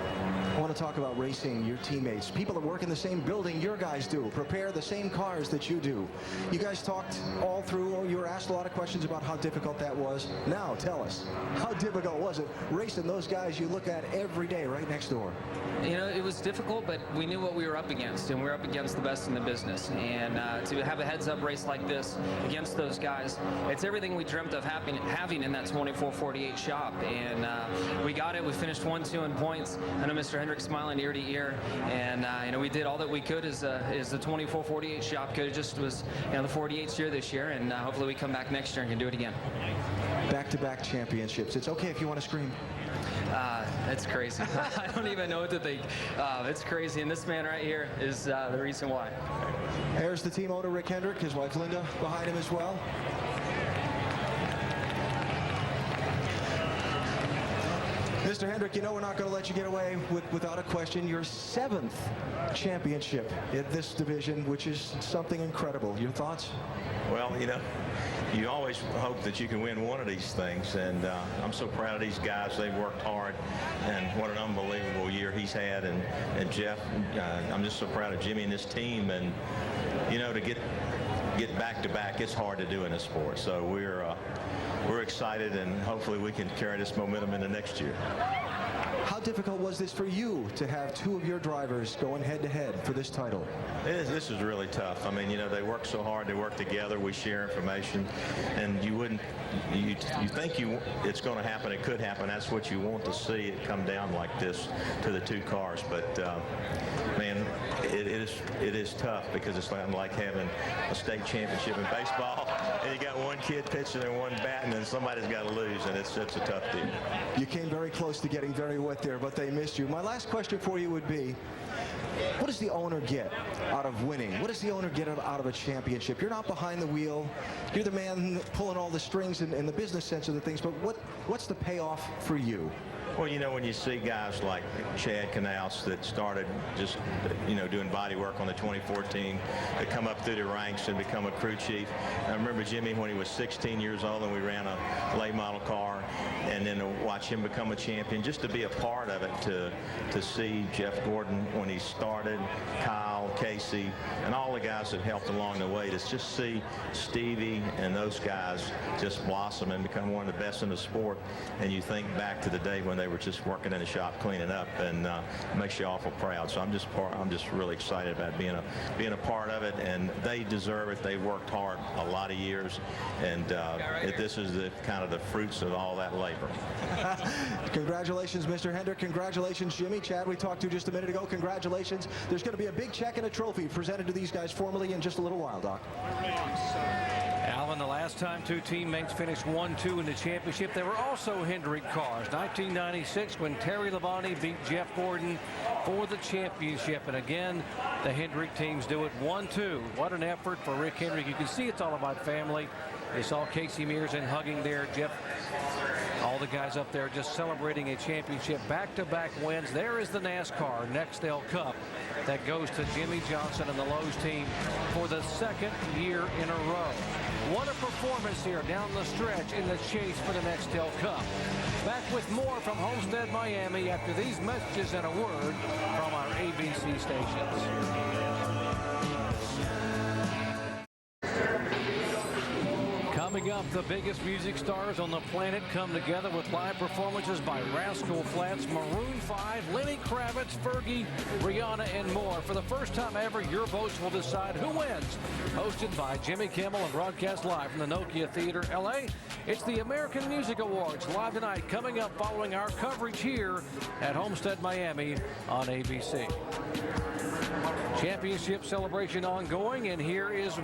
I want to talk about racing, your teammates, people that work in the same building your guys do, prepare the same cars that you do. You guys talked all through, you were asked a lot of questions about how difficult that was. Now, tell us, how difficult was it racing those guys you look at every day right next door? You know, it was difficult, but we knew what we were up against, and we were up against the best in the business. And to have a heads-up race like this against those guys, it's everything we dreamt of having in that 24-48 shop. And we got it. We finished 1-2 in points. I know Mr. Hendrick smiling ear to ear. And you know, we did all that we could as the 24-48 shop could. It just was, you know, the 48th year this year, and hopefully we come back next year and can do it again. Back-to-back championships. It's okay if you want to scream. It's crazy. I don't even know what to think. It's crazy, and this man right here is the reason why. There's the team owner, Rick Hendrick, his wife Linda behind him as well. Mr. Hendrick, you know we're not going to let you get away without a question. Your 7th championship in this division, which is something incredible. Your thoughts? Well, you know, you always hope that you can win one of these things, and I'm so proud of these guys. They've worked hard, and what an unbelievable year he's had. And Jeff, I'm just so proud of Jimmie and his team. And you know, to get back-to-back, it's hard to do in this sport. So we're excited, and hopefully we can carry this momentum into next year. How difficult was this for you to have 2 of your drivers going head-to-head for this title? This is really tough. I mean, you know, they work so hard. They work together. We share information, and you think it's going to happen. It could happen. That's what you want to see, it come down like this to the 2 cars. But man, it is tough, because it's like having a state championship in baseball, and you got one kid pitching and one batting, and somebody's got to lose, and it's a tough deal. You came very close to getting very wet there, but they missed you. My last question for you would be, what does the owner get out of winning? What does the owner get out of a championship? You're not behind the wheel. You're the man pulling all the strings in the business sense of the things, but what's the payoff for you? Well, you know, when you see guys like Chad Knaus that started just, you know, doing body work on the 2014, that come up through the ranks and become a crew chief. I remember Jimmie when he was 16 years old and we ran a late model car, and then to watch him become a champion, just to be a part of it, to see Jeff Gordon when he started, Kyle, Casey, and all the guys that helped along the way, to just see Stevie and those guys just blossom and become one of the best in the sport. And you think back to the day when they were just working in the shop cleaning up, and it makes you awful proud. So I'm just really excited about being a part of it, and they deserve it. They worked hard a lot of years, and this is the kind of the fruits of all that labor. Congratulations, Mr. Hendrick. Congratulations, Jimmie. Chad, we talked to just a minute ago. Congratulations. There's going to be a big check and a trophy presented to these guys formally in just a little while, Doc. Alvin, the last time 2 teammates finished 1-2 in the championship, they were also Hendrick cars. 1996, when Terry Labonte beat Jeff Gordon for the championship. And again, the Hendrick teams do it 1-2. What an effort for Rick Hendrick. You can see it's all about family. You saw Casey Mears in hugging there. Jeff, all the guys up there just celebrating a championship. Back-to-back wins. There is the NASCAR Nextel Cup that goes to Jimmie Johnson and the Lowe's team for the 2nd year in a row. What a performance here down the stretch in the chase for the Nextel Cup. Back with more from Homestead, Miami after these messages and a word from our ABC stations. Coming up, the biggest music stars on the planet come together with live performances by Rascal Flatts, Maroon 5, Lenny Kravitz, Fergie, Rihanna, and more. For the first time ever, your votes will decide who wins. Hosted by Jimmy Kimmel and broadcast live from the Nokia Theater, LA. It's the American Music Awards live tonight, coming up following our coverage here at Homestead, Miami on ABC. Championship celebration ongoing, and here is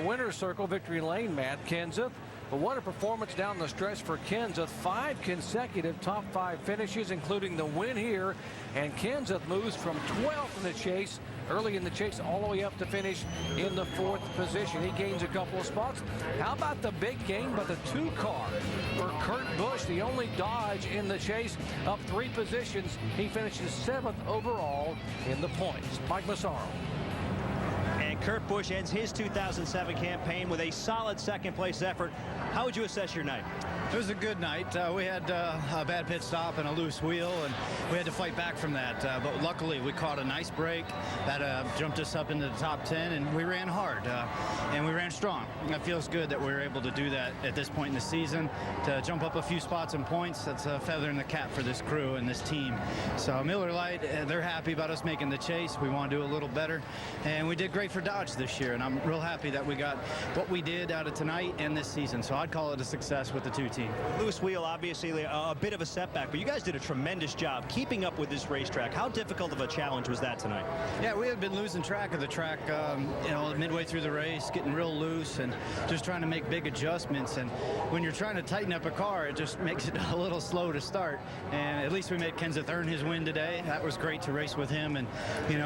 winner's circle, victory lane, Matt Kenseth. But what a performance down the stretch for Kenseth. 5 consecutive top 5 finishes, including the win here. And Kenseth moves from 12th in the chase, early in the chase, all the way up to finish in the 4th position. He gains a couple of spots. How about the big gain by the 2 car for Kurt Busch, the only Dodge in the chase, up 3 positions. He finishes 7th overall in the points. Mike Massaro. And Kurt Busch ends his 2007 campaign with a solid 2nd place effort. How would you assess your night? It was a good night. We had a bad pit stop and a loose wheel, and we had to fight back from that. But luckily, we caught a nice break that jumped us up into the top 10, and we ran hard, and we ran strong. It feels good that we were able to do that at this point in the season, to jump up a few spots in points. That's a feather in the cap for this crew and this team. So Miller Lite, they're happy about us making the chase. We want to do a little better, and we did great for Dodge this year, and I'm real happy that we got what we did out of tonight and this season. So I'd call it a success with the two teams. Loose wheel, obviously a bit of a setback, but you guys did a tremendous job keeping up with this racetrack. How difficult of a challenge was that tonight? Yeah, we had been losing track of the track, midway through the race, getting real loose and just trying to make big adjustments. And when you're trying to tighten up a car, it just makes it a little slow to start. And at least we made Kenseth earn his win today. That was great to race with him. And,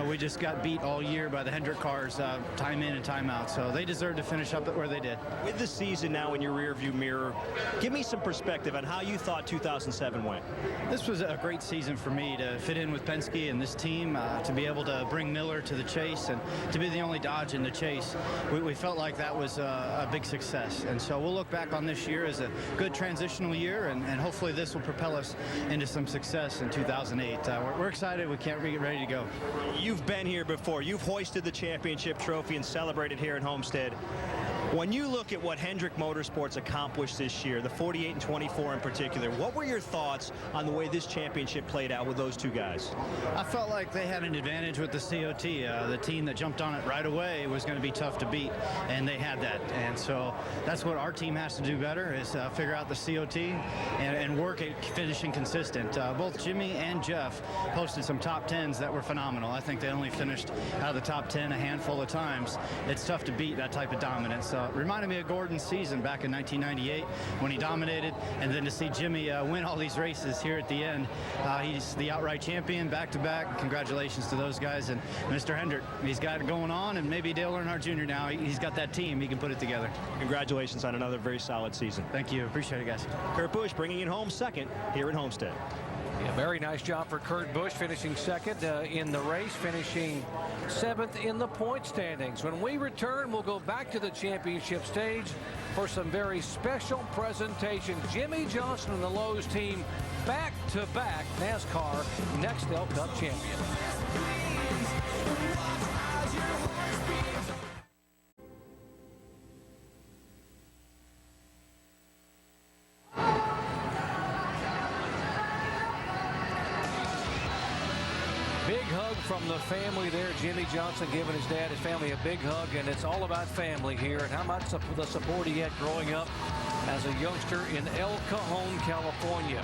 we just got beat all year by the Hendrick cars, time in and time out. So they deserved to finish up where they did. With the season now in your rearview mirror, give me some perspective on how you thought 2007 went. This was a great season for me to fit in with Penske and this team, to be able to bring Miller to the chase and to be the only Dodge in the chase. We felt like that was a big success. And so we'll look back on this year as a good transitional year, and hopefully this will propel us into some success in 2008. We're excited. We can't get ready to go. You've been here before. You've hoisted the championship trophy and celebrated here in Homestead. When you look at what Hendrick Motorsports accomplished this year, the 48 and 24 in particular, what were your thoughts on the way this championship played out with those two guys? I felt like they had an advantage with the COT. The team that jumped on it right away was going to be tough to beat, and they had that. And so that's what our team has to do better, is figure out the COT and work at finishing consistent. Both Jimmie and Jeff posted some top 10s that were phenomenal. I think they only finished out of the top 10 a handful of times. It's tough to beat that type of dominance. It reminded me of Gordon's season back in 1998 when he dominated, and then to see Jimmie win all these races here at the end. He's the outright champion back-to-back. Congratulations to those guys. And Mr. Hendrick, he's got it going on, and maybe Dale Earnhardt Jr. now, he's got that team. He can put it together. Congratulations on another very solid season. Thank you. Appreciate it, guys. Kurt Busch bringing it home second here in Homestead. Yeah, very nice job for Kurt Busch, finishing second in the race, finishing 7th in the point standings. When we return, we'll go back to the championship stage for some very special presentations. Jimmie Johnson and the Lowe's team back-to-back NASCAR Nextel Cup champion. Big hug from the family there. Jimmie Johnson giving his dad, his family a big hug, and it's all about family here and how much the support he had growing up as a youngster in El Cajon, California.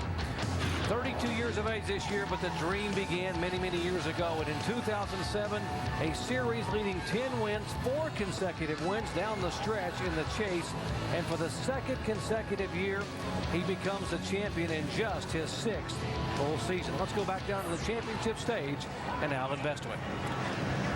32 years of age this year, but the dream began many, many years ago. And in 2007, a series leading 10 wins, 4 consecutive wins down the stretch in the chase. And for the second consecutive year, he becomes the champion in just his 6th full season. Let's go back down to the championship stage and Alan Bestwick.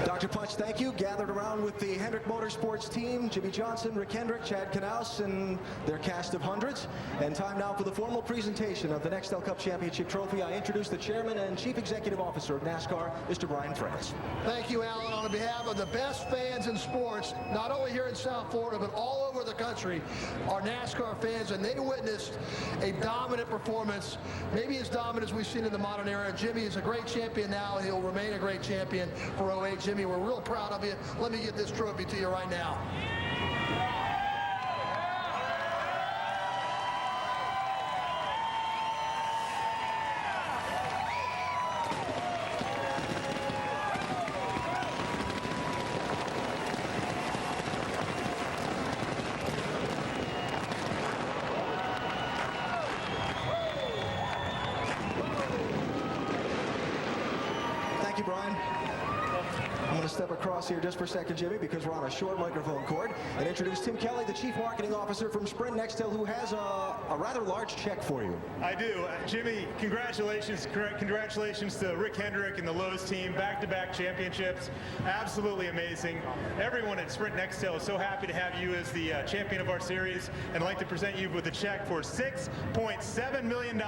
Dr. Punch, thank you. Gathered around with the Hendrick Motorsports team, Jimmie Johnson, Rick Hendrick, Chad Knaus, and their cast of hundreds. And time now for the formal presentation of the Nextel Cup Championship Trophy. I introduce the Chairman and Chief Executive Officer of NASCAR, Mr. Brian France. Thank you, Alan. On behalf of the best fans in sports, not only here in South Florida, but all over the country, are NASCAR fans, and they witnessed a dominant performance, maybe as dominant as we've seen in the modern era. Jimmie is a great champion now. He'll remain a great champion for 08. Jimmie, we're real proud of you. Let me get this trophy to you right now. Thank you, Brian. I'm going to step across here just for a second, Jimmie, because we're on a short microphone cord, and introduce Tim Kelly, the Chief Marketing Officer from Sprint Nextel, who has a rather large check for you. I do. Jimmie, congratulations. Congratulations to Rick Hendrick and the Lowe's team. Back-to-back championships. Absolutely amazing. Everyone at Sprint Nextel is so happy to have you as the champion of our series, and I'd like to present you with a check for $6.7 million.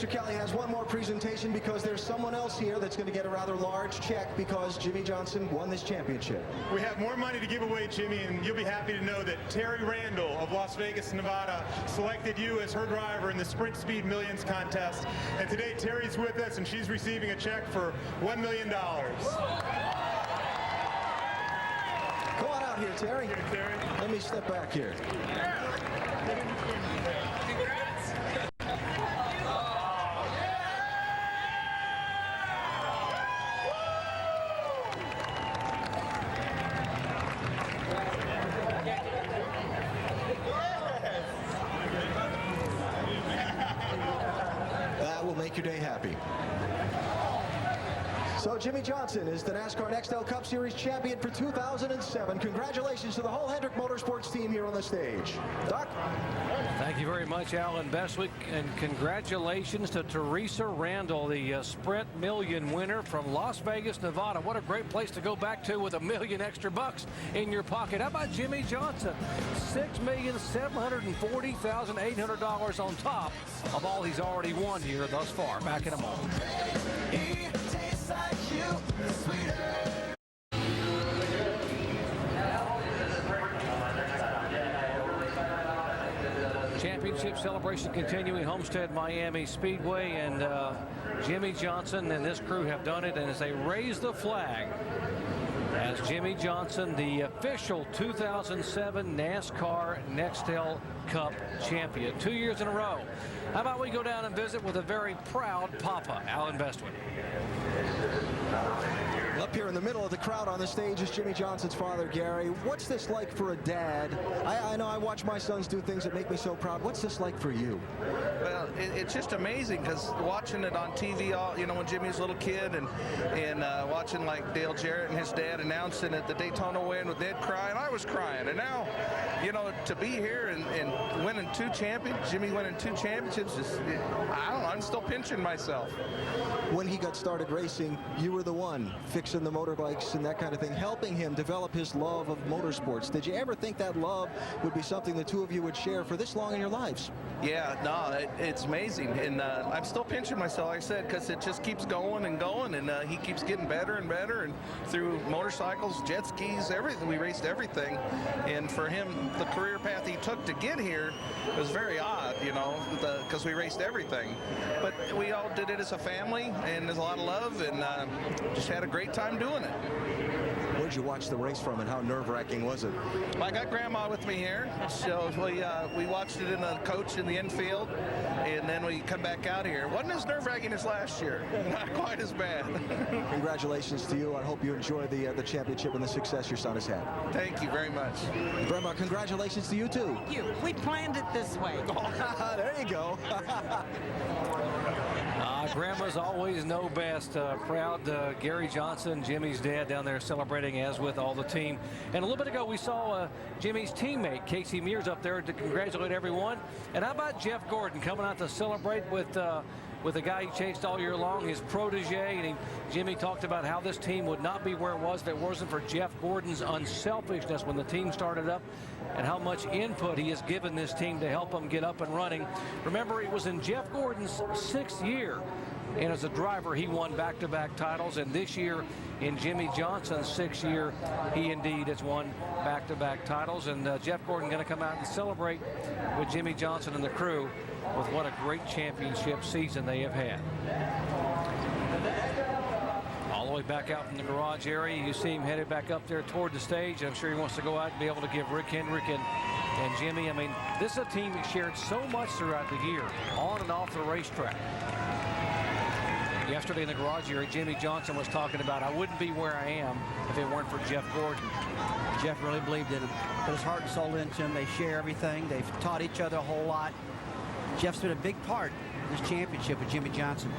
Mr. Kelly has one more presentation because there's someone else here that's going to get a rather large check because Jimmie Johnson won this championship. We have more money to give away, Jimmy, and you'll be happy to know that Terry Randall of Las Vegas, Nevada, selected you as her driver in the Sprint Speed Millions contest. And today, Terry's with us, and she's receiving a check for $1 million. Come on out here, Terry. Let me step back here. That will make your day happy. So Jimmie Johnson is the NASCAR Nextel Cup Series champion for 2007. Congratulations to the whole Hendrick Motorsports team here on the stage. Doc? Thank you very much, Alan Bestwick, and congratulations to Teresa Randall, the Sprint Million winner from Las Vegas, Nevada. What a great place to go back to with $1 million extra bucks in your pocket. How about Jimmie Johnson? $6,740,800 on top of all he's already won here thus far. Back in a moment. Championship celebration continuing, Homestead Miami Speedway, and Jimmie Johnson and this crew have done it, and as they raise the flag as Jimmie Johnson, the official 2007 NASCAR Nextel Cup champion, 2 years in a row. How about we go down and visit with a very proud Papa, Alan Bestwick. Up here in the middle of the crowd on the stage is Jimmie Johnson's father, Gary. What's this like for a dad? I know I watch my sons do things that make me so proud. What's this like for you? Well, it's just amazing because watching it on TV, when Jimmy was a little kid, and watching like Dale Jarrett and his dad announcing at the Daytona win with Ned crying, I was crying. And now, to be here and winning Jimmy winning 2 championships, I don't know, I'm still pinching myself. When he got started racing, you were the one fixing the motorbikes and that kind of thing, helping him develop his love of motorsports. Did you ever think that love would be something the two of you would share for this long in your lives? Yeah, no, it's amazing. And I'm still pinching myself, like I said, because it just keeps going and going, and he keeps getting better and better, and through motorcycles, jet skis, everything. We raced everything. And for him, the career path he took to get here was very odd, because we raced everything. But we all did it as a family, and there's a lot of love, and just had a great time doing it. Where'd you watch the race from, and how nerve-wracking was it? Well, I got Grandma with me here, so we watched it in the coach in the infield, and then we come back out here. Wasn't as nerve-wracking as last year. Not quite as bad. Congratulations to you. I hope you enjoy the championship and the success your son has had. Thank you very much. Grandma, congratulations to you, too. Thank you. We planned it this way. There you go. Grandmas always know best. Proud Gary Johnson, Jimmie's dad, down there celebrating, as with all the team. And a little bit ago, we saw Jimmie's teammate, Casey Mears, up there to congratulate everyone. And how about Jeff Gordon coming out to celebrate with the guy he chased all year long, his protege. And Jimmie talked about how this team would not be where it was if it wasn't for Jeff Gordon's unselfishness when the team started up, and how much input he has given this team to help them get up and running. Remember, it was in Jeff Gordon's 6th year, and as a driver, he won back-to-back titles. And this year, in Jimmie Johnson's 6th year, he indeed has won back-to-back titles. And Jeff Gordon going to come out and celebrate with Jimmie Johnson and the crew with what a great championship season they have had. All the way back out from the garage area, you see him headed back up there toward the stage. I'm sure he wants to go out and be able to give Rick Hendrick and Jimmie. I mean, this is a team that shared so much throughout the year, on and off the racetrack. Yesterday in the garage area, Jimmie Johnson was talking about, I wouldn't be where I am if it weren't for Jeff Gordon. Jeff really believed in him, put his heart and soul into him. They share everything. They've taught each other a whole lot. Jeff's been a big part of this championship with Jimmie Johnson.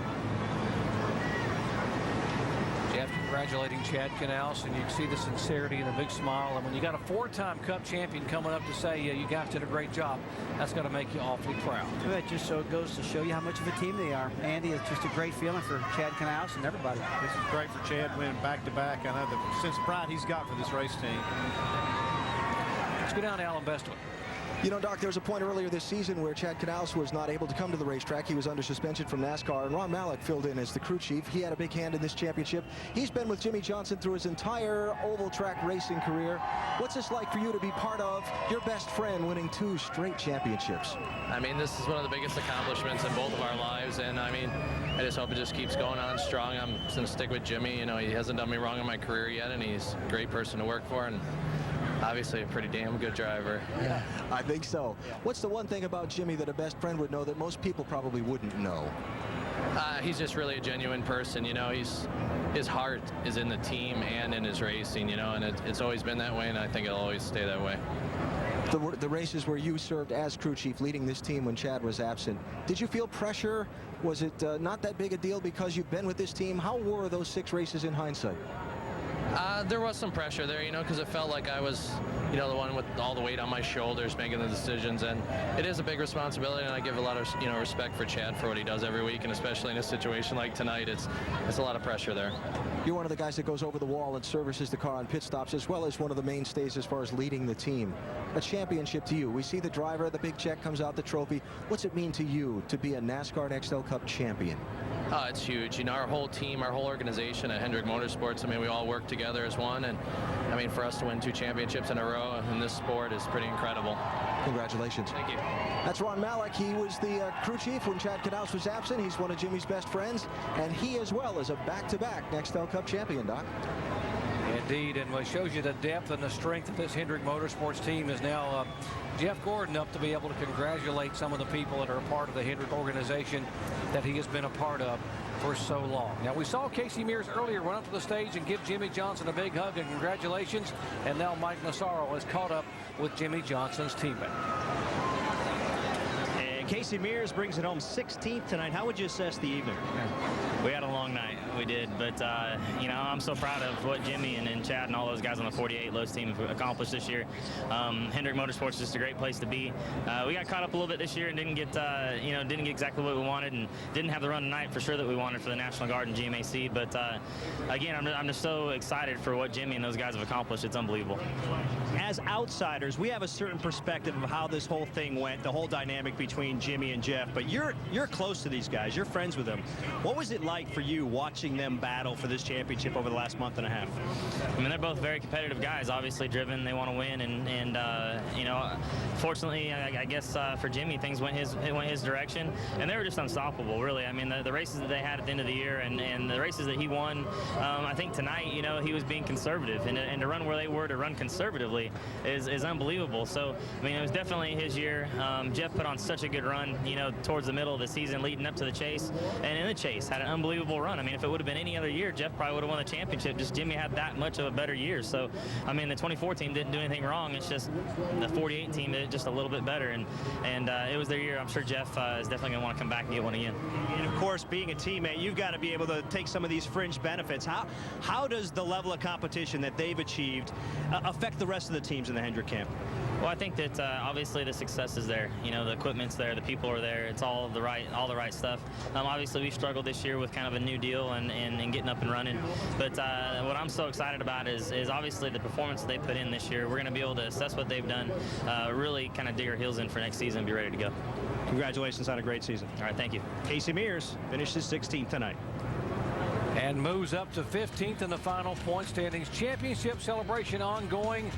Jeff congratulating Chad Canals, and you can see the sincerity and a big smile. And when you got a 4-time Cup champion coming up to say, you guys did a great job, that's going to make you awfully proud. It just so goes to show you how much of a team they are. Andy, it's just a great feeling for Chad Canals and everybody. This is great for Chad winning back-to-back. I know the sense of pride he's got for this race team. Let's go down to Alan Bestwick. You know, Doc, there was a point earlier this season where Chad Knaus was not able to come to the racetrack. He was under suspension from NASCAR, and Ron Malik filled in as the crew chief. He had a big hand in this championship. He's been with Jimmie Johnson through his entire oval track racing career. What's this like for you to be part of your best friend winning 2 straight championships? I mean, this is one of the biggest accomplishments in both of our lives, and I mean, I just hope it just keeps going on strong. I'm just going to stick with Jimmie. You know, he hasn't done me wrong in my career yet, and he's a great person to work for, and obviously a pretty damn good driver. Yeah, I think so. What's the one thing about Jimmie that a best friend would know that most people probably wouldn't know? He's just really a genuine person. You know, his heart is in the team and in his racing, you know, and it's always been that way, and I think it'll always stay that way. The races where you served as crew chief leading this team when Chad was absent, did you feel pressure? Was it not that big a deal because you've been with this team? How were those 6 races in hindsight? There was some pressure there, you know, because it felt like I was, you know, the one with all the weight on my shoulders making the decisions, and it is a big responsibility, and I give a lot of, you know, respect for Chad for what he does every week, and especially in a situation like tonight, it's a lot of pressure there. You're one of the guys that goes over the wall and services the car on pit stops, as well as one of the mainstays as far as leading the team. A championship to you. We see the driver, the big check comes out, the trophy. What's it mean to you to be a NASCAR and XL Cup champion? It's huge. You know, our whole team, our whole organization at Hendrick Motorsports, I mean, we all work together as one, and I mean, for us to win 2 championships in a row in this sport is pretty incredible. Congratulations. Thank you. That's Ron Malik. He was the crew chief when Chad Knaus was absent. He's one of Jimmie's best friends, and he as well is a back-to-back Nextel Cup champion, Doc. Indeed, and what shows you the depth and the strength of this Hendrick Motorsports team is now Jeff Gordon up to be able to congratulate some of the people that are a part of the Hendrick organization that he has been a part of for so long. Now, we saw Casey Mears earlier run up to the stage and give Jimmie Johnson a big hug and congratulations, and now Mike Nassaro has caught up with Jimmie Johnson's teammate. And Casey Mears brings it home 16th tonight. How would you assess the evening? We had a long night. We did, but you know, I'm so proud of what Jimmie and Chad and all those guys on the 48 Lowe's team have accomplished this year. Hendrick Motorsports is just a great place to be. We got caught up a little bit this year and didn't get exactly what we wanted, and didn't have the run tonight for sure that we wanted for the National Guard and GMAC. But again, I'm just so excited for what Jimmie and those guys have accomplished. It's unbelievable. As outsiders, we have a certain perspective of how this whole thing went, the whole dynamic between Jimmie and Jeff. But you're close to these guys. You're friends with them. What was it like for you watching them battle for this championship over the last month and a half? I mean, they're both very competitive guys, obviously driven. They want to win, and you know, fortunately, I guess for Jimmie, things went his direction, and they were just unstoppable, really. I mean, the races that they had at the end of the year and the races that he won, I think tonight, you know, he was being conservative, and to run where they were, to run conservatively is unbelievable. So, I mean, it was definitely his year. Jeff put on such a good run, you know, towards the middle of the season leading up to the chase, and in the chase had an unbelievable run. I mean, if it would have been any other year, Jeff probably would have won the championship. Just Jimmie had that much of a better year. So, I mean, the 24 team didn't do anything wrong. It's just the 48 team did just a little bit better, and it was their year. I'm sure Jeff is definitely going to want to come back and get one again. And of course, being a teammate, you've got to be able to take some of these fringe benefits. How does the level of competition that they've achieved affect the rest of the teams in the Hendrick camp? Well, I think that obviously the success is there. You know, the equipment's there, the people are there. It's all the right stuff. Obviously, we struggled this year with kind of a new deal and getting up and running. But what I'm so excited about is obviously the performance that they put in this year. We're going to be able to assess what they've done, really kind of dig our heels in for next season and be ready to go. Congratulations on a great season. All right, thank you. Casey Mears finishes 16th tonight. And moves up to 15th in the final point standings. Championship celebration ongoing.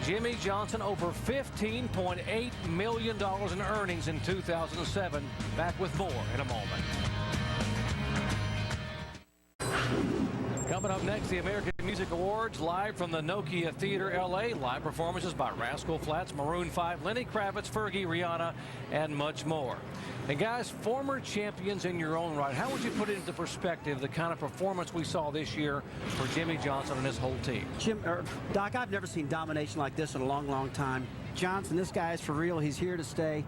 Jimmie Johnson over $15.8 million in earnings in 2007. Back with more in a moment. Coming up next, the American Music Awards live from the Nokia Theater LA. Live performances by Rascal Flatts, Maroon 5, Lenny Kravitz, Fergie, Rihanna, and much more. And guys, former champions in your own right, how would you put it into perspective, the kind of performance we saw this year for Jimmie Johnson and his whole team? Doc, I've never seen domination like this in a long, long time. Johnson, this guy is for real. He's here to stay.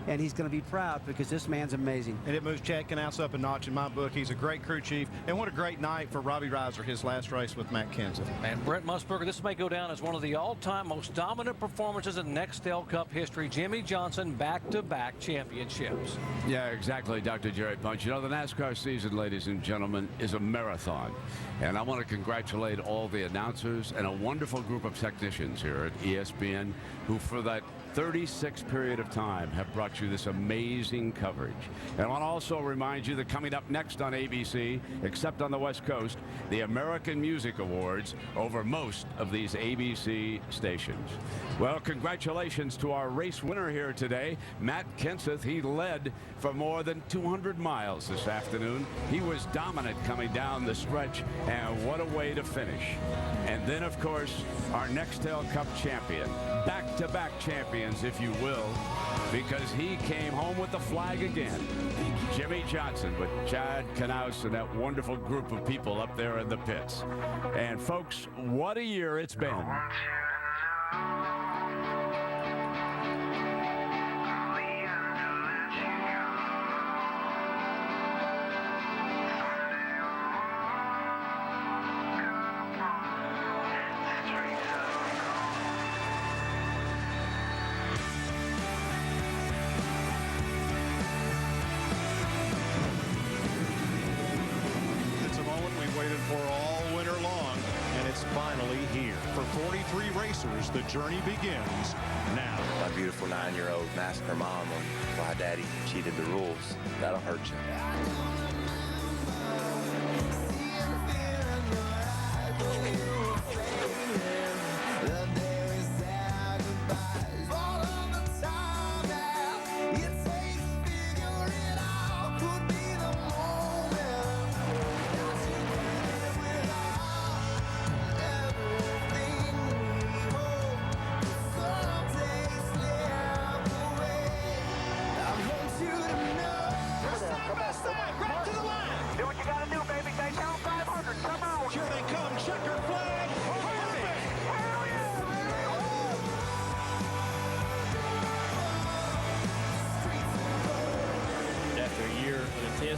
And he's going to be proud because this man's amazing. And it moves Chad Knaus up a notch in my book. He's a great crew chief. And what a great night for Robbie Reiser, his last race with Matt Kenseth. And Brent Musburger, this may go down as one of the all-time most dominant performances in Nextel Cup history. Jimmie Johnson back-to-back championships. Yeah, exactly, Dr. Jerry Punch. You know, the NASCAR season, ladies and gentlemen, is a marathon. And I want to congratulate all the announcers and a wonderful group of technicians here at ESPN who, for that 36 period of time have brought you this amazing coverage. And I want to also remind you that coming up next on ABC, except on the West Coast, the American Music Awards over most of these ABC stations. Well, congratulations to our race winner here today, Matt Kenseth. He led for more than 200 miles this afternoon. He was dominant coming down the stretch, and what a way to finish. And then, of course, our Nextel Cup champion, back-to-back champions, if you will, because he came home with the flag again. Jimmie Johnson with Chad Knaus and that wonderful group of people up there in the pits. And folks, what a year it's been. The journey begins now. My beautiful 9-year-old asking her mom why Daddy cheated the rules. That'll hurt you.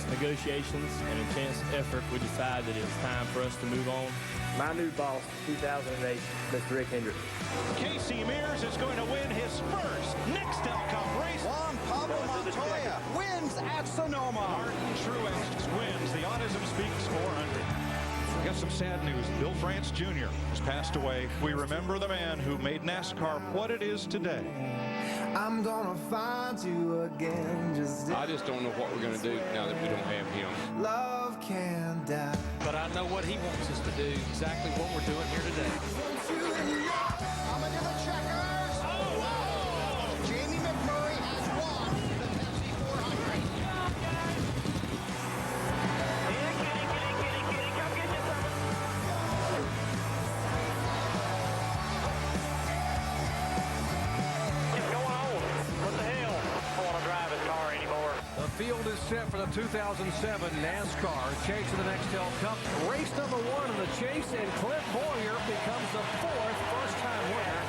Negotiations and intense effort, we decided that it was time for us to move on. My new boss, 2008, Mr. Rick Hendrick. Casey Mears is going to win his first Nextel Cup race. Juan Pablo Montoya wins at Sonoma. Martin Truex wins the Autism Speaks 400. We got some sad news. Bill France Jr. has passed away. We remember the man who made NASCAR what it is today. I'm gonna find you again. I just don't know what we're gonna do now that we don't have him. Love can die. But I know what he wants us to do, exactly what we're doing here today. I'm into the checkers. Oh, Jamie McMurray has won the Pepsi 400. Come get your something. The field is set for the 2007 NASCAR Chase of the Nextel Cup. Race number 1 in the chase, and Clint Boyer becomes the 4th first-time winner.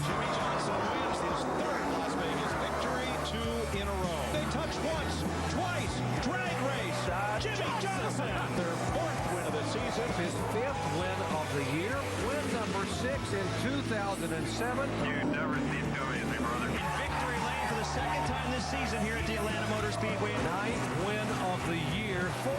Jimmie Johnson wins his 3rd Las Vegas victory, 2 in a row. They touch once, twice, drag race. Jimmie Johnson, their 4th win of the season. His 5th win of the year. Win number 6 in 2007. You never cease to amaze me, brother. Victory lane for the 2nd time this season here at the Atlanta Motor Speedway. 9th win of the year. 4